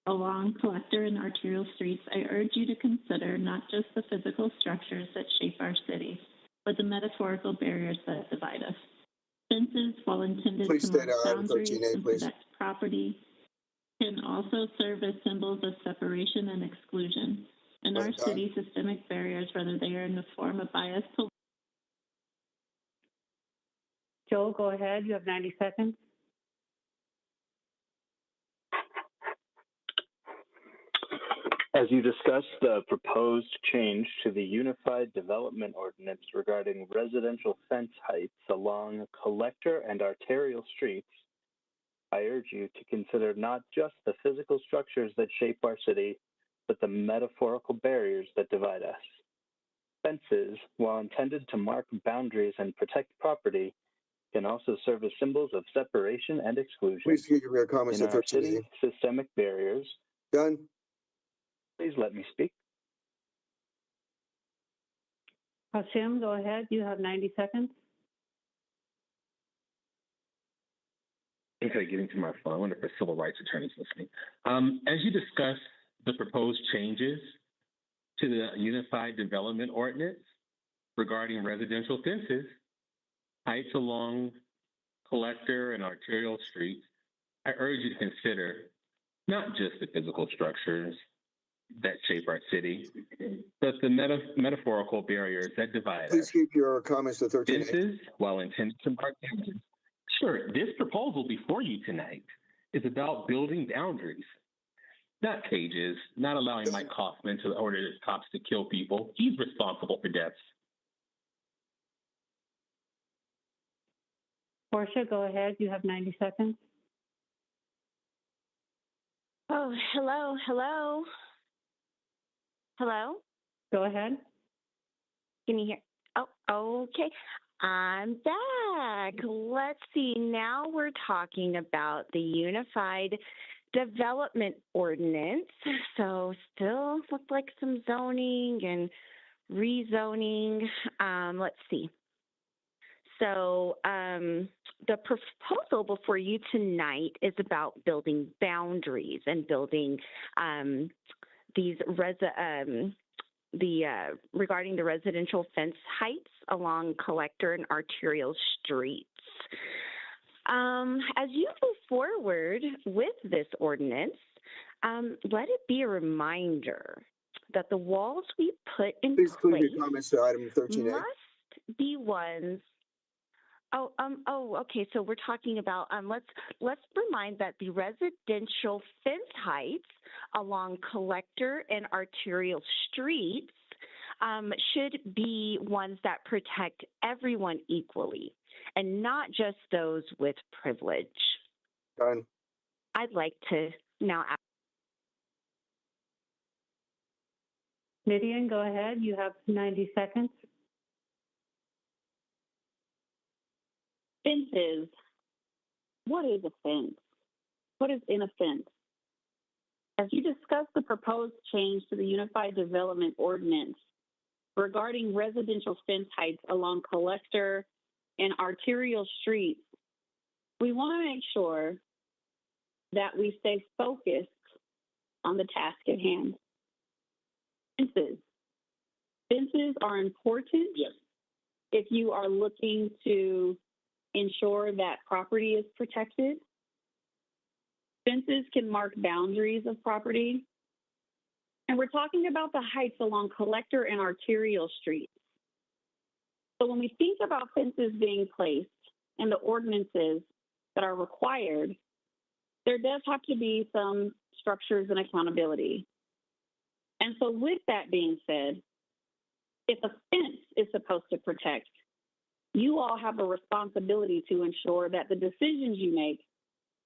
along collector and arterial streets, I urge you to consider not just the physical structures that shape our city, but the metaphorical barriers that divide us. Fences, while intended Please to state mark item boundaries 13A, and please. protect property, can also serve as symbols of separation and exclusion. In our city, systemic barriers, whether they are in the form of bias, Joel, go ahead. You have 90 seconds. As you discussed the proposed change to the Unified Development Ordinance regarding residential fence heights along collector and arterial streets, I urge you to consider not just the physical structures that shape our city, but the metaphorical barriers that divide us. Fences, while intended to mark boundaries and protect property, can also serve as symbols of separation and exclusion. Please give your comments In to our 13A. city, systemic barriers. Done. Please let me speak. Hashim, go ahead. You have 90 seconds. Okay, getting to my phone. I wonder if the civil rights attorneys listening. As you discussed the proposed changes to the Unified Development Ordinance regarding residential fences, heights along collector and arterial streets, I urge you to consider not just the physical structures that shape our city, but the metaphorical barriers that divide us. Please keep your comments to 13A. Fences, while intended to mark boundaries. Sure, this proposal before you tonight is about building boundaries, not cages, not allowing Mike Kaufman to order his cops to kill people. He's responsible for deaths. Portia, go ahead. You have 90 seconds. Oh, hello. Hello? Go ahead. Can you hear? Oh, okay. I'm back. Let's see. Now we're talking about the Unified Development Ordinance. So still look like some zoning and rezoning. Let's see. So the proposal before you tonight is about building boundaries and building regarding the residential fence heights along collector and arterial streets. As you move forward with this ordinance, let it be a reminder that the walls we put in Please place include your comments to item 13A. must be ones. Okay. So we're talking about let's remind that the residential fence heights along collector and arterial streets should be ones that protect everyone equally and not just those with privilege. Done. I'd like to now ask. Midian, go ahead. You have 90 seconds. Fences. What is a fence? What is in a fence? As you discuss the proposed change to the Unified Development Ordinance regarding residential fence heights along collector and arterial streets, we want to make sure that we stay focused on the task at hand. Fences. Fences are important if you are looking to ensure that property is protected. Fences can mark boundaries of property. And we're talking about the heights along collector and arterial streets. So when we think about fences being placed and the ordinances that are required, there does have to be some structures and accountability. And so with that being said, if a fence is supposed to protect, you all have a responsibility to ensure that the decisions you make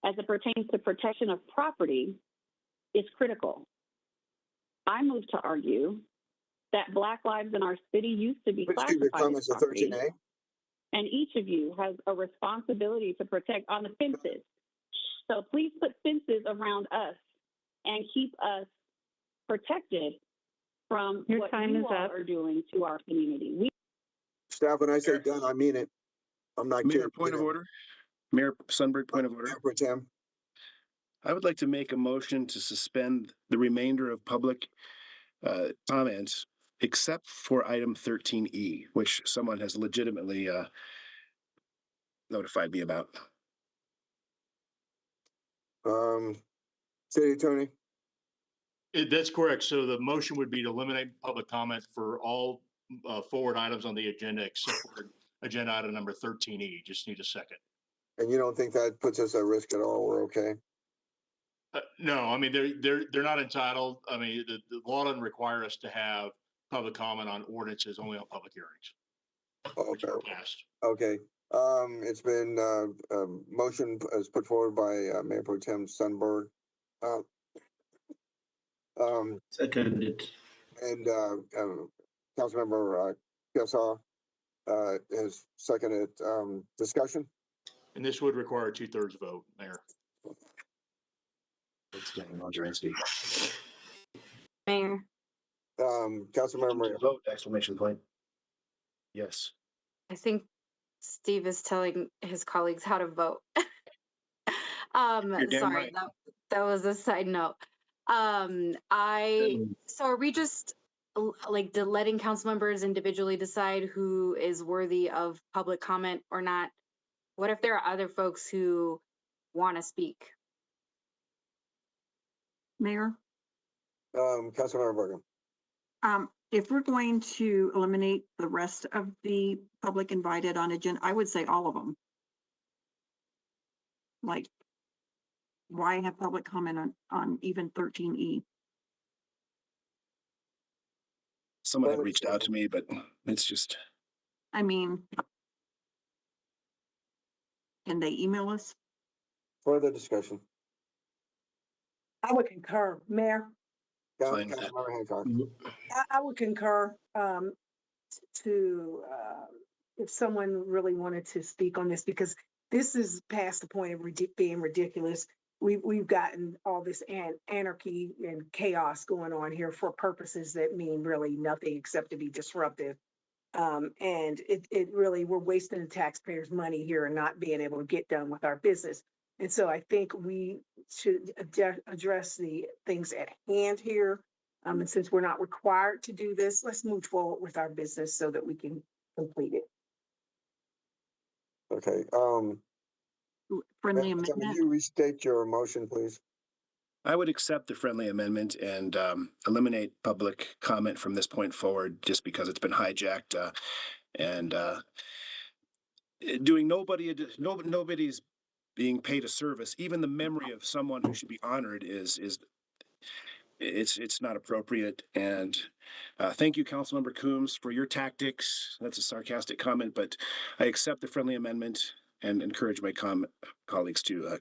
as it pertains to protection of property is critical. I move to argue that Black lives in our city used to be classified as property, and each of you has a responsibility to protect on the fences. So please put fences around us and keep us protected from what you all are doing to our community. Staff, when I say done, I mean it. I'm not Mayor, kidding. point of order. Mayor Sundberg, point of order. Mayor Pro Tem. I would like to make a motion to suspend the remainder of public comments, except for item 13E, which someone has legitimately notified me about. City Attorney? That's correct. So the motion would be to eliminate public comment for all forward items on the agenda except for agenda item number 13E. Just need a second. And you don't think that puts us at risk at all? We're okay? No, I mean, they're not entitled. I mean, the law doesn't require us to have public comment on ordinances, only on public hearings. Okay. Passed. Okay. It's been, motion is put forward by, Mayor Pro Tem Sunberg. Seconded. And, Councilmember, Piazzar, has seconded, discussion. And this would require a 2/3 vote, Mayor. Mayor. Councilmember. Vote, exclamation point. Yes. I think Steve is telling his colleagues how to vote. You're damn Sorry, right. that was a side note. So are we just like letting council members individually decide who is worthy of public comment or not? What if there are other folks who want to speak? Mayor, Councilmember Bergen. if we're going to eliminate the rest of the public invited on agenda, I would say all of them. Like, why have public comment on even 13E? Someone had reached out to me, but it's just. I mean, can they email us? Further discussion. I would concur, Mayor. Councilmember Hancock. I would concur to if someone really wanted to speak on this, because this is past the point of being ridiculous. We've gotten all this anarchy and chaos going on here for purposes that mean really nothing except to be disruptive. And it really, we're wasting the taxpayers' money here and not being able to get done with our business. And so I think we should address the things at hand here. And since we're not required to do this, let's move forward with our business so that we can complete it. Okay. Friendly Can amendment. you restate your motion, please? I would accept the friendly amendment and eliminate public comment from this point forward, just because it's been hijacked and doing nobody's being paid a service. Even the memory of someone who should be honored is it's not appropriate. And thank you, Councilmember Coombs, for your tactics. That's a sarcastic comment, but I accept the friendly amendment and encourage my colleagues to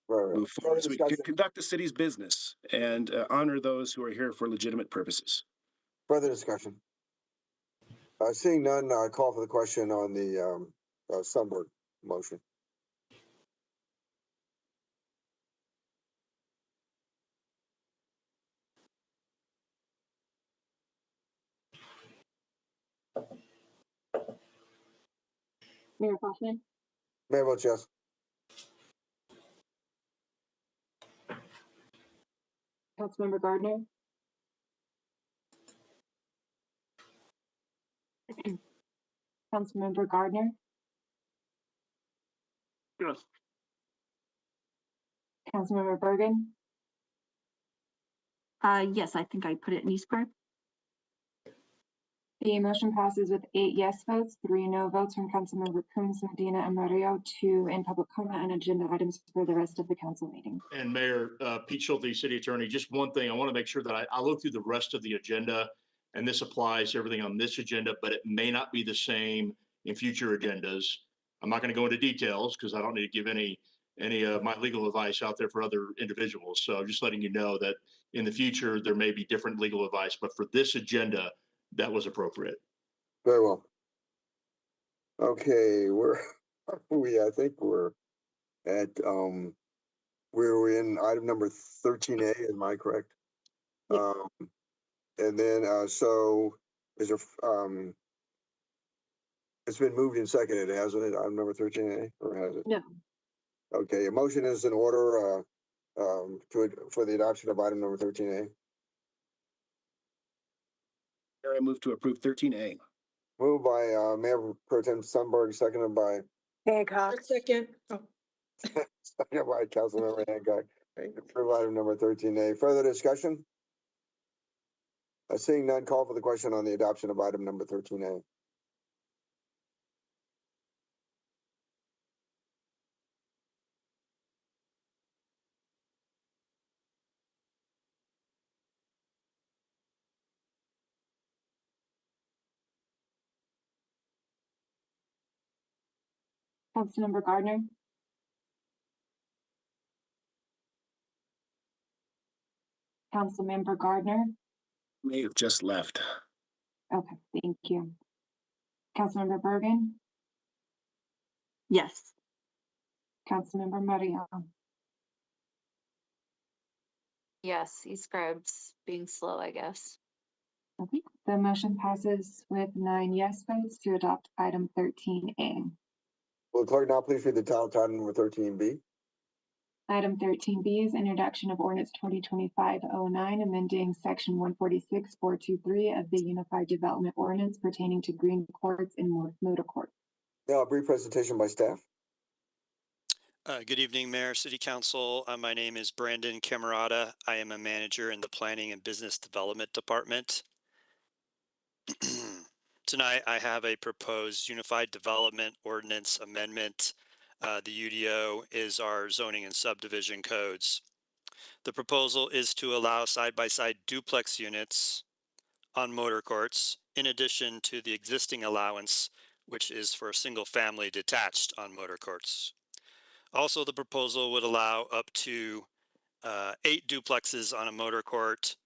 move forward so we can conduct the city's business and honor those who are here for legitimate purposes. Further discussion. Seeing none, call for the question on the Sunberg motion. Mayor Kaufman? Mayor votes yes. Councilmember Gardner? Councilmember Gardner? Yes. Councilmember Bergen? Yes, I think I put it in e-script. The motion passes with 8 yes votes, 3 no votes from Councilmember Coombs, Medina, and Murillo, 2 in public comment on agenda items for the rest of the council meeting. And Mayor Pete Schulte, City Attorney, just one thing, I want to make sure that I look through the rest of the agenda, and this applies to everything on this agenda, but it may not be the same in future agendas. I'm not going to go into details because I don't need to give any of my legal advice out there for other individuals. So just letting you know that in the future, there may be different legal advice, but for this agenda, that was appropriate. Very well. Okay, I think we're at, we're in item number 13A, am I correct? Yes. And then, so is there, it's been moved and seconded, hasn't it? Item number 13A, or has it? No. Okay, a motion is in order, for the adoption of item number 13A. I move to approve 13A. Moved by Mayor Pro Tem Sunberg, seconded by Hancock. Second. Oh. Second by Councilmember Hancock. Approve item number 13A. Further discussion? Seeing none, call for the question on the adoption of item number 13A. Councilmember Gardner. Councilmember Gardner. May have just left. Okay, thank you. Councilmember Bergen. Yes. Councilmember Maria. Yes, e-scribes being slow, I guess. Okay, the motion passes with 9 yes votes to adopt item 13A. Will the clerk now please read the title to item number 13B? Item 13B is introduction of ordinance 2025-09, amending section 146-423 of the Unified Development Ordinance pertaining to green courts and motor courts. Now a brief presentation by staff. Good evening, Mayor, City Council. My name is Brandon Camerata. I am a manager in the Planning and Business Development Department. Tonight, I have a proposed Unified Development Ordinance amendment. The UDO is our zoning and subdivision codes. The proposal is to allow side-by-side duplex units on motor courts, in addition to the existing allowance, which is for single-family detached on motor courts. Also, the proposal would allow up to 8 duplexes on a motor court,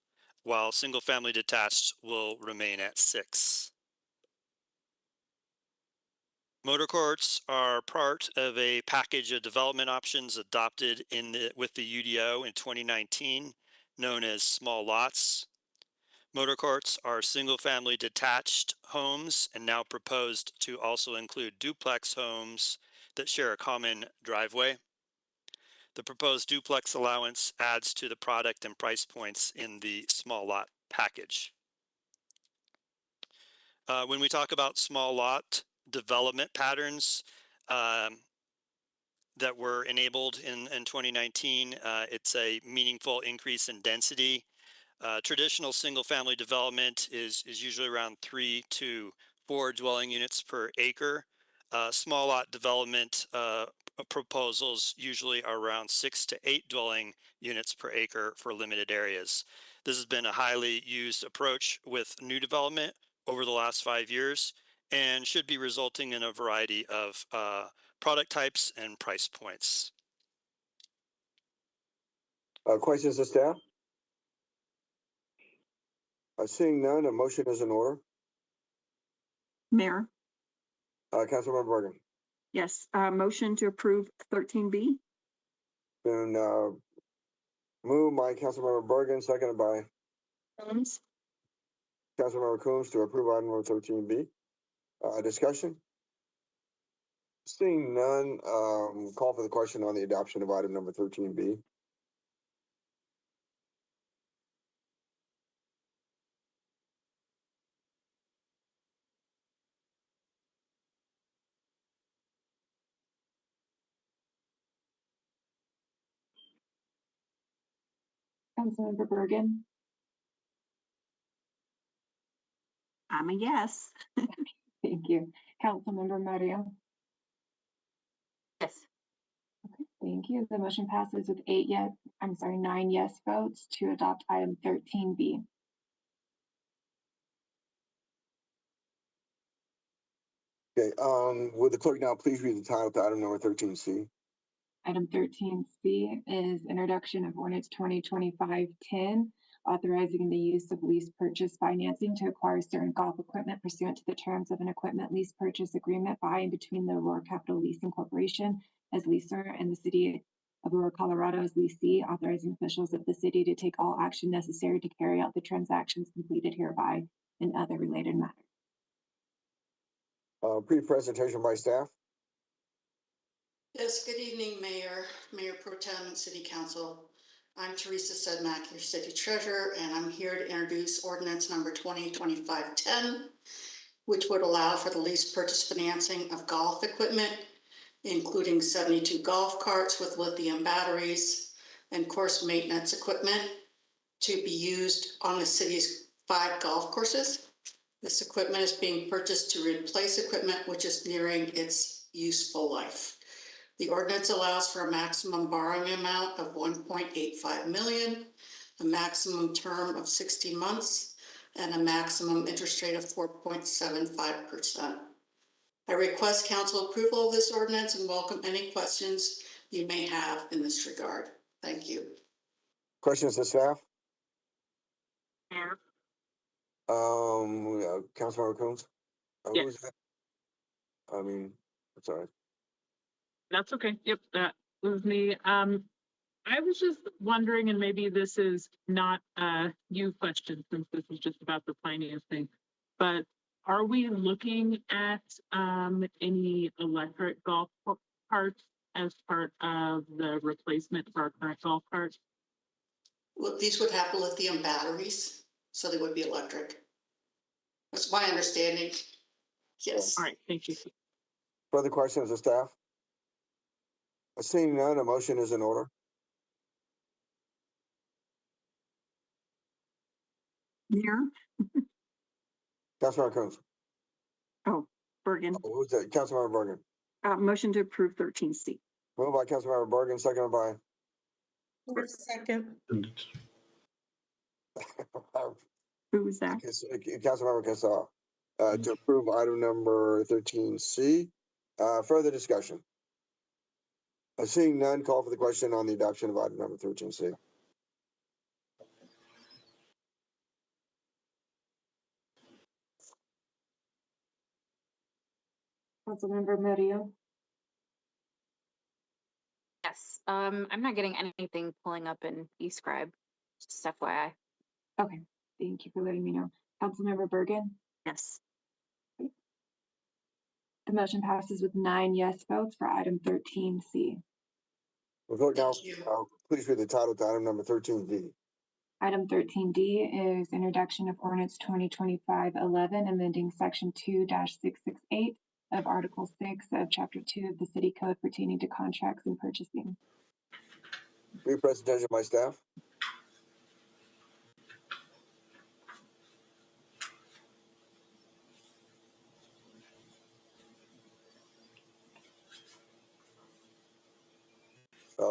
while single-family detached will remain at 6. Motor courts are part of a package of development options adopted with the UDO in 2019, known as small lots. Motor courts are single-family detached homes and now proposed to also include duplex homes that share a common driveway. The proposed duplex allowance adds to the product and price points in the small lot package. When we talk about small lot development patterns that were enabled in 2019, it's a meaningful increase in density. Traditional single-family development is usually around 3 to 4 dwelling units per acre. Small lot development proposals usually are around 6 to 8 dwelling units per acre for limited areas. This has been a highly used approach with new development over the last 5 years and should be resulting in a variety of product types and price points. Questions of staff? Seeing none, a motion is in order. Mayor. Councilmember Bergen. Yes, motion to approve 13B. Been moved by Councilmember Bergen, seconded by Coombs. Councilmember Coombs to approve item number 13B. Discussion? Seeing none, call for the question on the adoption of item number 13B. Councilmember Bergen. I'm a yes. Thank you. Councilmember Maria. Yes. Okay, thank you. The motion passes with 9 yes votes to adopt item 13B. Okay, would the clerk now please read the title to item number 13C? Item 13C is introduction of ordinance 2025-10, authorizing the use of lease purchase financing to acquire certain golf equipment pursuant to the terms of an equipment lease purchase agreement by and between the Aurora Capital Leasing Corporation as leaser and the city of Aurora, Colorado as leasee, authorizing officials of the city to take all action necessary to carry out the transactions completed hereby and other related matters. Brief presentation by staff. Yes, good evening, Mayor Pro Tem and City Council. I'm Teresa Sedmak, your City Treasurer, and I'm here to introduce ordinance number 2025-10, which would allow for the lease purchase financing of golf equipment including 72 golf carts with lithium batteries and course maintenance equipment to be used on the city's 5 golf courses. This equipment is being purchased to replace equipment which is nearing its useful life. The ordinance allows for a maximum borrowing amount of 1.85 million, a maximum term of 16 months, and a maximum interest rate of 4.75%. I request council approval of this ordinance and welcome any questions you may have in this regard. Thank you. Questions to staff? Mayor? Councilmember Combs? Yes. Who is that? I'm sorry. That's okay. Yep, that was me. I was just wondering, and maybe this is not a you question since this is just about the financing, but are we looking at any electric golf carts as part of the replacement for our current golf carts? Well, these would have lithium batteries, so they would be electric. That's my understanding. Yes. All right, thank you. Further questions of staff? Seeing none, a motion is in order. Mayor? Councilmember Combs. Oh, Bergen. Oh, who's that? Councilmember Bergen. Motion to approve 13C. Moved by Councilmember Bergen, seconded by. Second. Who was that? Councilmember Casal. To approve item number 13C. Further discussion? Seeing none, call for the question on the adoption of item number 13C. Councilmember Murillo. Yes, I'm not getting anything pulling up in eScribe, just FYI. Okay, thank you for letting me know. Councilmember Bergen. Yes. The motion passes with 9 yes votes for item 13C. We'll vote now. Please read the title to item number 13D. Item 13D is introduction of ordinance 2025-11, amending section 2-668 of Article 6 of Chapter 2 of the City Code pertaining to contracts and purchasing. Brief presentation by staff.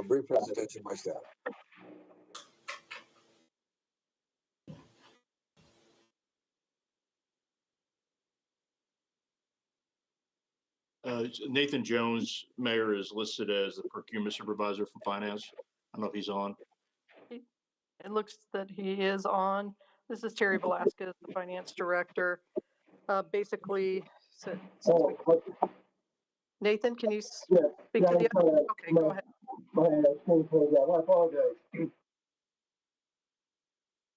Brief presentation by staff. Nathan Jones, Mayor, is listed as the procurement supervisor from finance. I don't know if he's on. It looks that he is on. This is Terry Velasquez, the finance director. Basically, Nathan, can you speak to the? Okay, go ahead. I apologize.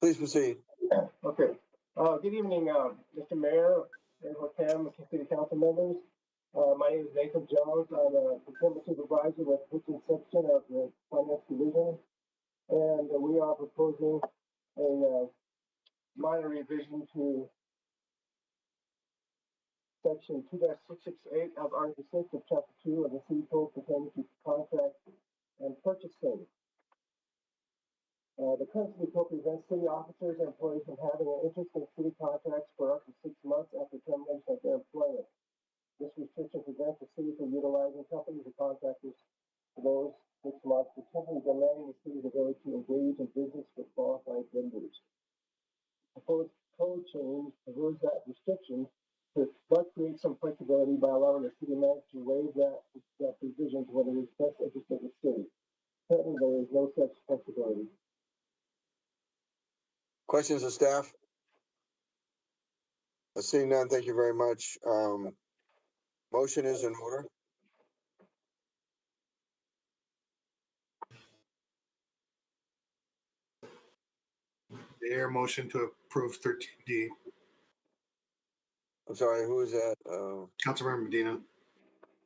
Please proceed. Okay. Good evening, Mr. Mayor, Mayor Tim, City Council members. My name is Nathan Jones. I'm a procurement supervisor with the section of the finance division, and we are proposing a minor revision to section 2-668 of Article 6 of Chapter 2 of the City Code pertaining to contracts and purchasing. The current city code prevents city officers and employees from having an interest in city contracts for up to 6 months after termination of their employment. This restriction prevents the city from utilizing companies or contractors for those 6 months, potentially delaying the city's ability to engage in business with qualified vendors. The proposed code change removes that restriction, but creates some flexibility by allowing the city manager to waive that provision when it is best interest of the city. Currently, there is no such flexibility. Questions of staff? Seeing none, thank you very much. Motion is in order. Mayor, motion to approve 13D. I'm sorry, who is that? Councilmember Medina.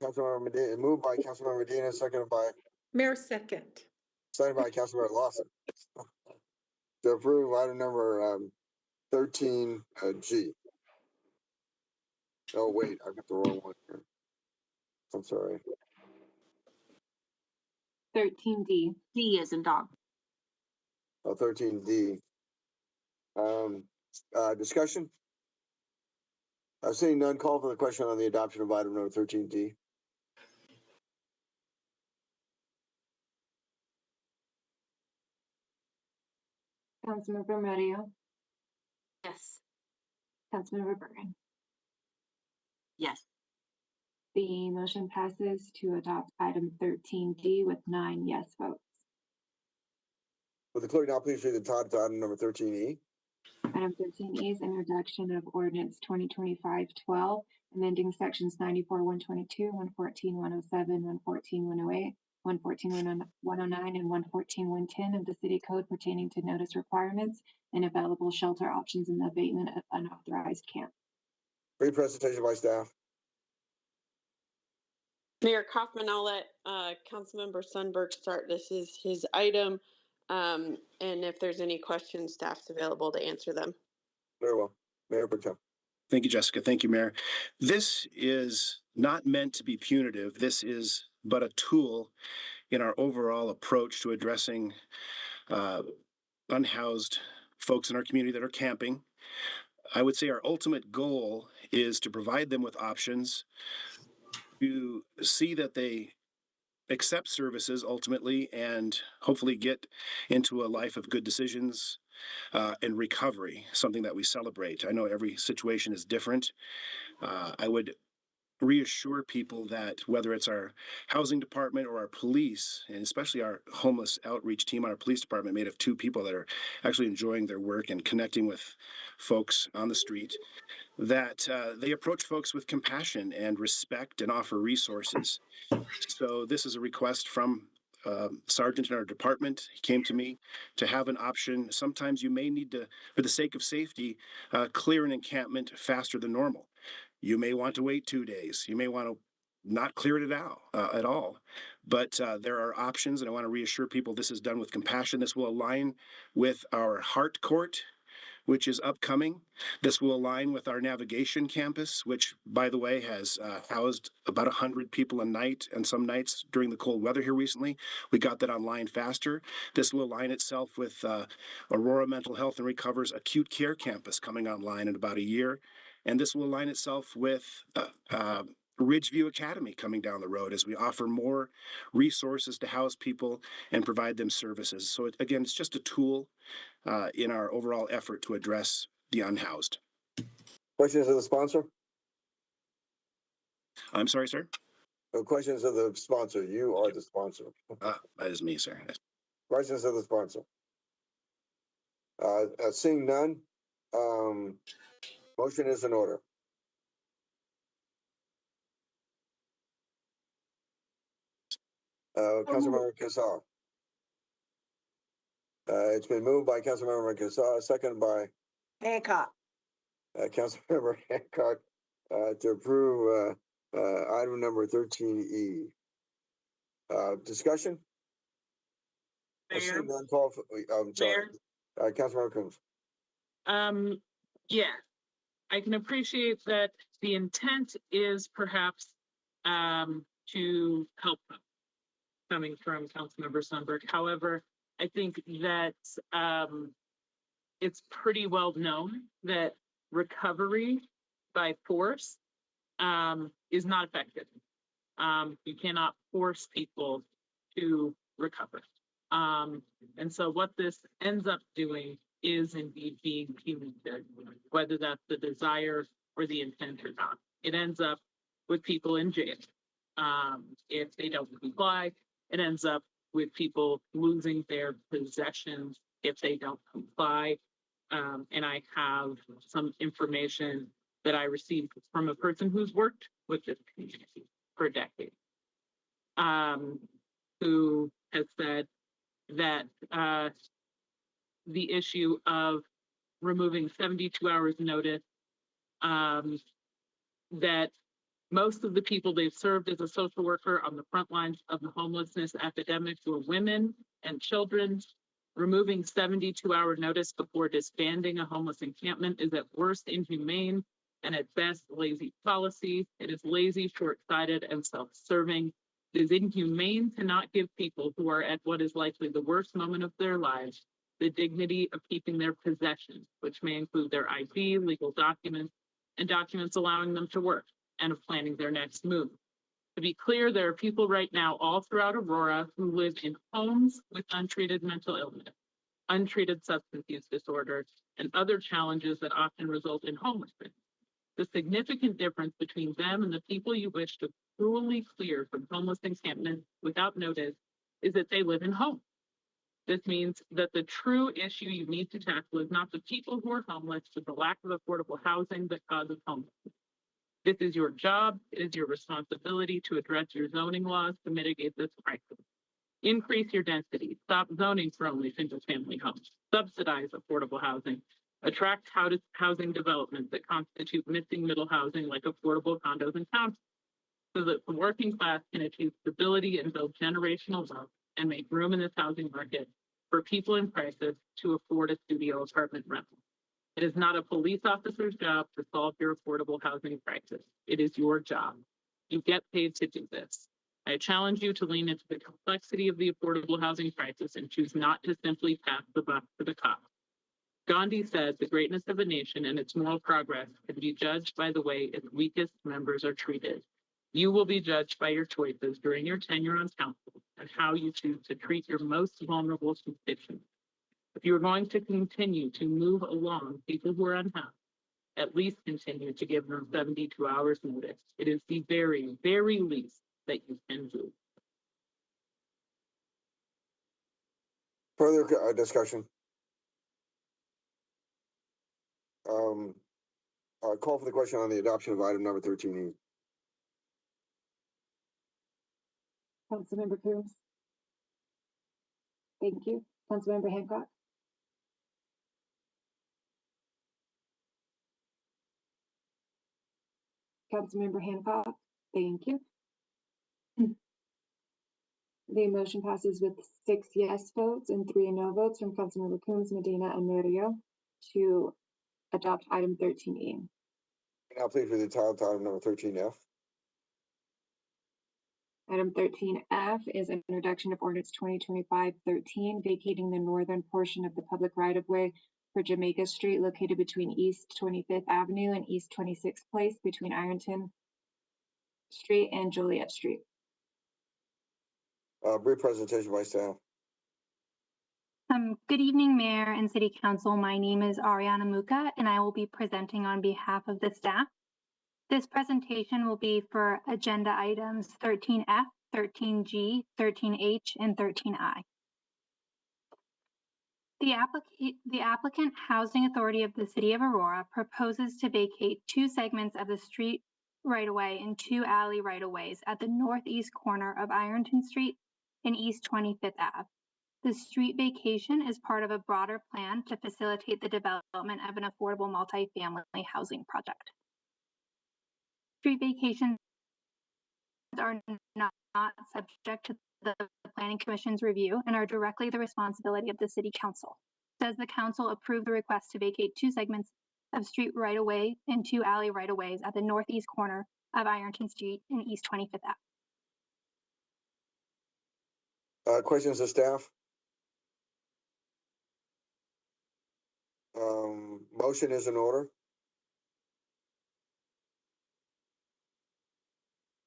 Councilmember Medina, moved by Councilmember Medina, seconded by Councilmember Lawson. To approve item number 13G. Oh, wait, I got the wrong one here. I'm sorry. 13D. D as in dog. Oh, 13D. Discussion? Seeing none, call for the question on the adoption of item number 13D. Councilmember Mario, Yes. Councilmember Bergen. Yes. The motion passes to adopt item 13D with 9 yes votes. Will the clerk now please read the title to item number 13E? Item 13E is introduction of ordinance 2025-12, amending sections 94-122, 114-107, 114-108, 114-109, and 114-110 of the city code pertaining to notice requirements and available shelter options in the abatement of unauthorized camp. Brief presentation by staff. Mayor Kaufman, I'll let Councilmember Sundberg start. This is his item. And if there's any questions, staff's available to answer them. Very well. Mayor Burton. Thank you, Jessica. Thank you, Mayor. This is not meant to be punitive. This is but a tool in our overall approach to addressing unhoused folks in our community that are camping. I would say our ultimate goal is to provide them with options, to see that they accept services ultimately and hopefully get into a life of good decisions and recovery, something that we celebrate. I know every situation is different. I would reassure people that whether it's our housing department or our police, and especially our homeless outreach team on our police department made of 2 people that are actually enjoying their work and connecting with folks on the street, that they approach folks with compassion and respect and offer resources. So this is a request from sergeant in our department. He came to me to have an option. Sometimes you may need to, for the sake of safety, clear an encampment faster than normal. You may want to wait 2 days. You may want to not clear it out at all. But there are options, and I want to reassure people this is done with compassion. This will align with our Heart Court, which is upcoming. This will align with our navigation campus, which, by the way, has housed about 100 people a night, and some nights during the cold weather here recently. We got that online faster. This will align itself with Aurora Mental Health and Recover's acute care campus coming online in about a year. And this will align itself with Ridgeview Academy coming down the road as we offer more resources to house people and provide them services. So again, it's just a tool in our overall effort to address the unhoused. Questions of the sponsor? I'm sorry, sir? No questions of the sponsor. You are the sponsor. That is me, sir. Questions of the sponsor? Seeing none, motion is in order. Councilmember Casal. It's been moved by Councilmember Casal, seconded by Hancock. Councilmember Hancock to approve item number 13E. Discussion? Mayor? None, call for, I'm sorry. Councilmember Coombs. Yeah, I can appreciate that the intent is perhaps to help them, coming from Councilmember Sundberg. However, I think that it's pretty well known that recovery by force is not effective. You cannot force people to recover. And so what this ends up doing is indeed being punitive, whether that's the desire or the intent or not. It ends up with people in jail. If they don't comply, it ends up with people losing their possessions if they don't comply. And I have some information that I received from a person who's worked with this community for decades, who has said that the issue of removing 72 hours notice, that most of the people they've served as a social worker on the front lines of the homelessness epidemic were women and children. Removing 72-hour notice before disbanding a homeless encampment is at worst inhumane and at best lazy policy. It is lazy, short-sighted, and self-serving. It is inhumane to not give people who are at what is likely the worst moment of their lives the dignity of keeping their possessions, which may include their ID, legal documents, and documents allowing them to work, and of planning their next move. To be clear, there are people right now all throughout Aurora who live in homes with untreated mental illness, untreated substance use disorders, and other challenges that often result in homelessness. The significant difference between them and the people you wish to cruelly clear from homeless encampments without notice is that they live in homes. This means that the true issue you need to tackle is not the people who are homeless, but the lack of affordable housing that causes homelessness. This is your job. It is your responsibility to address your zoning laws to mitigate this crisis. Increase your density. Stop zoning for only single-family homes. Subsidize affordable housing. Attract housing development that constitute missing middle housing like affordable condos and towns, so that the working class can achieve stability and build generational wealth and make room in this housing market for people in crisis to afford a studio apartment rental. It is not a police officer's job to solve your affordable housing crisis. It is your job. You get paid to do this. I challenge you to lean into the complexity of the affordable housing crisis and choose not to simply pass the buck to the cops. Gandhi said the greatness of a nation and its moral progress can be judged by the way its weakest members are treated. You will be judged by your choices during your tenure on council and how you choose to treat your most vulnerable constituents. If you are going to continue to move along people who are unhappy, at least continue to give them 72 hours notice. It is the very, very least that you can do. Further discussion? Call for the question on the adoption of item number 13E. Councilmember Coombs. Thank you. Councilmember Hancock. Councilmember Hancock. Thank you. The motion passes with 6 yes votes and 3 no votes from Councilmember Coombs, Medina, and Murillo to adopt item 13E. Now please read the title to item number 13F. Item 13F is an introduction of ordinance 2025-13, vacating the northern portion of the public right-of-way for Jamaica Street located between East 25th Avenue and East 26th Place between Ironton Street and Joliet Street. Brief presentation by staff. Good evening, Mayor and City Council. My name is Ariana Muka, and I will be presenting on behalf of the staff. This presentation will be for agenda items 13F, 13G, 13H, and 13I. The applicant Housing Authority of the City of Aurora proposes to vacate 2 segments of the street right-of-way and 2 alley right-of-ways at the northeast corner of Ironton Street and East 25th Ave. The street vacation is part of a broader plan to facilitate the development of an affordable multifamily housing project. Street vacations are not subject to the Planning Commission's review and are directly the responsibility of the City Council. Does the Council approve the request to vacate 2 segments of street right-of-way and 2 alley right-of-ways at the northeast corner of Ironton Street and East 25th Ave? Questions of staff? Motion is in order.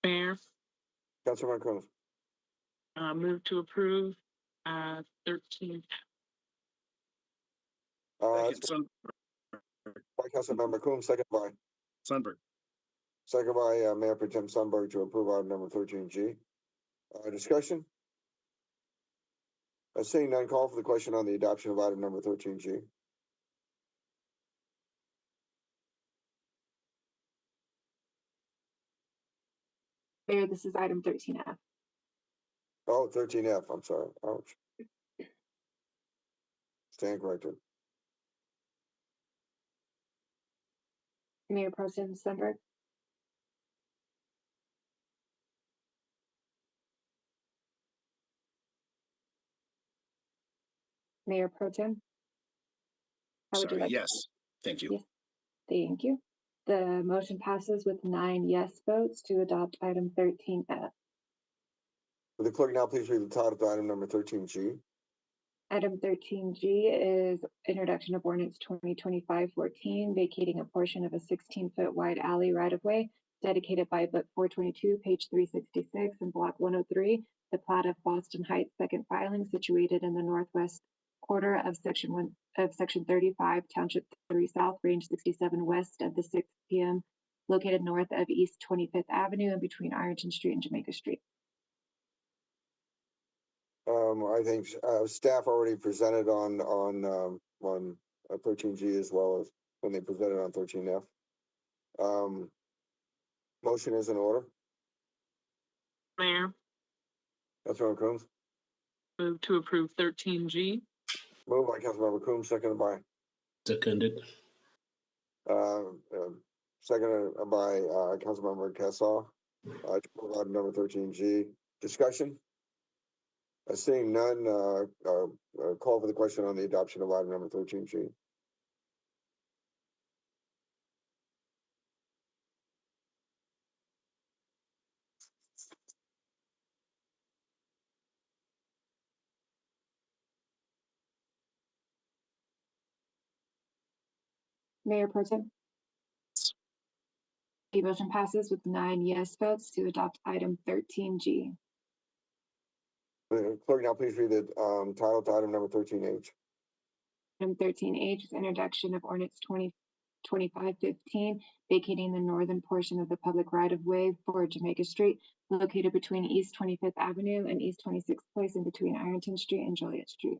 Mayor, Councilmember Coombs. Move to approve 13. By Councilmember Coombs, second by Sundberg. Second by Mayor Pro Tem Sundberg to approve item number 13G. Discussion? Seeing none, call for the question on the adoption of item number 13G. Mayor, this is item 13F. Oh, 13F, I'm sorry. Ouch. Stand corrected. Mayor Pro Tem Sundberg. Mayor Pro Tem. How would you like? Yes, thank you. Yes. Thank you. The motion passes with 9 yes votes to adopt item 13F. Will the clerk now please read the title to item number 13G? Item 13G is introduction of ordinance 2025-14, vacating a portion of a 16-foot wide alley right-of-way dedicated by book 422, page 366, and block 103, the plat of Boston Heights second filing situated in the northwest quarter of section 35, township 3 south, range 67 west of the 6 p.m., located north of East 25th Avenue and between Ironton Street and Jamaica Street. I think staff already presented on 13G as well as when they presented on 13F. Motion is in order. Mayor, Councilmember Coombs. move to approve 13G. Moved by Councilmember Coombs, seconded by Seconded. Seconded by Councilmember Kessel. To approve item number 13G. Discussion. Seeing none, call for the question on the adoption of item number 13G. Mayor Pro Tem. The motion passes with 9 yes votes to adopt item 13G. Clerk, now please read the title to item number 13H. Item 13H is introduction of ordinance 2025-15, vacating the northern portion of the public right-of-way for Jamaica Street, located between East 25th Avenue and East 26th Place and between Ironton Street and Joliet Street.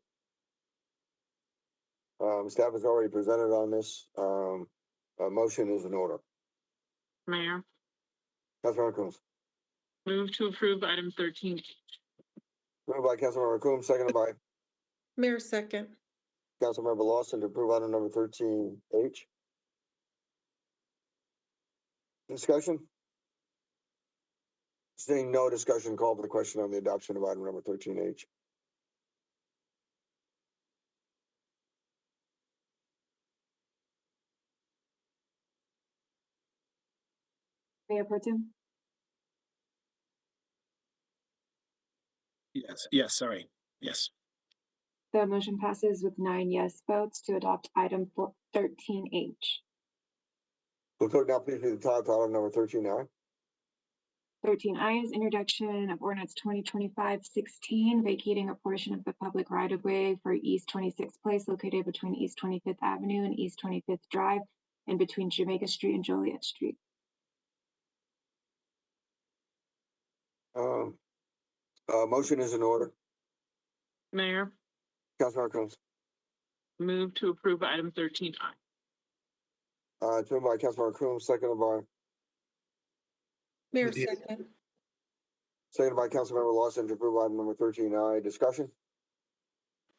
Staff has already presented on this. A motion is in order. Mayor, Councilmember Coombs. move to approve item 13H. Moved by Councilmember Coombs, seconded by Mayor second. Councilmember Lawson to approve item number 13H. Discussion? Seeing no discussion, call for the question on the adoption of item number 13H. Mayor Pro Tem. Yes, sorry. Yes. The motion passes with 9 yes votes to adopt item 13H. Will clerk now please read the title to item number 13I? 13I is introduction of ordinance 2025-16, vacating a portion of the public right-of-way for East 26th Place located between East 25th Avenue and East 25th Drive and between Jamaica Street and Joliet Street. Motion is in order. Mayor, Councilmember Coombs. move to approve item 13I. It's moved by Councilmember Coombs, seconded by Mayor second. Councilmember Lawson to approve item number 13I. Discussion?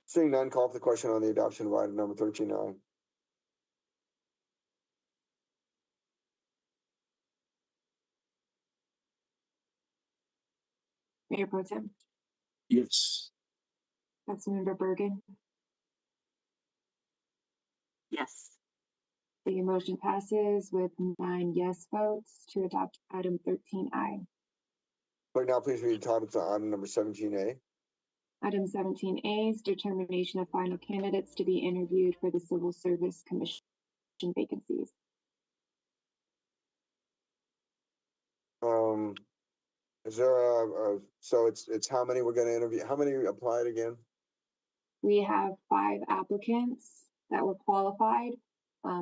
Seeing none, call for the question on the adoption of item number 13I. Mayor Pro Tem. Yes. Councilmember Bergen. Yes. The motion passes with 9 yes votes to adopt item 13I. Clerk, now please read the title to item number 17A. Item 17A is determination of final candidates to be interviewed for the Civil Service Commission vacancies. Is there so it's how many we're going to interview? How many applied again? We have 5 applicants that were qualified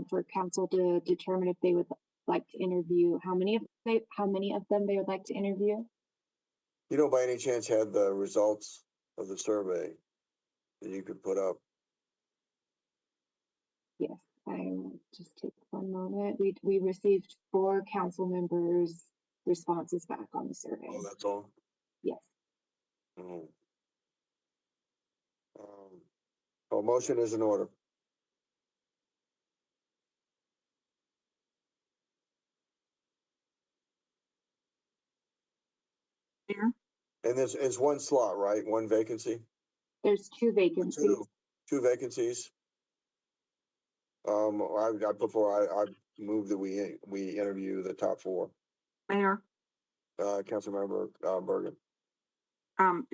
for council to determine if they would like to interview, how many of them they would like to interview. You don't by any chance have the results of the survey that you could put up? Yes, I will just take 1 moment. We received 4 council members' responses back on the survey. Oh, that's all? Yes. Motion is in order. Mayor? And this is 1 slot, right? 1 vacancy? There's 2 vacancies. Two vacancies. I before I move that we interview the top 4. Mayor? Councilmember Bergen.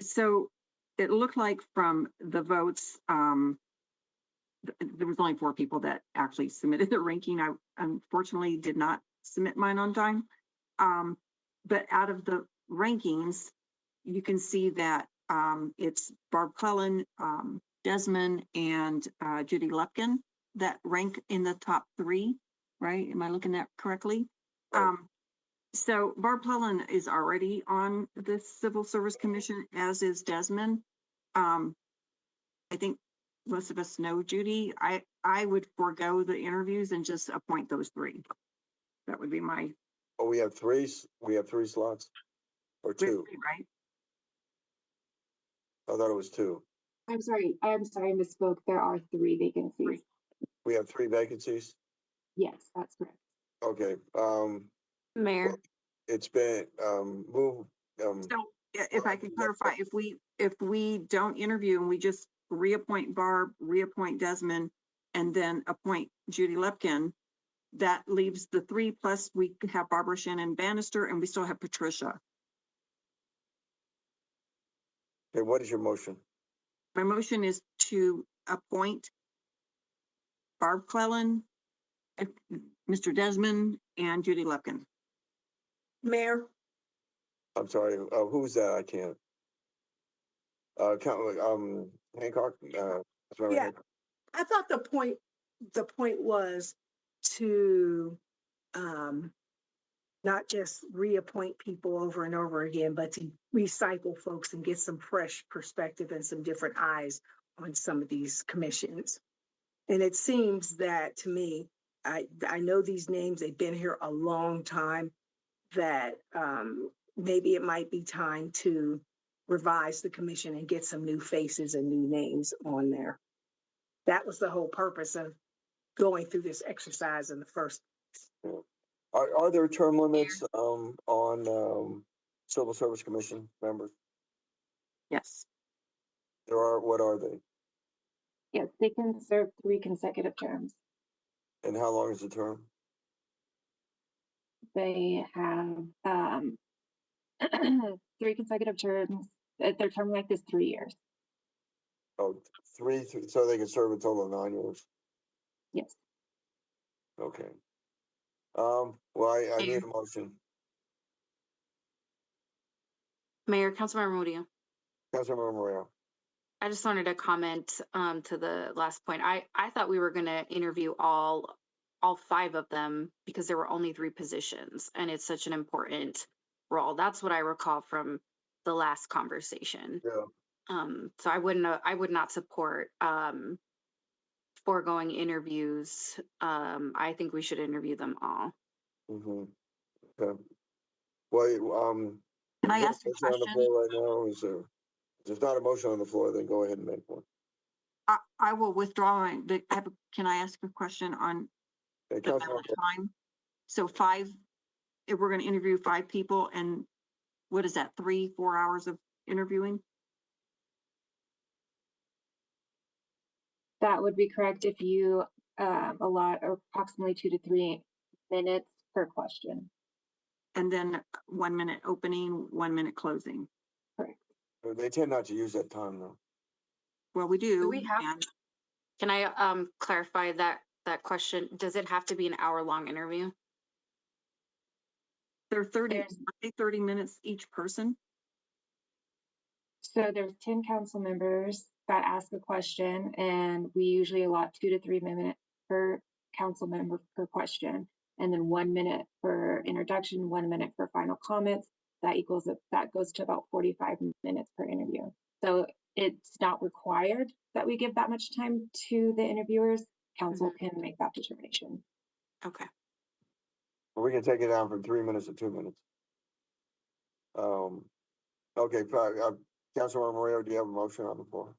So it looked like from the votes, there was only 4 people that actually submitted the ranking. I unfortunately did not submit mine on time. But out of the rankings, you can see that it's Barb Clellan, Desmond, and Judy Lepkin that rank in the top 3, right? Am I looking at correctly? So Barb Clellan is already on the Civil Service Commission, as is Desmond. I think most of us know Judy. I would forego the interviews and just appoint those 3. That would be my. Oh, we have 3 slots or 2? Right? I thought it was 2. I'm sorry, I misspoke. There are 3 vacancies. We have 3 vacancies? Yes, that's correct. Okay, Mayor. it's been, moved, So if I can clarify, if we don't interview and we just reappoint Barb, reappoint Desmond, and then appoint Judy Lepkin, that leaves the 3, plus we have Barbara Shannon Bannister, and we still have Patricia. okay, what is your motion? My motion is to appoint Barb Clellan, Mr. Desmond, and Judy Lepkin. Mayor, I'm sorry, who's that? I can't. Hancock, Councilmember yeah, Hancock. I thought the point was to not just reappoint people over and over again, but to recycle folks and get some fresh perspective and some different eyes on some of these commissions. And it seems that to me, I know these names, they've been here a long time, that maybe it might be time to revise the commission and get some new faces and new names on there. That was the whole purpose of going through this exercise in the first place. Are there term limits on Civil Service Commission members? Yes. There are. What are they? Yes, they can serve 3 consecutive terms. And how long is the term? They have 3 consecutive terms. Their term length is 3 years. Oh, 3, so they can serve a total of 9 years. Yes. Okay. Well, I need a motion. Mayor, Councilmember Murillo. Councilmember Moreno. I just wanted to comment to the last point. I thought we were going to interview all 5 of them because there were only 3 positions, and it's such an important role. That's what I recall from the last conversation. Yeah. So I would not support foregoing interviews. I think we should interview them all. Mm-hmm. Okay. Well, can I ask a question on the question? floor right now? Is there? If there's not a motion on the floor, then go ahead and make one. I will withdraw my. Can I ask a question on Okay, the amount of time? So 5. If we're going to interview 5 people, and what is that? 3-4 hours of interviewing? That would be correct if you allot approximately 2 to 3 minutes per question. And then 1 minute opening, 1 minute closing. Correct. They tend not to use that time though. Well, we do. We have. Can I clarify that question? Does it have to be an hour-long interview? They're 30 minutes each person. So there's 10 council members that ask a question, and we usually allot 2 to 3 minutes per council member per question, and then 1 minute for introduction, 1 minute for final comments. That goes to about 45 minutes per interview. So it's not required that we give that much time to the interviewers. Council can make that determination. Okay. We can take it down from 3 minutes to 2 minutes. Okay, Councilmember Moreno, do you have a motion on the floor?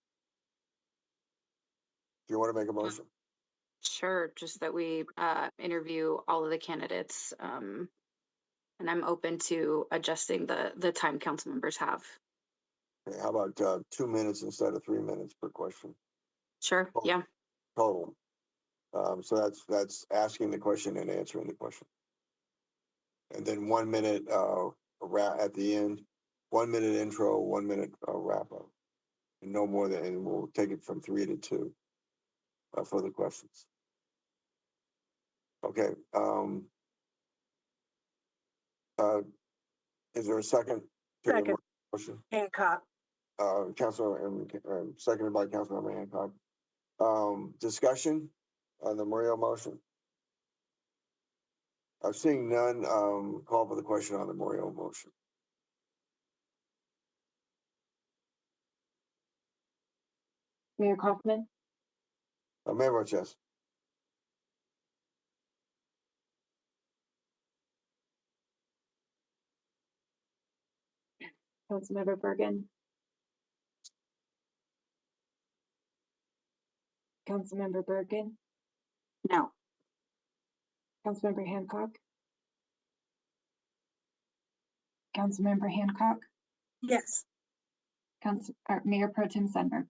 Do you want to make a motion? Sure, just that we interview all of the candidates, and I'm open to adjusting the time council members have. Okay, how about 2 minutes instead of 3 minutes per question? Sure. Yeah. Total. So that's asking the question and answering the question. And then 1 minute at the end 1 minute intro, 1 minute wrap up. And no more than, and we'll take it from 3 to 2 for the questions. Okay. Is there a second? To the Second. motion? Hancock. Seconded by Councilmember Hancock. Discussion on the Murillo motion? I'm seeing none. Call for the question on the Murillo motion. Mayor Kaufman, Mayor votes yes. Councilmember Bergen, Councilmember Bergen, No. Councilmember Hancock, Councilmember Hancock, Yes. Mayor Pro Tem Sunberg.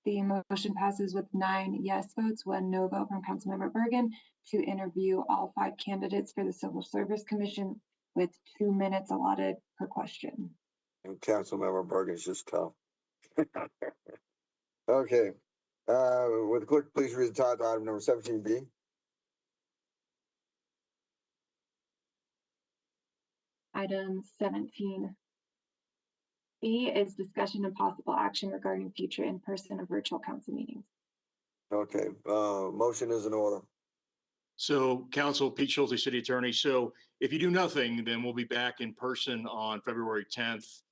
The motion passes with 9 yes votes, 1 no vote from Councilmember Bergen to interview all 5 candidates for the Civil Service Commission with 2 minutes allotted per question. And Councilmember Bergen's just tough. Okay. Would the clerk please read the title of item number 17B? Item 17B is discussion and possible action regarding future in-person or virtual council meetings. Okay, motion is in order. So Council, Pete Schulte, City Attorney. So if you do nothing, then we'll be back in person on February 10th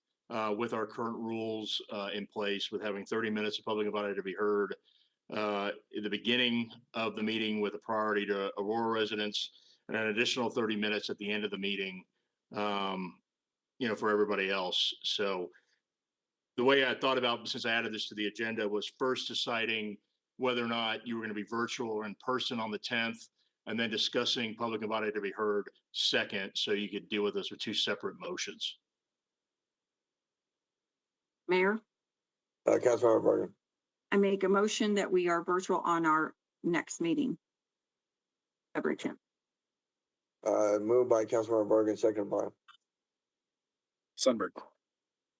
with our current rules in place, with having 30 minutes of public invited to be heard at the beginning of the meeting with a priority to Aurora residents, and an additional 30 minutes at the end of the meeting, for everybody else. So the way I thought about, since I added this to the agenda, was first deciding whether or not you were going to be virtual or in person on the 10th, and then discussing public invited to be heard second, so you could deal with this with 2 separate motions. Mayor, Councilmember Bergen. I make a motion that we are virtual on our next meeting. February 10th. Moved by Councilmember Bergen, seconded by Sunberg.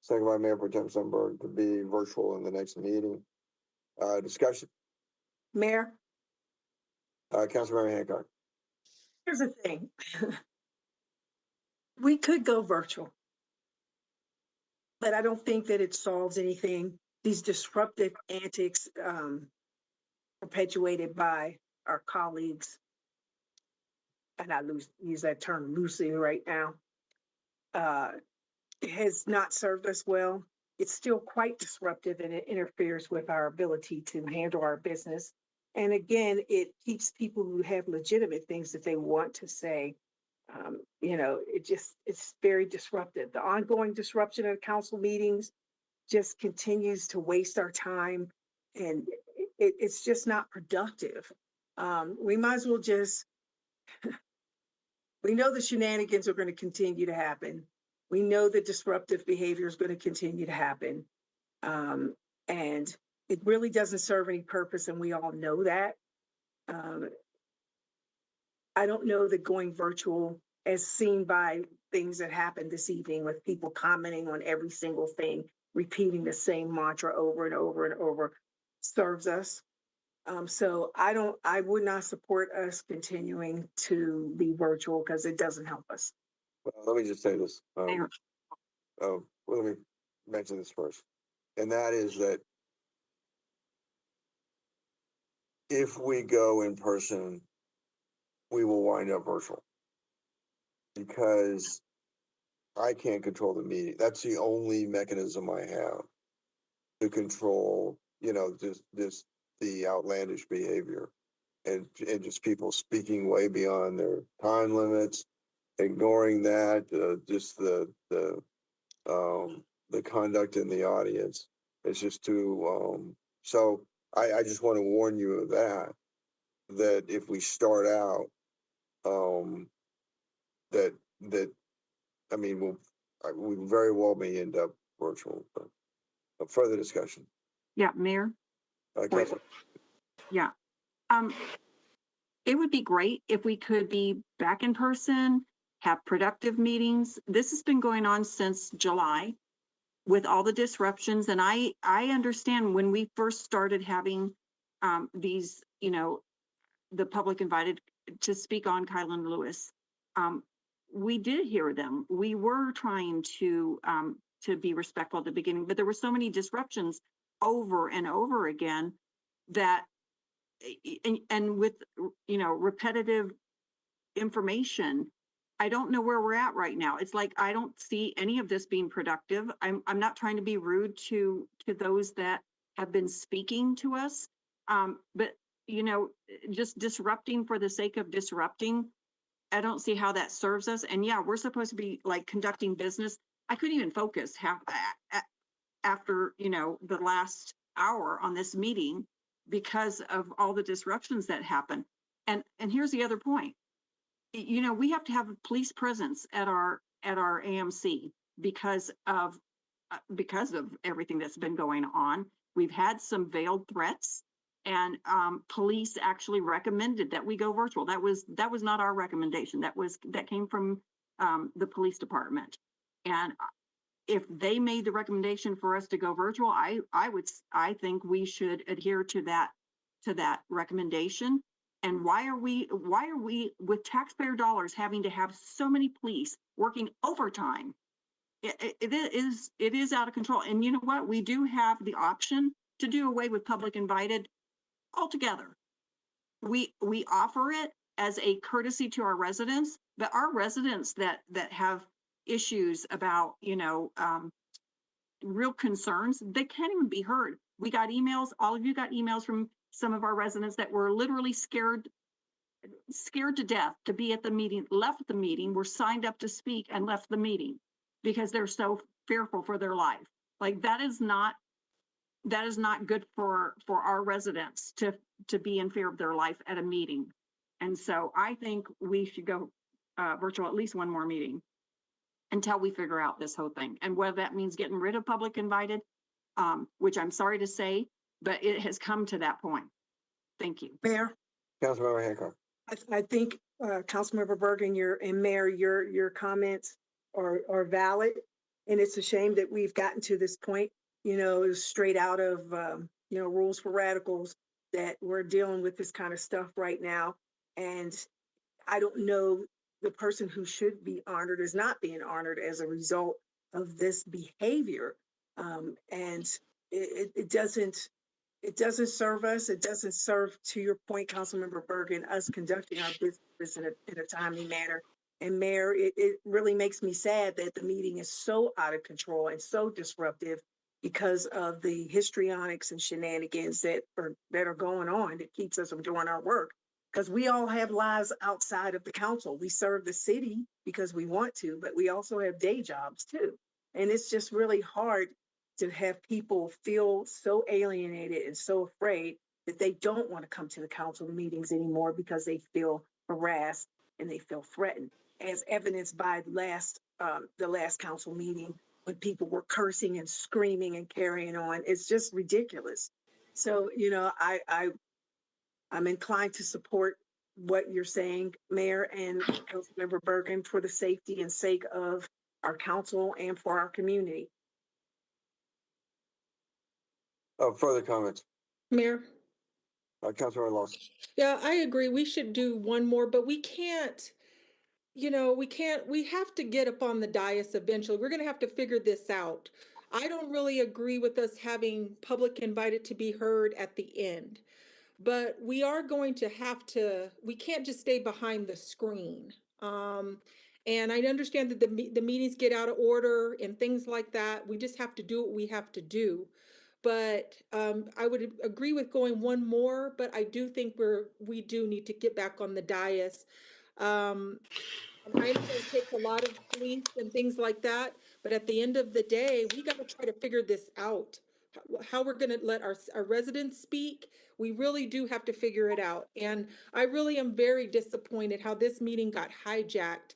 Second by Mayor Pro Tem Sunberg to be virtual in the next meeting. Discussion. Mayor, Councilmember Hancock. here's the thing. We could go virtual, but I don't think that it solves anything. These disruptive antics perpetuated by our colleagues, and I use that term loosely right now, has not served us well. It's still quite disruptive, and it interferes with our ability to handle our business. And again, it keeps people who have legitimate things that they want to say. It's very disruptive. The ongoing disruption of council meetings just continues to waste our time, and it's just not productive. We might as well just, we know the shenanigans are going to continue to happen. We know that disruptive behavior is going to continue to happen. And it really doesn't serve any purpose, and we all know that. I don't know that going virtual, as seen by things that happened this evening with people commenting on every single thing, repeating the same mantra over and over and over, serves us. So I would not support us continuing to be virtual, because it doesn't help us. Well, let me just say this. Let me mention this first. And that is that if we go in person, we will wind up virtual, because I can't control the meeting. That's the only mechanism I have to control, just the outlandish behavior and just people speaking way beyond their time limits, ignoring that, just the conduct in the audience. It's just too, so I just want to warn you of that if we start out, we very well may end up virtual, but a further discussion. Yeah, Mayor. Yeah. It would be great if we could be back in person have productive meetings. This has been going on since July with all the disruptions. And I understand when we first started having these, the public invited to speak on Kylan Lewis. We did hear them. We were trying to be respectful at the beginning, but there were so many disruptions over and over again that, and with, repetitive information, I don't know where we're at right now. It's like, I don't see any of this being productive. I'm not trying to be rude to those that have been speaking to us. But just disrupting for the sake of disrupting, I don't see how that serves us. And yeah, we're supposed to be like conducting business. I couldn't even focus after, the last hour on this meeting because of all the disruptions that happen. And here's the other point. We have to have a police presence at our AMC because of everything that's been going on. We've had some veiled threats, and police actually recommended that we go virtual. That was not our recommendation. That came from the police department. And if they made the recommendation for us to go virtual, I think we should adhere to that recommendation. And why are we with taxpayer dollars having to have so many police working overtime? It is out of control. And you know what? We do have the option to do away with public invited altogether. We offer it as a courtesy to our residents, but our residents that have issues about, real concerns, they can't even be heard. We got emails, all of you got emails from some of our residents that were literally scared to death to be at the meeting, left the meeting, were signed up to speak and left the meeting because they're so fearful for their life. Like that is not good for our residents to be in fear of their life at a meeting. And so I think we should go virtual at least one more meeting until we figure out this whole thing. And whether that means getting rid of public invited, which I'm sorry to say, but it has come to that point. Thank you. Mayor? Councilmember Hancock. I think Councilmember Bergen, Mayor, your comments are valid. And it's a shame that we've gotten to this point, straight out of, Rules for Radicals, that we're dealing with this kind of stuff right now. And I don't know, the person who should be honored is not being honored as a result of this behavior. And it doesn't serve us. It doesn't serve, to your point, Councilmember Bergen, us conducting our business in a timely manner. And Mayor, it really makes me sad that the meeting is so out of control and so disruptive because of the histrionics and shenanigans that are going on that keeps us from doing our work. Because we all have lives outside of the council. We serve the city because we want to, but we also have day jobs too. And it's just really hard to have people feel so alienated and so afraid that they don't want to come to the council meetings anymore because they feel harassed and they feel threatened, as evidenced by the last council meeting when people were cursing and screaming and carrying on. It's just ridiculous. So, I'm inclined to support what you're saying, Mayor and Councilmember Bergen, for the safety and sake of our council and for our community. Further comments? Mayor? Councilmember Lawson. Yeah, I agree. We should do one more, but we can't, we have to get up on the dais eventually. We're going to have to figure this out. I don't really agree with us having public invited to be heard at the end. But we are going to have to, we can't just stay behind the screen. And I understand that the meetings get out of order and things like that. We just have to do what we have to do. But I would agree with going one more, but I do think we do need to get back on the dais. I understand it takes a lot of police and things like that, but at the end of the day, we got to try to figure this out. How we're going to let our residents speak, we really do have to figure it out. And I really am very disappointed how this meeting got hijacked.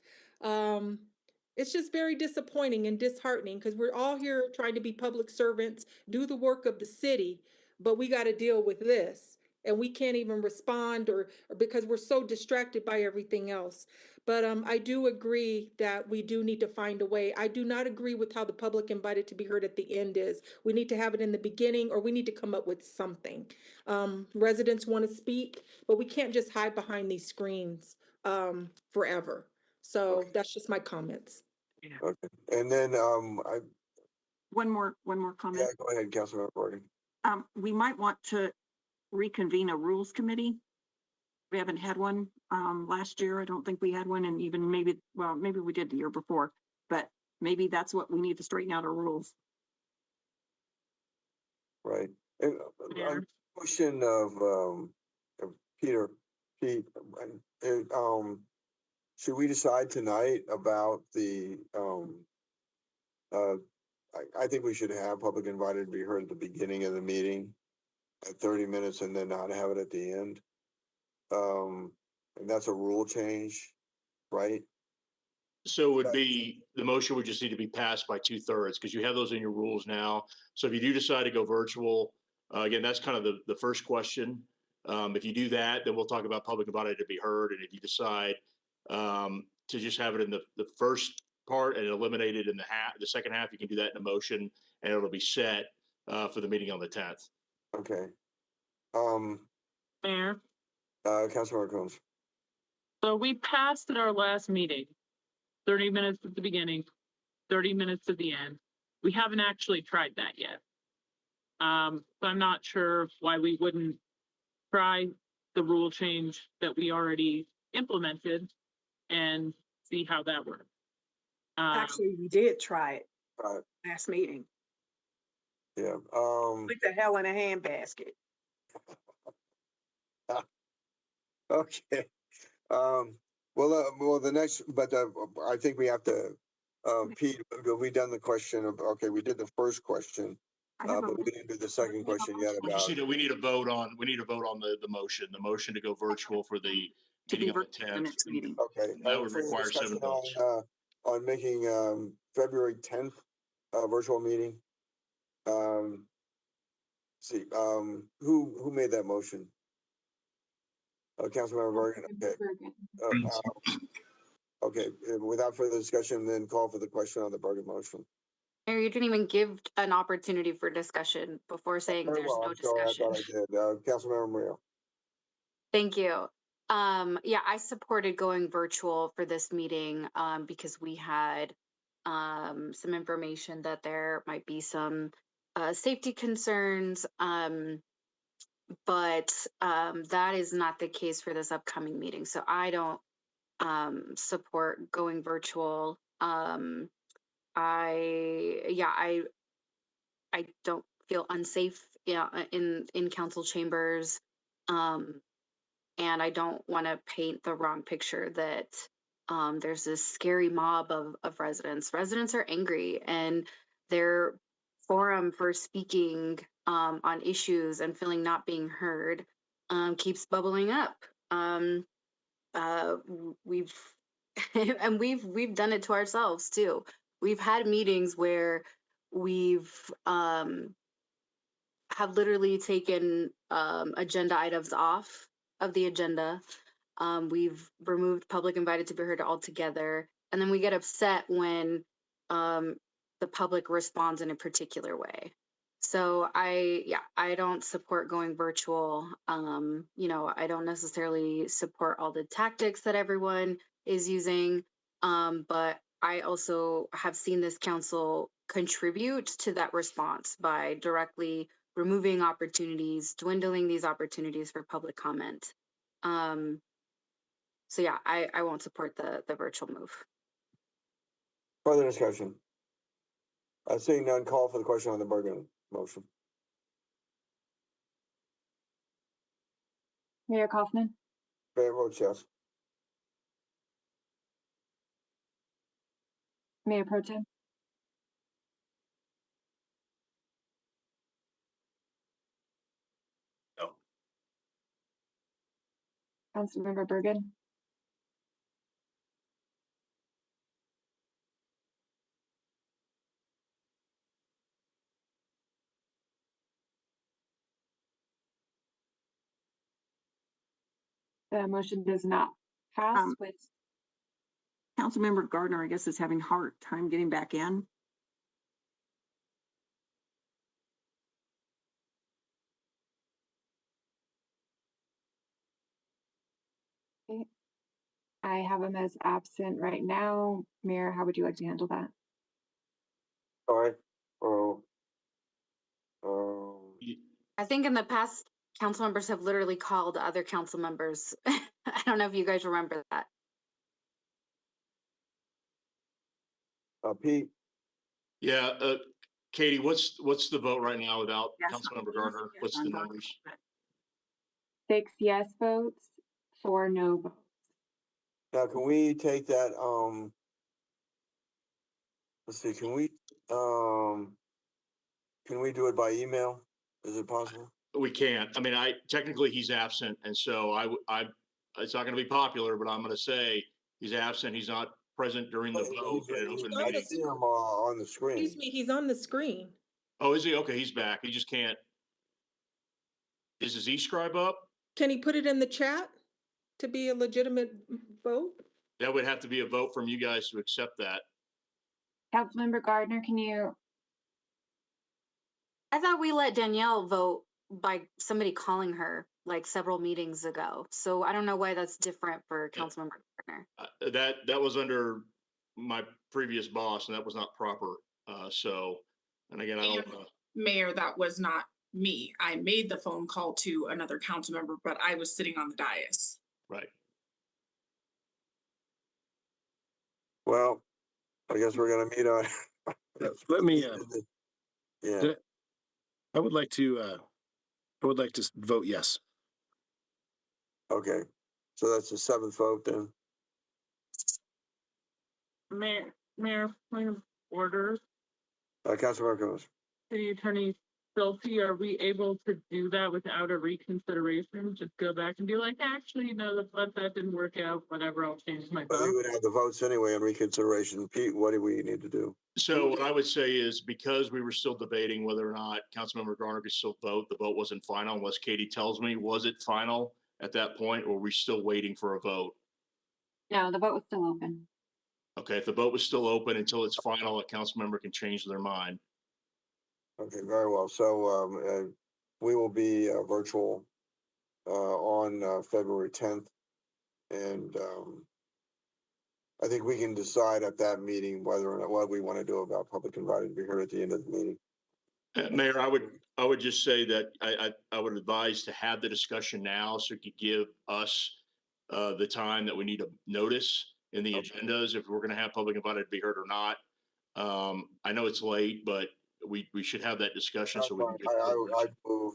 It's just very disappointing and disheartening because we're all here trying to be public servants, do the work of the city, but we got to deal with this. and we can't even respond or because we're so distracted by everything else. But I do agree that we do need to find a way. I do not agree with how the public invited to be heard at the end is. We need to have it in the beginning, or we need to come up with something. Residents want to speak, but we can't just hide behind these screens forever. So that's just my comments. Okay, and then, One more yeah, comment. go ahead, Councilmember Morgan. We might want to reconvene a rules committee. We haven't had one, last year. I don't think we had one, and even maybe we did the year before, but maybe that's what we need to straighten out our rules. Right, and on the question of Pete, should we decide tonight about the, I think we should have public invited to be heard at the beginning of the meeting at 30 minutes and then not have it at the end. And that's a rule change, right? So it would be, the motion would just need to be passed by 2/3 because you have those in your rules now. So if you do decide to go virtual, again, that's kind of the first question. If you do that, then we'll talk about public invited to be heard. And if you decide to just have it in the first part and eliminate it in the second half, you can do that in a motion and it'll be set for the meeting on the 10th. Okay. Mayor, Councilmember Combs. so we passed at our last meeting, 30 minutes at the beginning, 30 minutes at the end. We haven't actually tried that yet. So I'm not sure why we wouldn't try the rule change that we already implemented and see how that works. Actually, we did try it last meeting. Yeah. Put the hell in a handbasket. Okay. Well, the next, but I think we have to, Pete, have we done the question of, okay, we did the first question, but we didn't do the second question yet about. We need a vote on the motion to go virtual for the meeting on the 10th. Okay. That would require 7 votes. On making, February 10th, virtual meeting. See, who made that motion? Councilmember Bergen. Okay. Okay. Without further discussion, then call for the question on the Bergen motion. Mayor, you didn't even give an opportunity for discussion before saying Very there's well, no I'm sorry, discussion. I thought I did. Councilmember Murillo. Thank you. Yeah, I supported going virtual for this meeting because we had some information that there might be some safety concerns, but that is not the case for this upcoming meeting. So I don't support going virtual. I don't feel unsafe, in council chambers. And I don't want to paint the wrong picture that there's this scary mob of residents. Residents are angry, and their forum for speaking on issues and feeling not being heard keeps bubbling up. We've and we've done it to ourselves too. We've had meetings where we've have literally taken agenda items off of the agenda. We've removed public invited to be heard altogether. And then we get upset when the public responds in a particular way. So I don't support going virtual. I don't necessarily support all the tactics that everyone is using. But I also have seen this council contribute to that response by directly removing opportunities, dwindling these opportunities for public comment. So yeah, I won't support the virtual move. Further discussion. Seeing none, call for the question on the Bergen motion. Mayor Kaufman, Mayor votes yes. Mayor Pro Tem, No. Councilmember Bergen, The motion does not pass with. Councilmember Gardner, I guess, is having hard time getting back in. Okay. I have him as absent right now. Mayor, how would you like to handle that? All right. I think in the past, council members have literally called other council members. I don't know if you guys remember that. Pete? Yeah, Katie, what's the vote right now without Yes. Councilmember Gardner? What's the numbers? 6 yes votes, 4 no votes. Now, can we take that, let's see, can we do it by email? Is it possible? We can't. I mean, technically he's absent, and so it's not going to be popular, but I'm going to say he's absent. He's not present during the vote. I see him on the screen. Excuse me, he's on the screen. Oh, is he? Okay, he's back. He just can't. Is his e-scribe up? Can he put it in the chat to be a legitimate vote? That would have to be a vote from you guys to accept that. Councilmember Gardner, can you? I thought we let Danielle vote by somebody calling her like several meetings ago. So I don't know why that's different for Councilmember Gardner. That was under my previous boss, and that was not proper. And again, I don't. Mayor, that was not me. I made the phone call to another council member, but I was sitting on the dais. Right. Well, I guess we're gonna meet on. Let me, yeah. I would like to vote yes. Okay, so that's the 7th vote then. Mayor, point of order. Councilmember Combs. City Attorney Schulte, are we able to do that without a reconsideration? Just go back and be like, actually, no, that didn't work out, whatever, I'll change my Well, vote. you would have the votes anyway on reconsideration. Pete, what do we need to do? So what I would say is because we were still debating whether or not Councilmember Garner could still vote, the vote wasn't final unless Katie tells me, was it final at that point, or were we still waiting for a vote? No, the vote was still open. Okay, if the vote was still open until it's final, a council member can change their mind. Okay, very well. So we will be virtual on February 10th. And I think we can decide at that meeting whether or not what we want to do about public invited to be heard at the end of the meeting. Mayor, I would just say that I would advise to have the discussion now so it could give us the time that we need to notice in the agendas if we're going to have public invited to be heard or not. I know it's late, but we should have that discussion so we can get. I move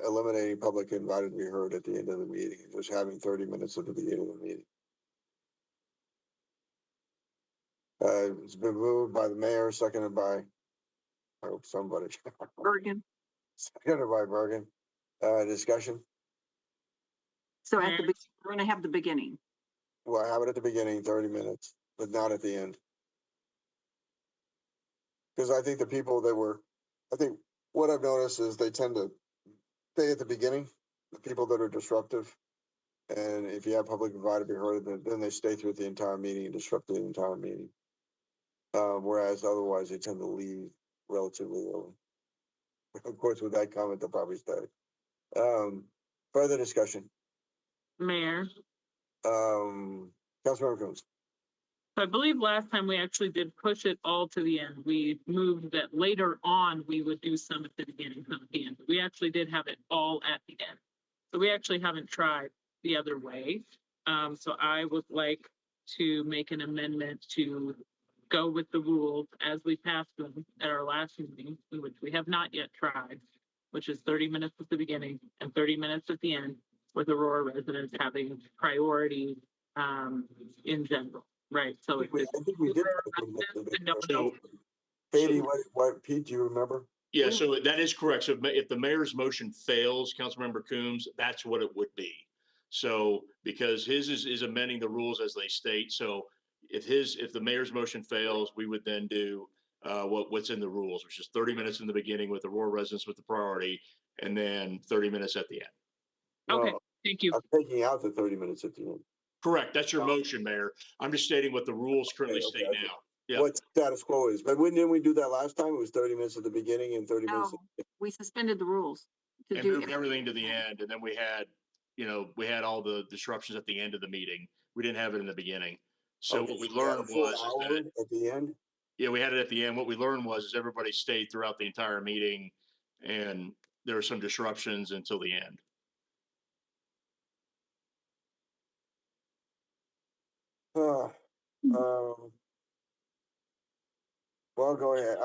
eliminating public invited to be heard at the end of the meeting, just having 30 minutes at the beginning of the meeting. It's been moved by the mayor, seconded by, I hope somebody. Bergen. Seconded by Bergen. Discussion? So at the, we're gonna have the beginning. Well, I have it at the beginning, 30 minutes, but not at the end. Because I think the people that were, I think what I've noticed is they tend to stay at the beginning, the people that are disruptive. And if you have public invited to be heard, then they stay through the entire meeting and disrupt the entire meeting. Whereas otherwise they tend to leave relatively early. Of course, with that comment, they'll probably stay. Further discussion. Mayor. Councilmember Coons. I believe last time we actually did push it all to the end. We moved that later on we would do some at the beginning, some at the end. We actually did have it all at the end. So we actually haven't tried the other way. So I would like to make an amendment to go with the rules as we passed them at our last meeting, which we have not yet tried, which is 30 minutes at the beginning and 30 minutes at the end, with Aurora residents having priority in general. Right. So I think we did. So, Katie, what, Pete, do you remember? Yeah, so that is correct. So if the mayor's motion fails, Councilmember Coombs, that's what it would be. So because his is amending the rules as they state. So if the mayor's motion fails, we would then do what's in the rules, which is 30 minutes in the beginning with Aurora residents with the priority, and then 30 minutes at the end. Okay. Thank you. I'm taking out the 30 minutes at the end. Correct. That's your motion, Mayor. I'm just stating what the rules currently Okay, state okay. now. Yeah. What status quo is, but didn't we do that last time? It was 30 minutes at the beginning and 30 minutes. No, we suspended the rules to And do moved everything to the end. And then we had, we had all the disruptions at the end of the meeting. We didn't have it in the beginning. So Okay, what we so we had a learned full was is hour that, at the end. yeah, we had it at the end. What we learned was is everybody stayed throughout the entire meeting and there were some disruptions until the end. Well, go ahead.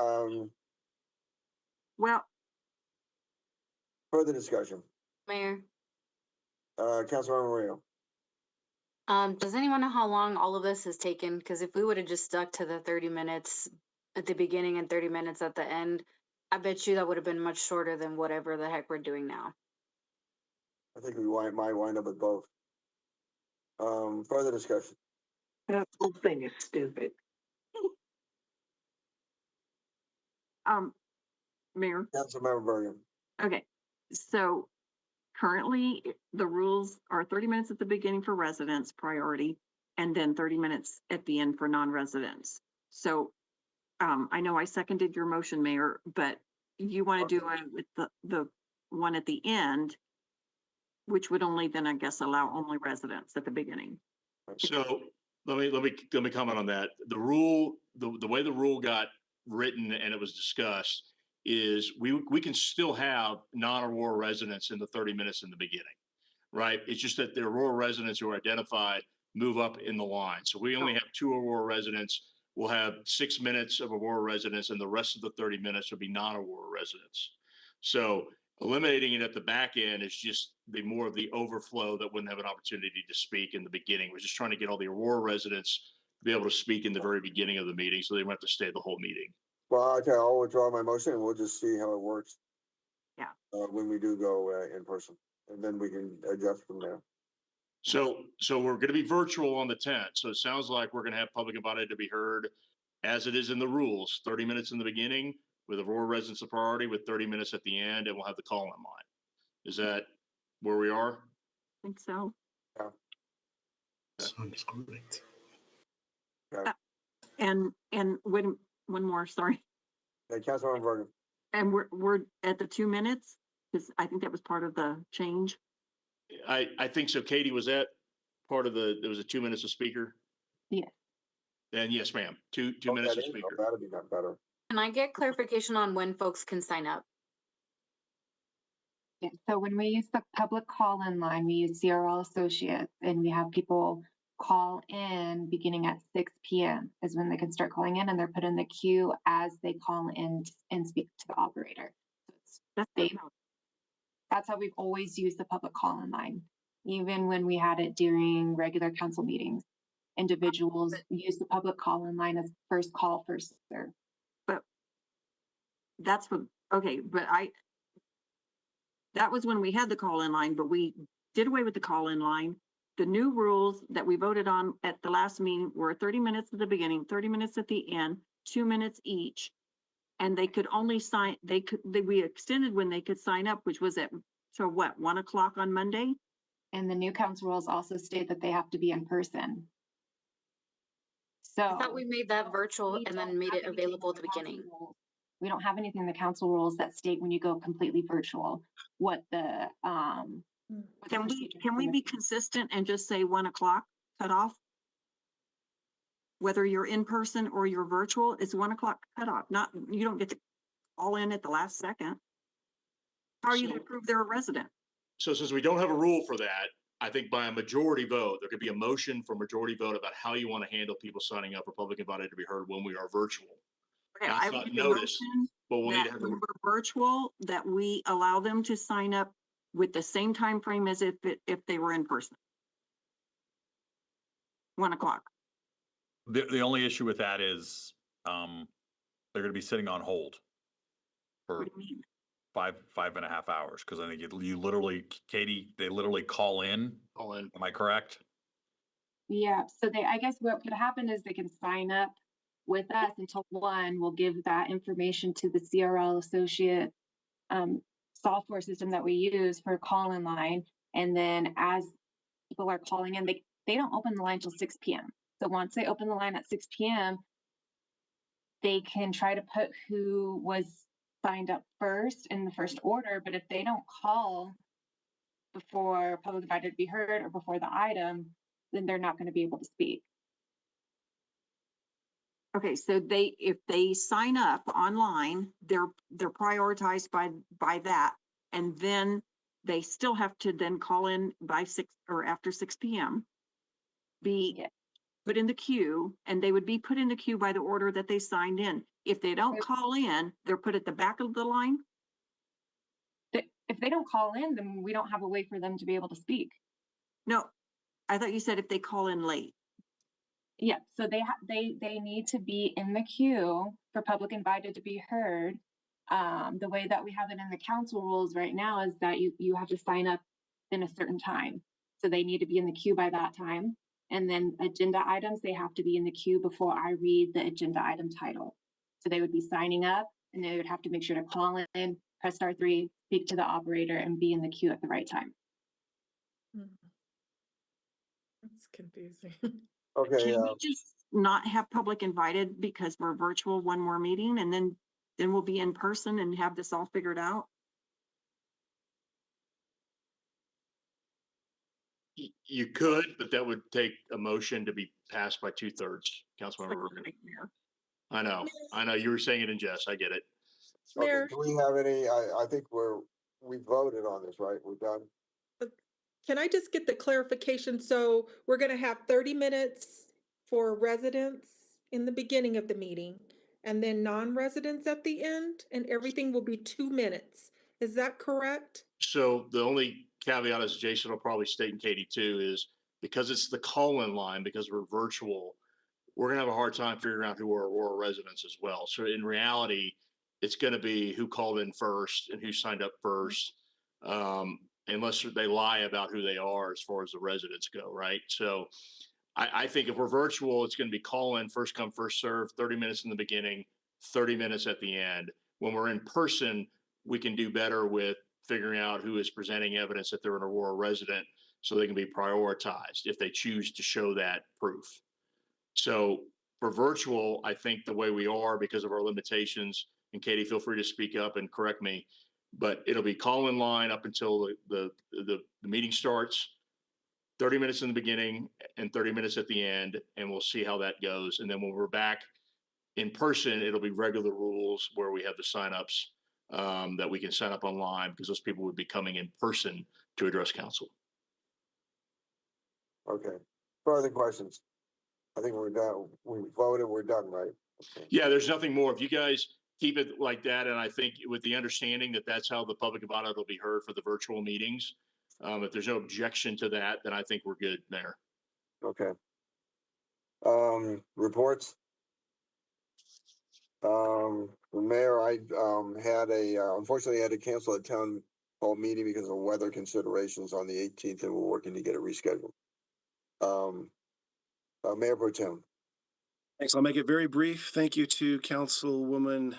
Well, Further discussion. Mayor, Councilmember Moreno. does anyone know how long all of this has taken? Because if we would have just stuck to the 30 minutes at the beginning and 30 minutes at the end, I bet you that would have been much shorter than whatever the heck we're doing now. I think we might wind up with both. Further discussion. That whole thing is stupid. Mayor. Councilmember Bergen. Okay, so currently the rules are 30 minutes at the beginning for residents priority and then 30 minutes at the end for non-residents. So I know I seconded your motion, Mayor, but you want to do it with the one at the end, which would only then, I guess, allow only residents at the beginning. So let me comment on that. The rule, the way the rule got written and it was discussed is we can still have non-Aurora residents in the 30 minutes in the beginning, right? It's just that the Aurora residents who are identified move up in the line. So we only have 2 Aurora residents. We'll have 6 minutes of Aurora residents and the rest of the 30 minutes will be non-Aurora residents. So eliminating it at the back end is just more of the overflow that wouldn't have an opportunity to speak in the beginning. We're just trying to get all the Aurora residents to be able to speak in the very beginning of the meeting so they don't have to stay the whole meeting. Well, okay, I'll withdraw my motion and we'll just see how it works. Yeah. When we do go in person, and then we can adjust from there. So we're going to be virtual on the 10th. So it sounds like we're going to have public invited to be heard as it is in the rules, 30 minutes in the beginning with Aurora residents a priority with 30 minutes at the end, and we'll have the call-in line. Is that where we are? I think so. Yeah. Sounds great. And one more, sorry. Councilmember Bergen. And we're at the 2 minutes because I think that was part of the change. I think so. Katie, was that part of there was a 2 minutes of speaker? Yes. And yes, ma'am. Two minutes of speaker. That'd be not better. Can I get clarification on when folks can sign up? Yeah, so when we use the public call-in line, we use CRL Associates, and we have people call in beginning at 6 p.m. is when they can start calling in, and they're put in the queue as they call in and speak to the operator. So that's how we've always used the public call-in line, even when we had it during regular council meetings. Individuals use the public call-in line as first call, first serve. But that's what, okay, but that was when we had the call-in line, but we did away with the call-in line. The new rules that we voted on at the last meeting were 30 minutes at the beginning, 30 minutes at the end, 2 minutes each. And they could only we extended when they could sign up, which was at, so what, 1 o'clock on Monday? And the new council rules also state that they have to be in person. So I thought we made that virtual and then made it available at the beginning. We don't have anything in the council rules that state when you go completely virtual, what the, Can we be consistent and just say 1 o'clock cutoff? Whether you're in person or you're virtual, it's 1 o'clock cutoff. You don't get to call in at the last second. How are you going to prove they're a resident? So since we don't have a rule for that, I think by a majority vote, there could be a motion for majority vote about how you want to handle people signing up for public invited to be heard when we are virtual. Okay, That's I not make a notice, motion but we'll need to that have when a we're virtual, that we allow them to sign up with the same time frame as if they were in person. 1 o'clock. The only issue with that is they're going to be sitting on hold for What do you mean? 5.5 hours. Cause I think you literally, Katie, they literally call in. Am I correct? yeah, so I guess what could happen is they can sign up with us until 1. We'll give that information to the CRL associate software system that we use for call-in line. And then as people are calling in, they don't open the line till 6 p.m. So once they open the line at 6 p.m., they can try to put who was signed up first in the first order. But if they don't call before public invited to be heard or before the item, then they're not going to be able to speak. Okay, so if they sign up online, they're prioritized by that, and then they still have to then call in by 6 or after 6 p.m. Be put in the queue, and they would be put in the queue by the order that they signed in. If they don't call in, they're put at the back of the line. If they don't call in, then we don't have a way for them to be able to speak. No, I thought you said if they call in late. Yeah, so they need to be in the queue for public invited to be heard. The way that we have it in the council rules right now is that you have to sign up in a certain time. So they need to be in the queue by that time. And then agenda items, they have to be in the queue before I read the agenda item title. So they would be signing up and they would have to make sure to call in, press star 3, speak to the operator, and be in the queue at the right time. That's confusing. Okay. Can we just not have public invited because we're virtual one more meeting, and then we'll be in person and have this all figured out? You could, but that would take a motion to be passed by 2/3. Councilmember Rubin. I know. You were saying it in jest. I get it. Okay, Mayor, do we have any, I think we voted on this, right? We're done? can I just get the clarification? So we're going to have 30 minutes for residents in the beginning of the meeting and then non-residents at the end, and everything will be 2 minutes. Is that correct? So the only caveat, as Jason will probably state, and Katie too, is because it's the call-in line, because we're virtual, we're gonna have a hard time figuring out who are Aurora residents as well. So in reality, it's gonna be who called in first and who signed up first, unless they lie about who they are as far as the residents go, right? So I think if we're virtual, it's gonna be call in, first come, first serve, 30 minutes in the beginning, 30 minutes at the end. When we're in person, we can do better with figuring out who is presenting evidence that they're an Aurora resident so they can be prioritized if they choose to show that proof. So for virtual, I think the way we are, because of our limitations, and Katie, feel free to speak up and correct me, but it'll be call in line up until the meeting starts, 30 minutes in the beginning and 30 minutes at the end, and we'll see how that goes. And then when we're back in person, it'll be regular rules where we have the signups that we can sign up online, because those people would be coming in person to address council. Okay. Further questions? I think we're done. We voted, we're done, right? Okay. Yeah, there's nothing more. If you guys keep it like that, and I think with the understanding that that's how the public about will be heard for the virtual meetings, if there's no objection to that, then I think we're good there. Okay. Reports. The mayor, I unfortunately had to cancel a town hall meeting because of weather considerations on the 18th, and we're working to get it rescheduled. Mayor Pro Tem. Thanks. I'll make it very brief. Thank you to Councilwoman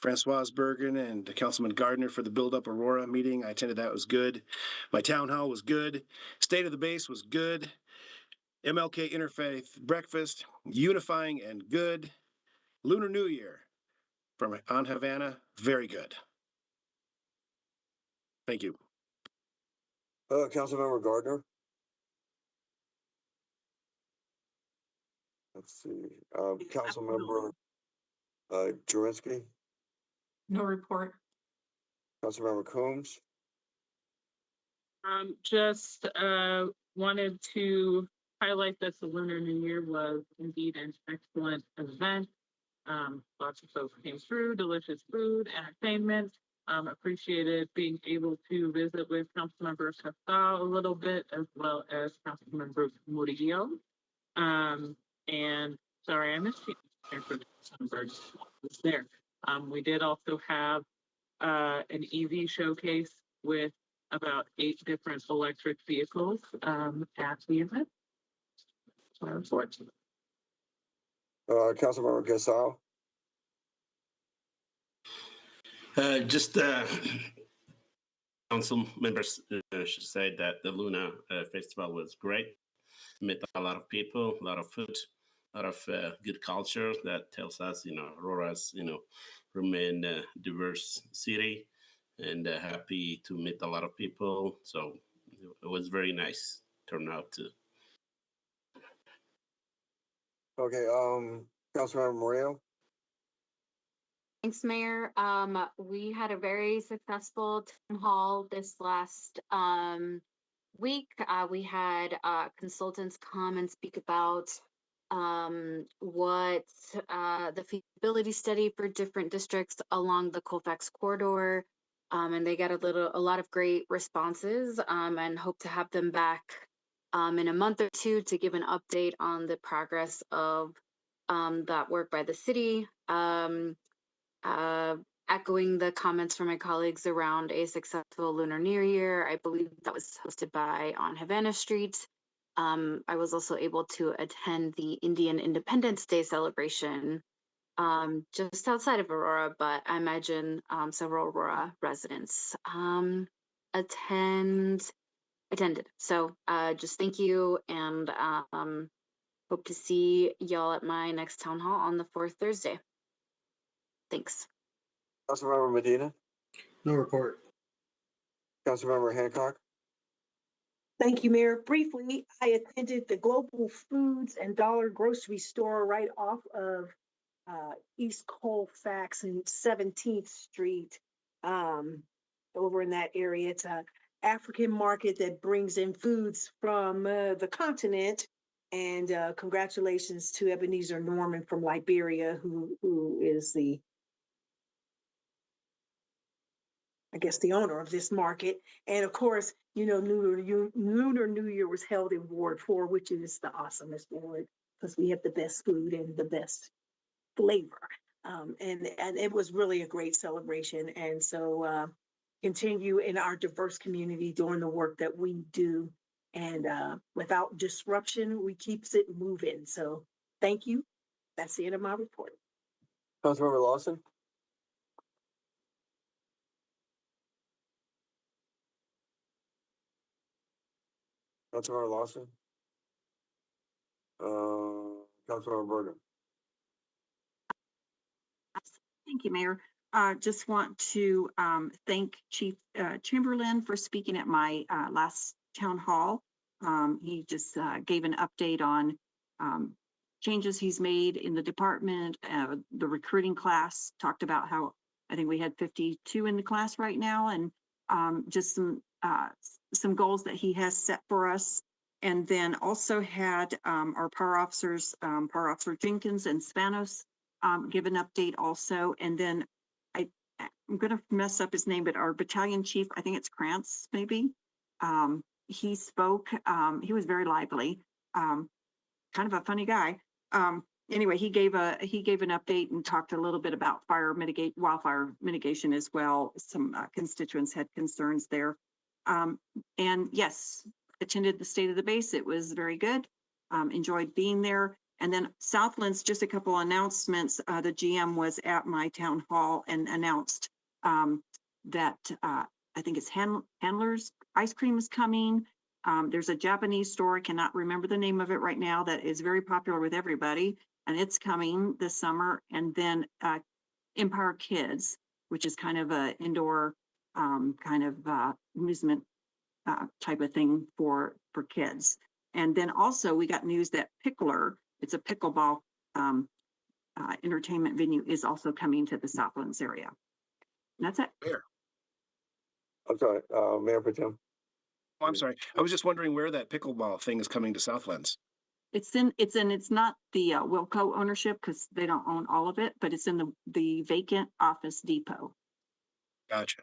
Francoise Bergen and Councilman Gardner for the Build Up Aurora meeting. I attended that. It was good. My town hall was good. State of the Base was good. MLK Interfaith Breakfast, unifying and good. Lunar New Year from on Havana, very good. Thank you. Councilmember Gardner. Let's see. Councilmember Jurinski. No report. Councilmember Coombs. Just wanted to highlight that the Lunar New Year was indeed an excellent event. Lots of folks came through, delicious food, entertainment. Appreciated being able to visit with Councilmember Casal a little bit, as well as Councilmember Murillo. And sorry, I missed you. Was there. We did also have an EV showcase with about 8 different electric vehicles at the event. So I report. Councilmember Casal. Just council members should say that the Luna Festival was great. Met a lot of people, a lot of food, a lot of good culture that tells us, Aurora's, remain a diverse city, and happy to meet a lot of people. So it was very nice turnout too. Okay, Councilmember Moreo. Thanks, Mayor. We had a very successful town hall this last week. We had consultants come and speak about what the feasibility study for different districts along the Colfax corridor. And they got a lot of great responses, and hope to have them back in a month or two to give an update on the progress of that work by the city. Echoing the comments from my colleagues around a successful Lunar New Year, I believe that was hosted by on Havana Street. I was also able to attend the Indian Independence Day celebration just outside of Aurora, but I imagine several Aurora residents attended. So just thank you, and hope to see y'all at my next town hall on the 4th Thursday. Thanks. Councilmember Medina. No report. Councilmember Hancock. Thank you, Mayor. Briefly, I attended the Global Foods and Dollar Grocery Store right off of East Colfax and 17th Street, over in that area. It's a African market that brings in foods from the continent. And congratulations to Ebenezer Norman from Liberia, who is the owner of this market. And of course, Lunar New Year was held in Ward 4, which is the awesomest ward because we have the best food and the best flavor. And it was really a great celebration. And so continue in our diverse community doing the work that we do. And without disruption, we keeps it moving. So thank you. That's the end of my report. Councilmember Lawson. Councilmember Lawson. Councilmember Bergen. Thank you, Mayor. Just want to thank Chief Chamberlain for speaking at my last town hall. He just gave an update on changes he's made in the department, the recruiting class, talked about how I think we had 52 in the class right now, and just some goals that he has set for us. And then also had our Power Officers, Power Officer Jenkins and Spanos, give an update also. And then I'm going to mess up his name, but our battalion chief, I think it's Krantz, maybe. He spoke. He was very lively, kind of a funny guy. Anyway, he gave an update and talked a little bit about wildfire mitigation as well. Some constituents had concerns there. And yes, attended the State of the Base. It was very good. Enjoyed being there. And then Southlands, just a couple announcements. The GM was at my town hall and announced that I think it's Handler's ice cream is coming. There's a Japanese store, I cannot remember the name of it right now, that is very popular with everybody, and it's coming this summer. And then Empire Kids, which is kind of a indoor amusement type of thing for kids. And then also we got news that Pickler, it's a pickleball entertainment venue, is also coming to the Southlands area. And that's it. Where? I'm sorry, Mayor Protem. Oh, I'm sorry. I was just wondering where that pickleball thing is coming to Southlands. It's not the Wilco ownership because they don't own all of it, but it's in the vacant office depot. Gotcha.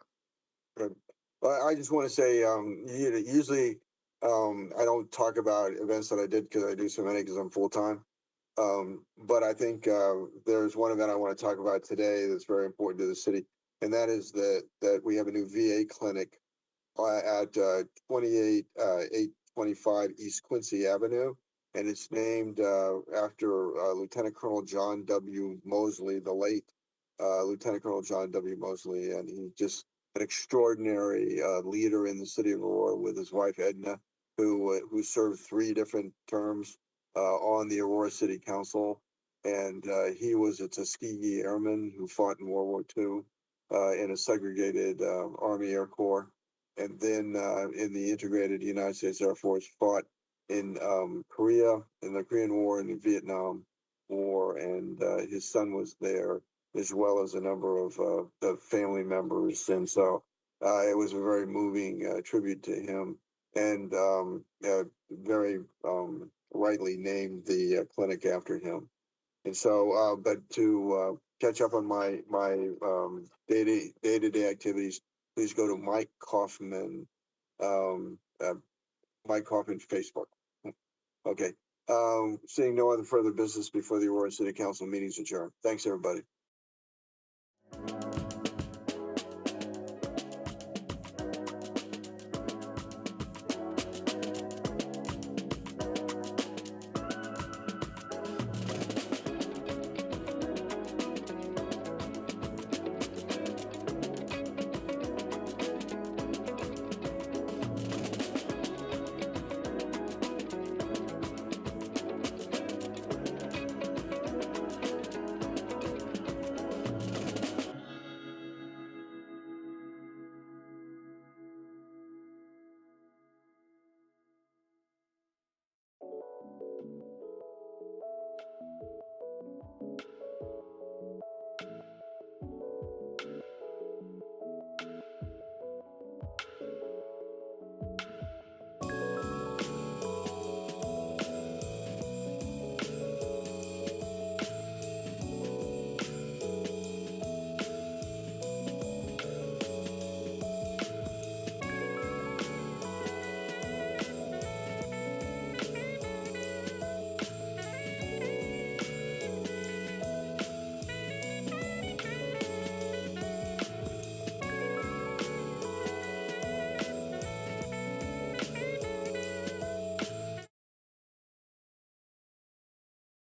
Good. Well, I just want to say, usually I don't talk about events that I did because I do so many because I'm full time. But I think there's one event I want to talk about today that's very important to the city, and that is that we have a new VA clinic at 825 East Quincy Avenue, and it's named after Lieutenant Colonel John W. Mosley, the late Lieutenant Colonel John W. Mosley, and he just an extraordinary leader in the city of Aurora with his wife Edna, who served 3 different terms on the Aurora City Council. And he was a Tuskegee Airman who fought in World War II in a segregated Army Air Corps. And then in the integrated United States Air Force, fought in Korea, in the Korean War and the Vietnam War. And his son was there, as well as a number of the family members. And so it was a very moving tribute to him, and very rightly named the clinic after him. And so, but to catch up on my day-to-day activities, please go to Mike Kaufman, Mike Kaufman Facebook. Okay. Seeing no other further business before the Aurora City Council meetings adjourned. Thanks, everybody.